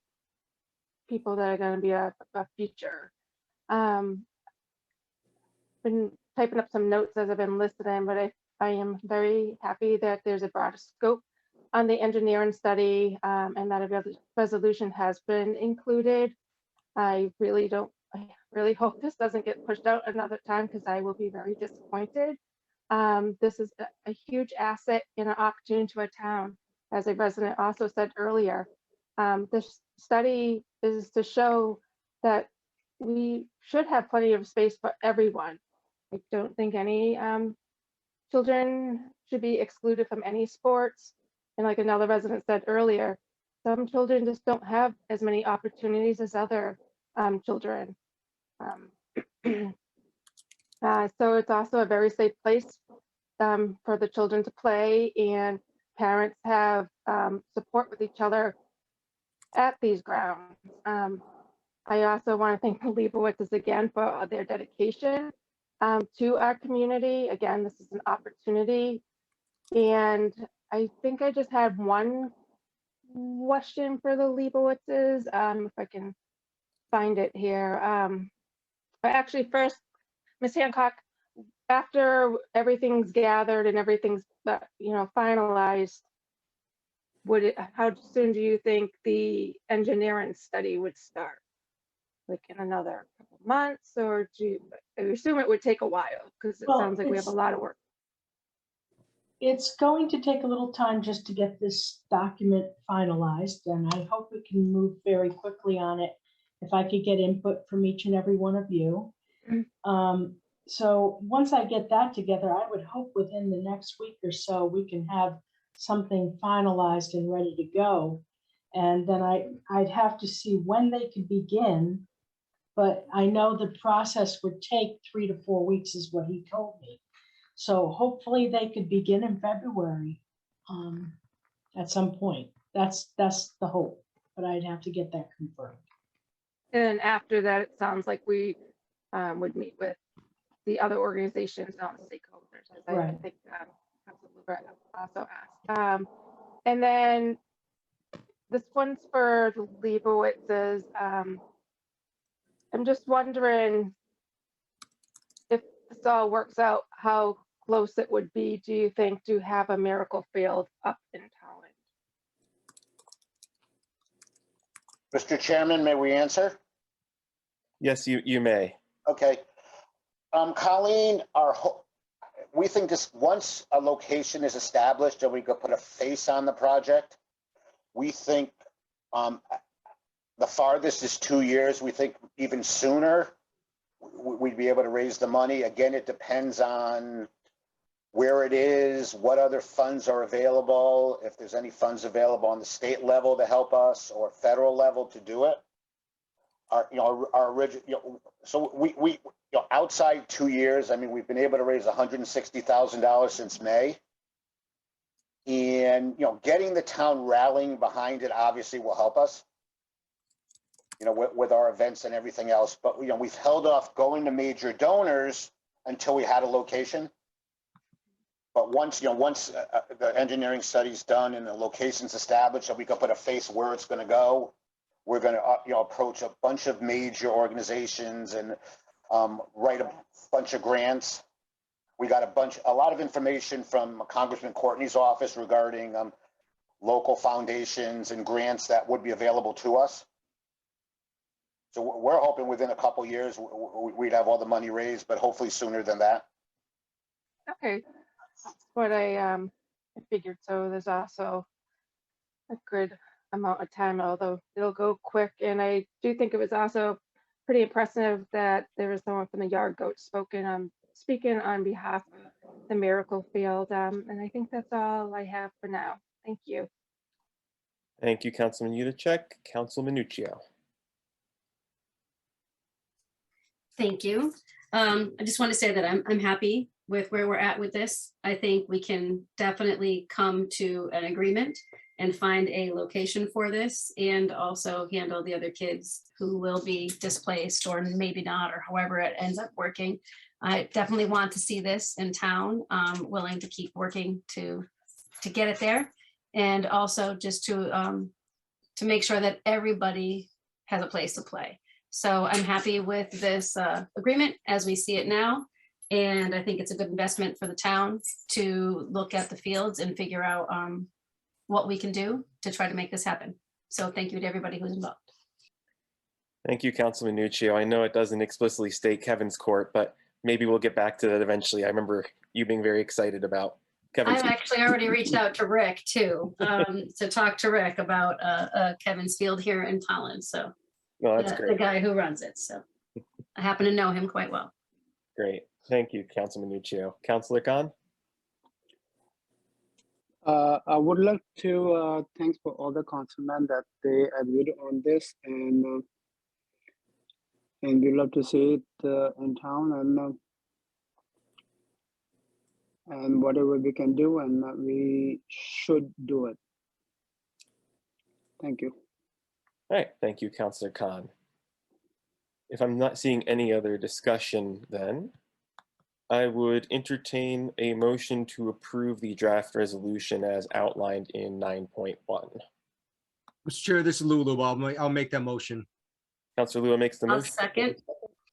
people that are going to be a future. Been typing up some notes as I've been listening, but I am very happy that there's a broader scope on the engineering study and that a resolution has been included. I really hope this doesn't get pushed out another time because I will be very disappointed. This is a huge asset and an opportunity to a town. As a resident also said earlier, this study is to show that we should have plenty of space for everyone. I don't think any children should be excluded from any sports. And like another resident said earlier, some children just don't have as many opportunities as other children. So it's also a very safe place for the children to play, and parents have support with each other at these grounds. I also want to thank the Leibowitzes again for their dedication to our community. Again, this is an opportunity. And I think I just had one question for the Leibowitzes, if I can find it here. But actually first, Ms. Hancock, after everything's gathered and everything's finalized, how soon do you think the engineering study would start? Like in another couple of months, or I assume it would take a while because it sounds like we have a lot of work. It's going to take a little time just to get this document finalized, and I hope we can move very quickly on it if I could get input from each and every one of you. So once I get that together, I would hope within the next week or so we can have something finalized and ready to go. And then I'd have to see when they could begin, but I know the process would take 3 to 4 weeks is what he told me. So hopefully they could begin in February at some point. That's the hope, but I'd have to get that confirmed. And after that, it sounds like we would meet with the other organizations and all the stakeholders, as I think Councilor also asked. And then this one's for the Leibowitzes. I'm just wondering if this all works out, how close it would be, do you think, to have a miracle field up in Tolland? Mr. Chairman, may we answer? Yes, you may. Okay. Colleen, we think this, once a location is established and we could put a face on the project, we think the farthest is 2 years. We think even sooner we'd be able to raise the money. Again, it depends on where it is, what other funds are available, if there's any funds available on the state level to help us or federal level to do it. Our original, so we outside 2 years, I mean, we've been able to raise $160,000 since May. And, getting the town rallying behind it obviously will help us, with our events and everything else. But, we've held off going to major donors until we had a location. But once the engineering study's done and the location's established and we can put a face where it's going to go, we're going to approach a bunch of major organizations and write a bunch of grants. We got a lot of information from Congressman Courtney's office regarding local foundations and grants that would be available to us. So we're hoping within a couple of years we'd have all the money raised, but hopefully sooner than that. Okay, that's what I figured. So there's also a good amount of time, although it'll go quick. And I do think it was also pretty impressive that there was someone from the Yard Goats speaking on behalf of the Miracle Field. And I think that's all I have for now. Thank you. Thank you, Councilman Yudichak. Councilman Minuccio. Thank you. I just want to say that I'm happy with where we're at with this. I think we can definitely come to an agreement and find a location for this, and also handle the other kids who will be displaced or maybe not, or however it ends up working. I definitely want to see this in town, willing to keep working to get it there. And also just to make sure that everybody has a place to play. So I'm happy with this agreement as we see it now. And I think it's a good investment for the town to look at the fields and figure out what we can do to try to make this happen. So thank you to everybody who's involved. Thank you, Councilman Minuccio. I know it doesn't explicitly state Kevin's court, but maybe we'll get back to that eventually. I remember you being very excited about Kevin's. I've actually already reached out to Rick too, to talk to Rick about Kevin's field here in Tolland. So no, that's great. The guy who runs it. So I happen to know him quite well. Great. Thank you, Councilman Minuccio. Councilor Khan? I would like to thanks for all the councilmen that they agreed on this, and we love to see it in town, and whatever we can do, and we should do it. Thank you. All right, thank you, Councillor Khan. If I'm not seeing any other discussion, then I would entertain a motion to approve the draft resolution as outlined in 9.1. Mr. Chair, this is Lulu. I'll make that motion. Councillor Lua makes the I'll motion. second.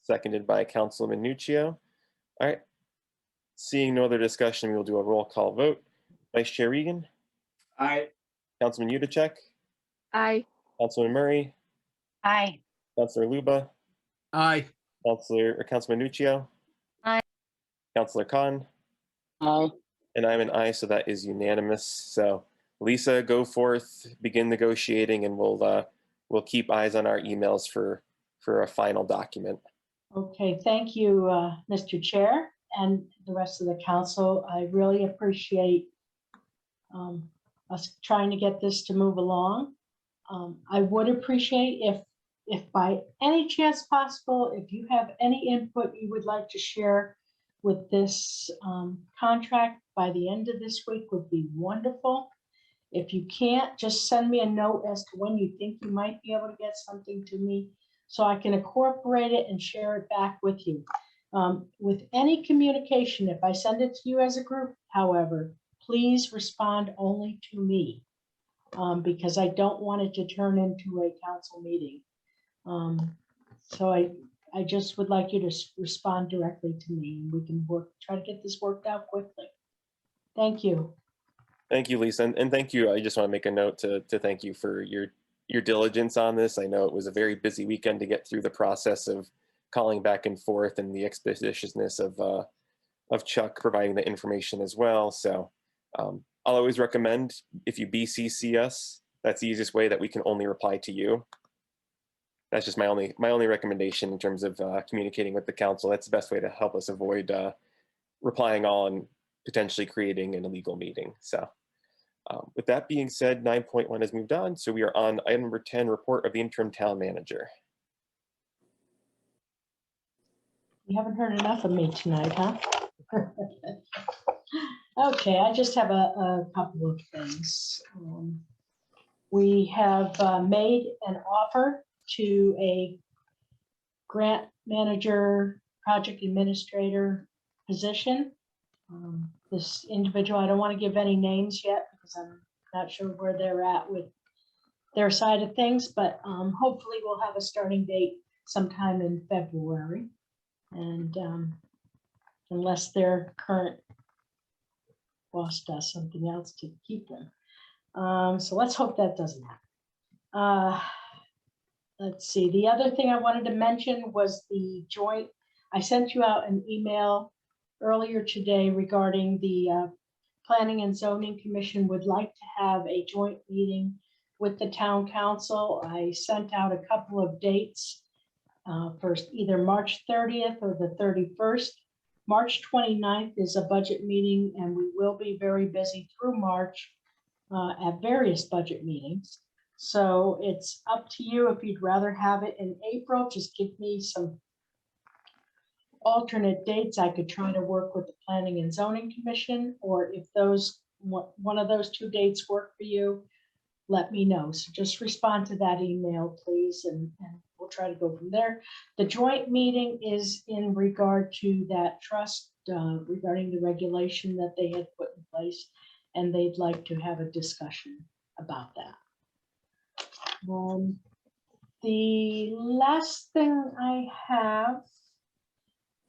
Seconded by Councilman Nuccio. All right. Seeing no other discussion, we will do a roll call vote. Vice Chair Regan. Aye. Councilman Udacek. Aye. Councilman Murray. Aye. Councillor Luba. Aye. Councilman Nuccio. Aye. Councillor Khan. Aye. And I'm an aye, so that is unanimous. So Lisa, go forth, begin negotiating, and we'll keep eyes on our emails for a final document. Okay, thank you, Mr. Chair and the rest of the council. I really appreciate us trying to get this to move along. I would appreciate if by any chance possible, if you have any input you would like to share with this contract by the end of this week would be wonderful. If you can't, just send me a note as to when you think you might be able to get something to me so I can incorporate it and share it back with you. With any communication, if I send it to you as a group, however, please respond only to me because I don't want it to turn into a council meeting. So I just would like you to respond directly to me and we can try to get this worked out quickly. Thank you. Thank you, Lisa, and thank you. I just want to make a note to thank you for your diligence on this. I know it was a very busy weekend to get through the process of calling back and forth and the expeditiousness of Chuck providing the information as well. So I'll always recommend if you BCC us, that's the easiest way that we can only reply to you. That's just my only recommendation in terms of communicating with the council. That's the best way to help us avoid replying all and potentially creating an illegal meeting. So with that being said, 9.1 has moved on. So we are on item number 10, report of the interim town manager. You haven't heard enough of me tonight, huh? Okay, I just have a couple of things. We have made an offer to a grant manager, project administrator position. This individual, I don't want to give any names yet because I'm not sure where they're at with their side of things, but hopefully we'll have a starting date sometime in February. And unless their current boss does something else to keep them. So let's hope that doesn't happen. Let's see, the other thing I wanted to mention was the joint, I sent you out an email earlier today regarding the Planning and Zoning Commission would like to have a joint meeting with the town council. I sent out a couple of dates for either March 30th or the 31st. March 29th is a budget meeting and we will be very busy through March at various budget meetings. So it's up to you if you'd rather have it in April, just give me some alternate dates. I could try to work with the Planning and Zoning Commission, or if one of those two dates work for you, let me know. So just respond to that email, please, and we'll try to go from there. The joint meeting is in regard to that trust regarding the regulation that they had put in place, and they'd like to have a discussion about that. The last thing I have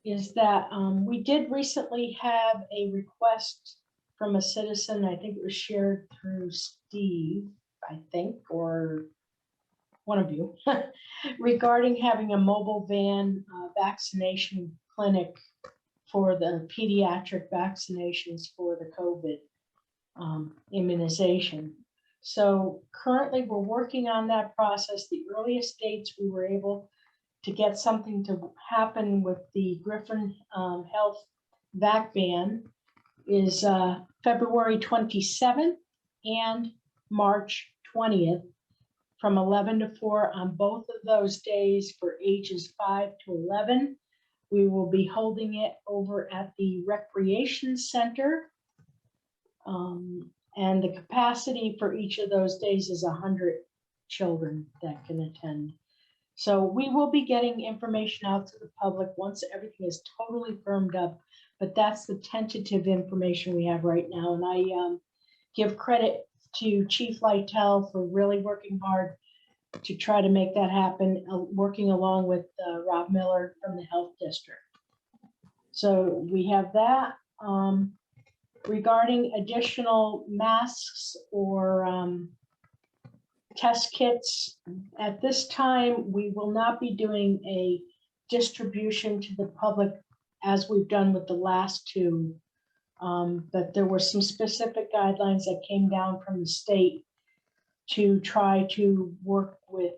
is that we did recently have a request from a citizen, I think it was shared through Steve, I think, or one of you, regarding having a mobile van vaccination clinic for the pediatric vaccinations for the COVID immunization. So currently we're working on that process. The earliest dates we were able to get something to happen with the Griffin Health vac van is February 27th and March 20th from 11 to 4 on both of those days for ages 5 to 11. We will be holding it over at the Recreation Center. And the capacity for each of those days is 100 children that can attend. So we will be getting information out to the public once everything is totally firmed up, but that's the tentative information we have right now. And I give credit to Chief Lytle for really working hard to try to make that happen, working along with Rob Miller from the Health District. So we have that. Regarding additional masks or test kits, at this time, we will not be doing a distribution to the public as we've done with the last two. But there were some specific guidelines that came down from the state to try to work with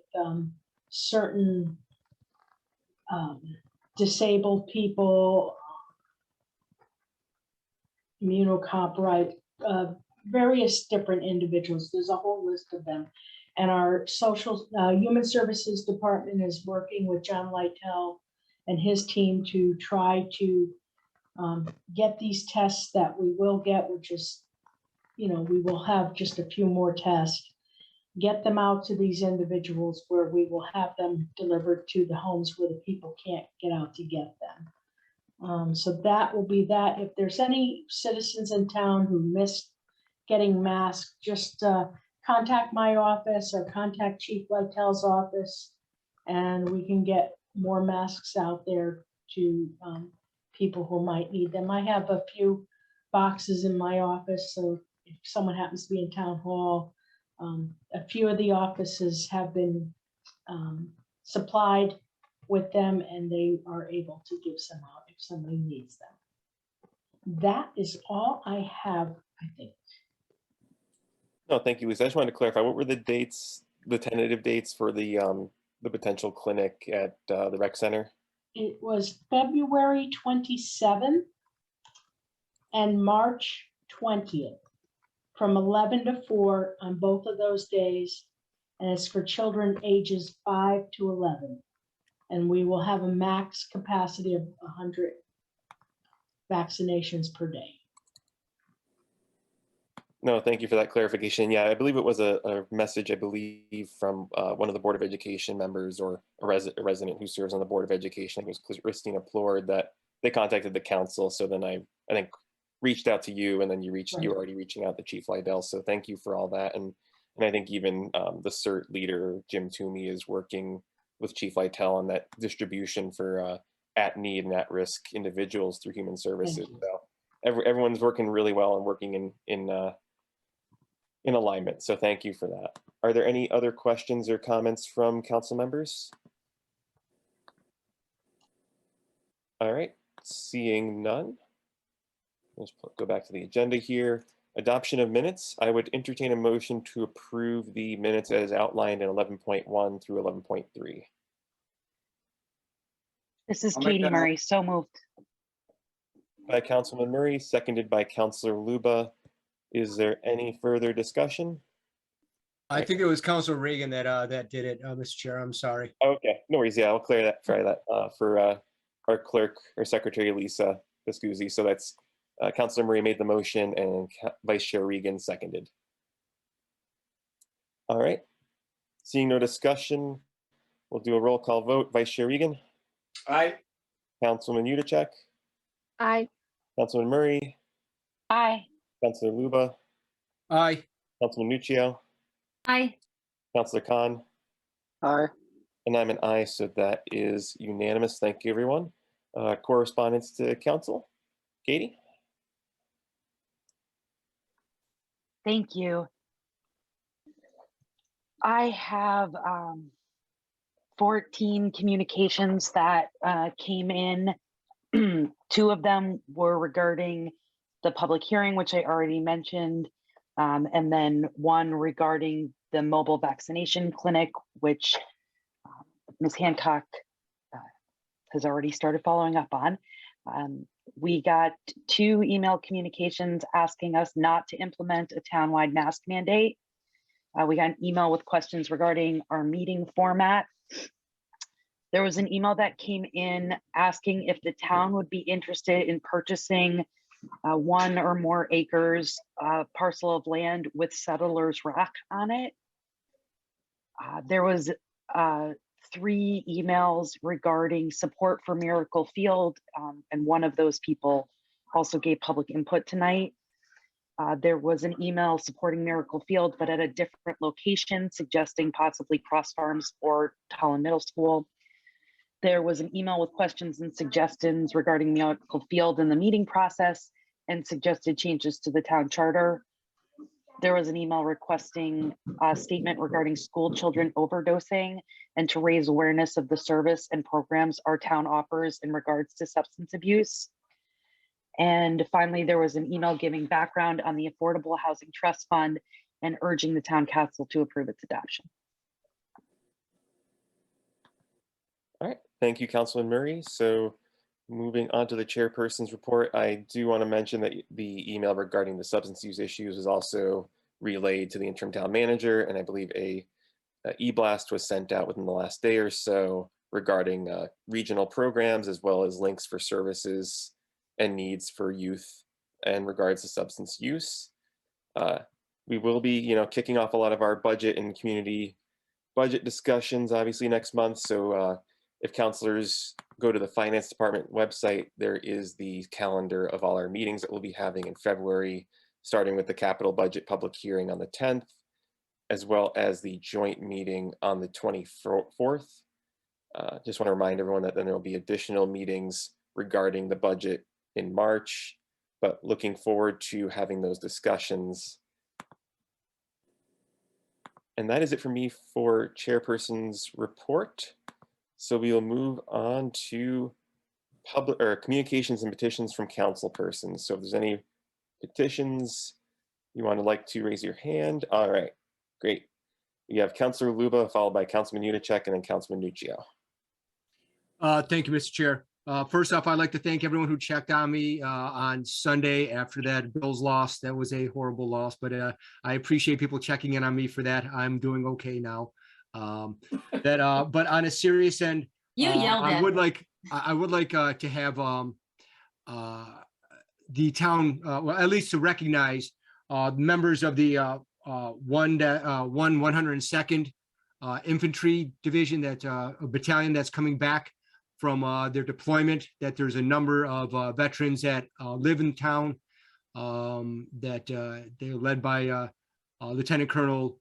certain disabled people, immunocompromised, various different individuals. There's a whole list of them. And our human services department is working with John Lytle and his team to try to get these tests that we will get, which is, we will have just a few more tests, get them out to these individuals where we will have them delivered to the homes where the people can't get out to get them. So that will be that. If there's any citizens in town who missed getting masks, just contact my office or contact Chief Lytle's office, and we can get more masks out there to people who might need them. I have a few boxes in my office, so if someone happens to be in town hall, a few of the offices have been supplied with them, and they are able to give some out if somebody needs them. That is all I have, I think. No, thank you, Lisa. I just wanted to clarify, what were the dates, the tentative dates for the potential clinic at the rec center? It was February 27th and March 20th from 11 to 4 on both of those days. And it's for children ages 5 to 11. And we will have a max capacity of 100 vaccinations per day. No, thank you for that clarification. Yeah, I believe it was a message, I believe, from one of the Board of Education members or a resident who serves on the Board of Education. I think it was Christina Plord, that they contacted the council. So then I think reached out to you, and then you were already reaching out to Chief Lytle. So thank you for all that. And I think even the CERT leader, Jim Toomey, is working with Chief Lytle on that distribution for at need and at risk individuals through human services. So everyone's working really well and working in alignment. So thank you for that. Are there any other questions or comments from council members? All right, seeing none. Let's go back to the agenda here. Adoption of minutes. I would entertain a motion to approve the minutes as outlined in 11.1 through 11.3. This is Katie Murray, so moved. By Councilman Murray, seconded by Councilor Luba. Is there any further discussion? I think it was Councilor Reagan that did it, Mr. Chair. I'm sorry. Okay, no worries. Yeah, I'll try that for our clerk or secretary, Lisa Viscuzzi. So that's Councilor Murray made the motion and Vice Chair Regan seconded. All right, seeing no discussion, we'll do a roll call vote. Vice Chair Regan? Aye. Councilman Udacek? Aye. Councilman Murray? Aye. Councilor Luba? Aye. Councilman Nuccio? Aye. Councilor Khan? Aye. And I'm an aye, so that is unanimous. Thank you, everyone. Correspondence to council. Katie? Thank you. I have 14 communications that came in. 2 of them were regarding the public hearing, which I already mentioned, and then 1 regarding the mobile vaccination clinic, which Ms. Hancock has already started following up on. We got 2 email communications asking us not to implement a townwide mask mandate. We got an email with questions regarding our meeting format. There was an email that came in asking if the town would be interested in purchasing 1 or more acres parcel of land with Settlers Rock on it. There was 3 emails regarding support for Miracle Field, and one of those people also gave public input tonight. There was an email supporting Miracle Field, but at a different location, suggesting possibly Cross Farms or Tolland Middle School. There was an email with questions and suggestions regarding Miracle Field and the meeting process and suggested changes to the town charter. There was an email requesting a statement regarding school children overdosing and to raise awareness of the service and programs our town offers in regards to substance abuse. And finally, there was an email giving background on the Affordable Housing Trust Fund and urging the town council to approve its adoption. All right, thank you, Councilman Murray. So moving on to the chairperson's report, I do want to mention that the email regarding the substance use issues is also relayed to the interim town manager, and I believe a e-blast was sent out within the last day or so regarding regional programs as well as links for services and needs for youth in regards to substance use. We will be, kicking off a lot of our budget and community budget discussions obviously next month. So if councilors go to the finance department website, there is the calendar of all our meetings that we'll be having in February, starting with the capital budget public hearing on the 10th, as well as the joint meeting on the 24th. Just want to remind everyone that then there will be additional meetings regarding the budget in March, but looking forward to having those discussions. And that is it for me for chairperson's report. So we will move on to public or communications and petitions from council persons. So if there's any petitions you like to raise your hand. All right, great. We have Councilor Luba followed by Councilman Udacek and then Councilman Nuccio. Thank you, Mr. Chair. First off, I'd like to thank everyone who checked on me on Sunday after that Bills loss. That was a horrible loss, but I appreciate people checking in on me for that. I'm doing okay now. But on a serious end, I would like to have the town, well, at least to recognize members of the 102nd Infantry Division, that a battalion that's coming back from their deployment. That there's a number of veterans that live in town, that they're led by Lieutenant Colonel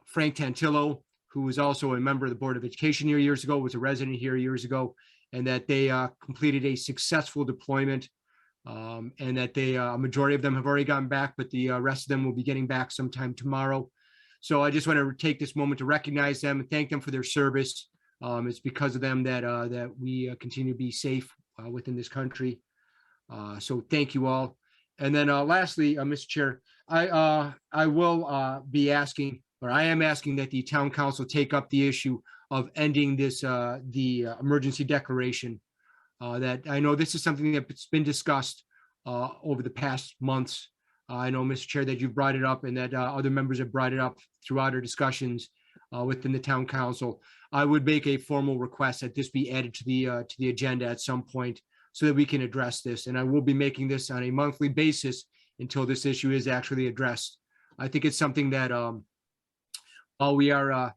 Frank Tantillo, who was also a member of the Board of Education here years ago, was a resident here years ago, and that they completed a successful deployment, and that a majority of them have already gone back, but the rest of them will be getting back sometime tomorrow. So I just want to take this moment to recognize them and thank them for their service. It's because of them that we continue to be safe within this country. So thank you all. And then lastly, Mr. Chair, I will be asking, or I am asking, that the town council take up the issue of ending this the emergency declaration. That I know this is something that's been discussed over the past months. I know, Mr. Chair, that you've brought it up and that other members have brought it up throughout our discussions within the town council. I would make a formal request that this be added to the agenda at some point so that we can address this. And I will be making this on a monthly basis until this issue is actually addressed. I think it's something that while we are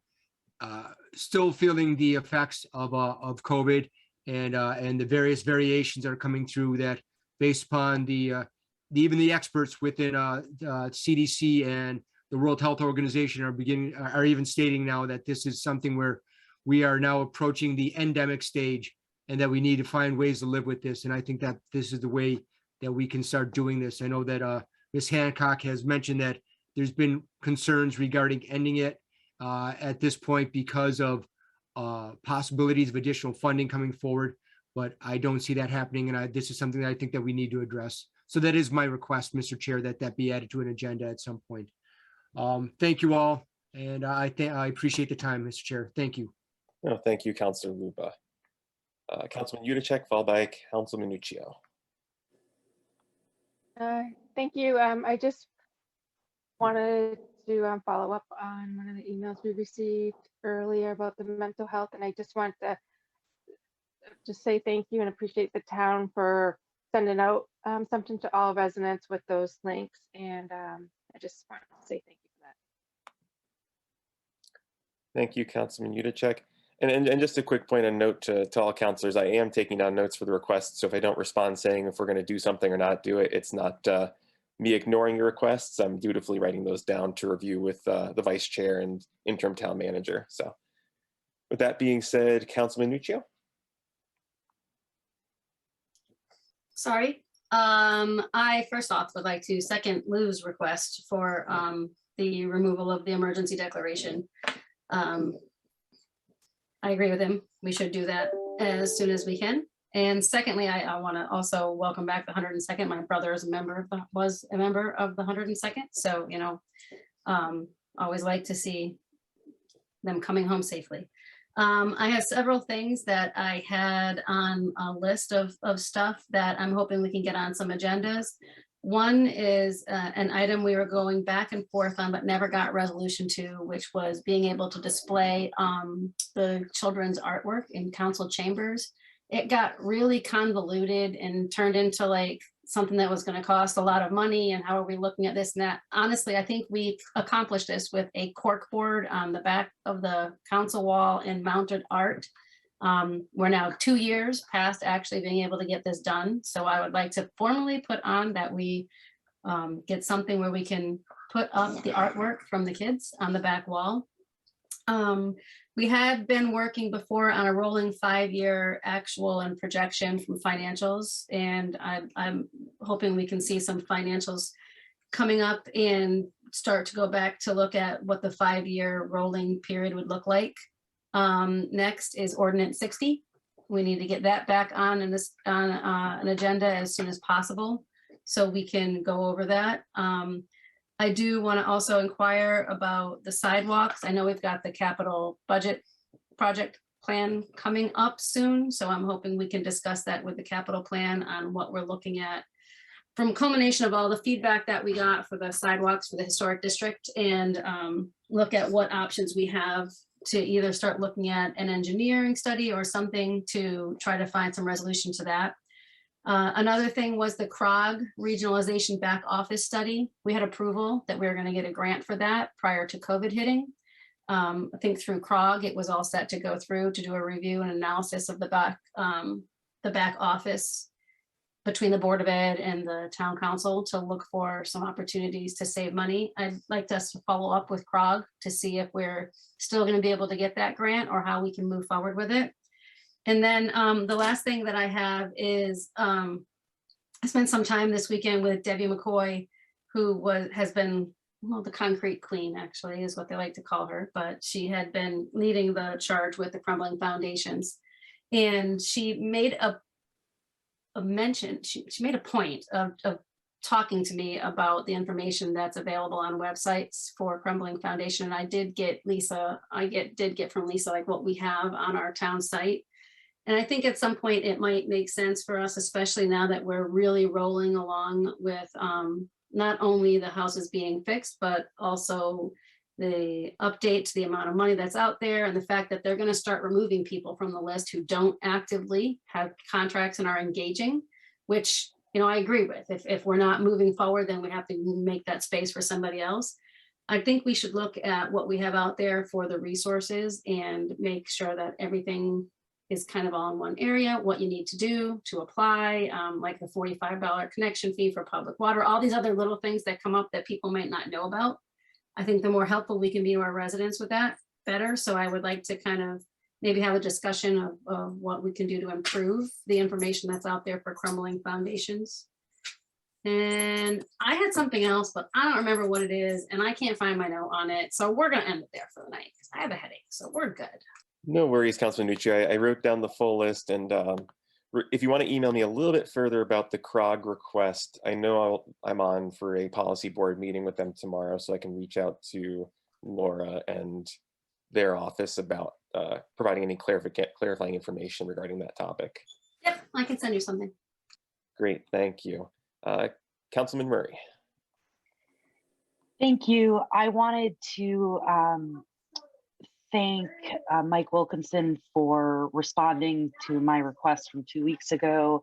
still feeling the effects of COVID and the various variations that are coming through, that based upon even the experts within CDC and the World Health Organization are even stating now that this is something where we are now approaching the endemic stage and that we need to find ways to live with this. And I think that this is the way that we can start doing this. I know that Ms. Hancock has mentioned that there's been concerns regarding ending it at this point because of possibilities of additional funding coming forward, but I don't see that happening. And this is something that I think that we need to address. So that is my request, Mr. Chair, that be added to an agenda at some point. Thank you all. And I appreciate the time, Mr. Chair. Thank you. No, thank you, Councilor Luba. Councilman Yudichak, followed by Councilman Nuccio. Thank you. I just wanted to follow up on one of the emails we received earlier about the mental health, and I just want to just say thank you and appreciate the town for sending out something to all residents with those links, and I just want to say thank you for that. Thank you, Councilman Yudichak. And just a quick point and note to all councilors, I am taking down notes for the request. So if I don't respond saying if we're going to do something or not do it, it's not me ignoring your requests. I'm dutifully writing those down to review with the vice chair and interim town manager. So with that being said, Councilman Nuccio. Sorry. I first off would like to second Lou's request for the removal of the emergency declaration. I agree with him. We should do that as soon as we can. And secondly, I want to also welcome back the 102nd. My brother is was a member of the 102nd. So, you know, always like to see them coming home safely. I have several things that I had on a list of stuff that I'm hoping we can get on some agendas. One is an item we were going back and forth on, but never got resolution to, which was being able to display the children's artwork in council chambers. It got really convoluted and turned into like something that was going to cost a lot of money. And how are we looking at this and that? Honestly, I think we accomplished this with a cork board on the back of the council wall and mounted art. We're now 2 years past actually being able to get this done. So I would like to formally put on that we get something where we can put up the artwork from the kids on the back wall. We had been working before on a rolling 5-year actual and projection from financials, and I'm hoping we can see some financials coming up and start to go back to look at what the 5-year rolling period would look like. Next is Ordinance 60. We need to get that back on an agenda as soon as possible so we can go over that. I do want to also inquire about the sidewalks. I know we've got the capital budget project plan coming up soon, so I'm hoping we can discuss that with the capital plan on what we're looking at from culmination of all the feedback that we got for the sidewalks for the historic district, and look at what options we have to either start looking at an engineering study or something to try to find some resolution to that. Another thing was the CROG regionalization back office study. We had approval that we were going to get a grant for that prior to COVID hitting. I think through CROG, it was all set to go through to do a review and analysis of the back office between the Board of Ed and the town council to look for some opportunities to save money. I'd like us to follow up with CROG to see if we're still going to be able to get that grant or how we can move forward with it. And then the last thing that I have is I spent some time this weekend with Debbie McCoy, who has been, well, the concrete queen actually is what they like to call her, but she had been leading the charge with the crumbling foundations. And she made a mention, she made a point of talking to me about the information that's available on websites for Crumbling Foundation. And I did get Lisa, did get from Lisa like what we have on our town site. And I think at some point it might make sense for us, especially now that we're really rolling along with not only the houses being fixed, but also the update to the amount of money that's out there and the fact that they're going to start removing people from the list who don't actively have contracts and are engaging, which, you know, I agree with. If we're not moving forward, then we have to make that space for somebody else. I think we should look at what we have out there for the resources and make sure that everything is kind of all in one area, what you need to do to apply, like the $45 connection fee for public water, all these other little things that come up that people might not know about. I think the more helpful we can be to our residents with that, better. So I would like to kind of maybe have a discussion of what we can do to improve the information that's out there for Crumbling Foundations. And I had something else, but I don't remember what it is, and I can't find my note on it. So we're going to end it there for the night because I have a headache. So we're good. No worries, Councilman Nuccio. I wrote down the full list, and if you want to email me a little bit further about the CROG request, I know I'm on for a policy board meeting with them tomorrow, so I can reach out to Laura and their office about providing any clarifying information regarding that topic. Yep, I can send you something. Great, thank you. Councilman Murray. Thank you. I wanted to thank Mike Wilkinson for responding to my request from 2 weeks ago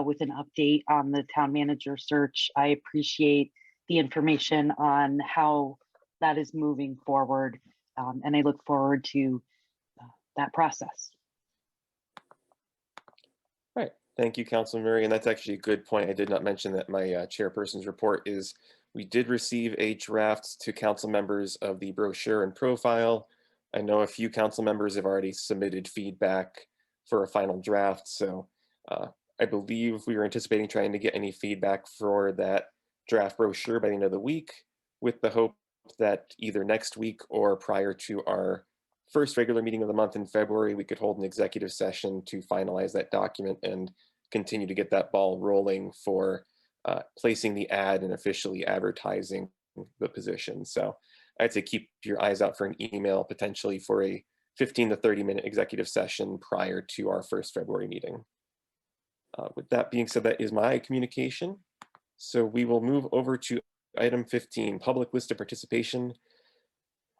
with an update on the town manager search. I appreciate the information on how that is moving forward, and I look forward to that process. Right, thank you, Councilman Murray, and that's actually a good point. I did not mention that my chairperson's report is we did receive a draft to council members of the brochure and profile. I know a few council members have already submitted feedback for a final draft, so I believe we were anticipating trying to get any feedback for that draft brochure by the end of the week, with the hope that either next week or prior to our first regular meeting of the month in February, we could hold an executive session to finalize that document and continue to get that ball rolling for placing the ad and officially advertising the position. So I'd say keep your eyes out for an email potentially for a 15 to 30-minute executive session prior to our first February meeting. With that being said, that is my communication. So we will move over to item 15, public list of participation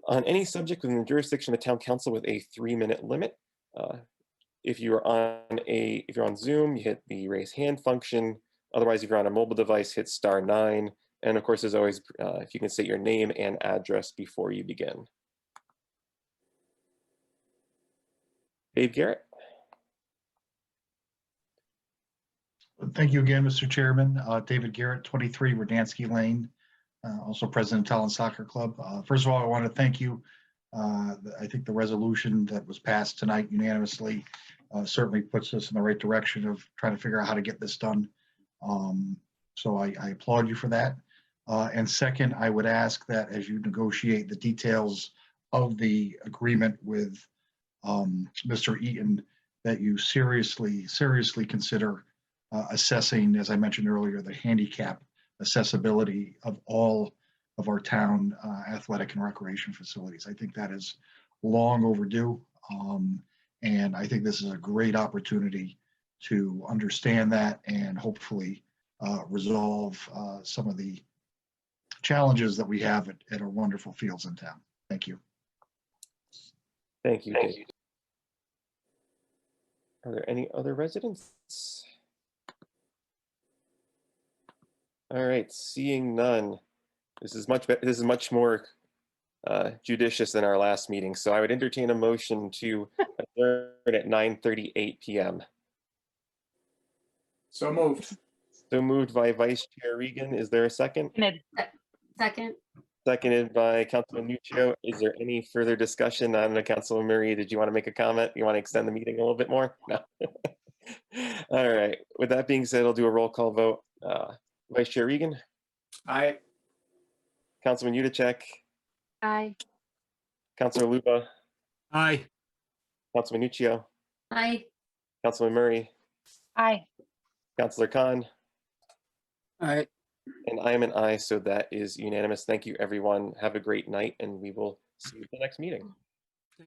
on any subject within the jurisdiction of the town council with a 3-minute limit. If you're on Zoom, you hit the raise hand function. Otherwise, if you're on a mobile device, hit *9. And of course, as always, if you can state your name and address before you begin. Dave Garrett. Thank you again, Mr. Chairman. David Garrett, 23 Verdansky Lane, also president of Tolland Soccer Club. First of all, I want to thank you. I think the resolution that was passed tonight unanimously certainly puts us in the right direction of trying to figure out how to get this done. So I applaud you for that. And second, I would ask that as you negotiate the details of the agreement with Mr. Eaton, that you seriously consider assessing, as I mentioned earlier, the handicap accessibility of all of our town athletic and recreation facilities. I think that is long overdue. And I think this is a great opportunity to understand that and hopefully resolve some of the challenges that we have at our wonderful fields in town. Thank you. Thank you, Dave. Are there any other residents? All right, seeing none. This is much more judicious than our last meeting. So I would entertain a motion to adjourn at 9:38 p.m. So moved. So moved by Vice Chair Regan. Is there a second? Second. Seconded by Councilman Nuccio. Is there any further discussion on Councilman Murray? Did you want to make a comment? You want to extend the meeting a little bit more? No. All right. With that being said, I'll do a roll call vote. Vice Chair Regan. Aye. Councilman Udacek. Aye. Councilor Luba. Aye. Councilman Nuccio. Aye. Councilman Murray. Aye. Councilor Khan. Aye. And I am an aye, so that is unanimous. Thank you, everyone. Have a great night, and we will see you at the next meeting.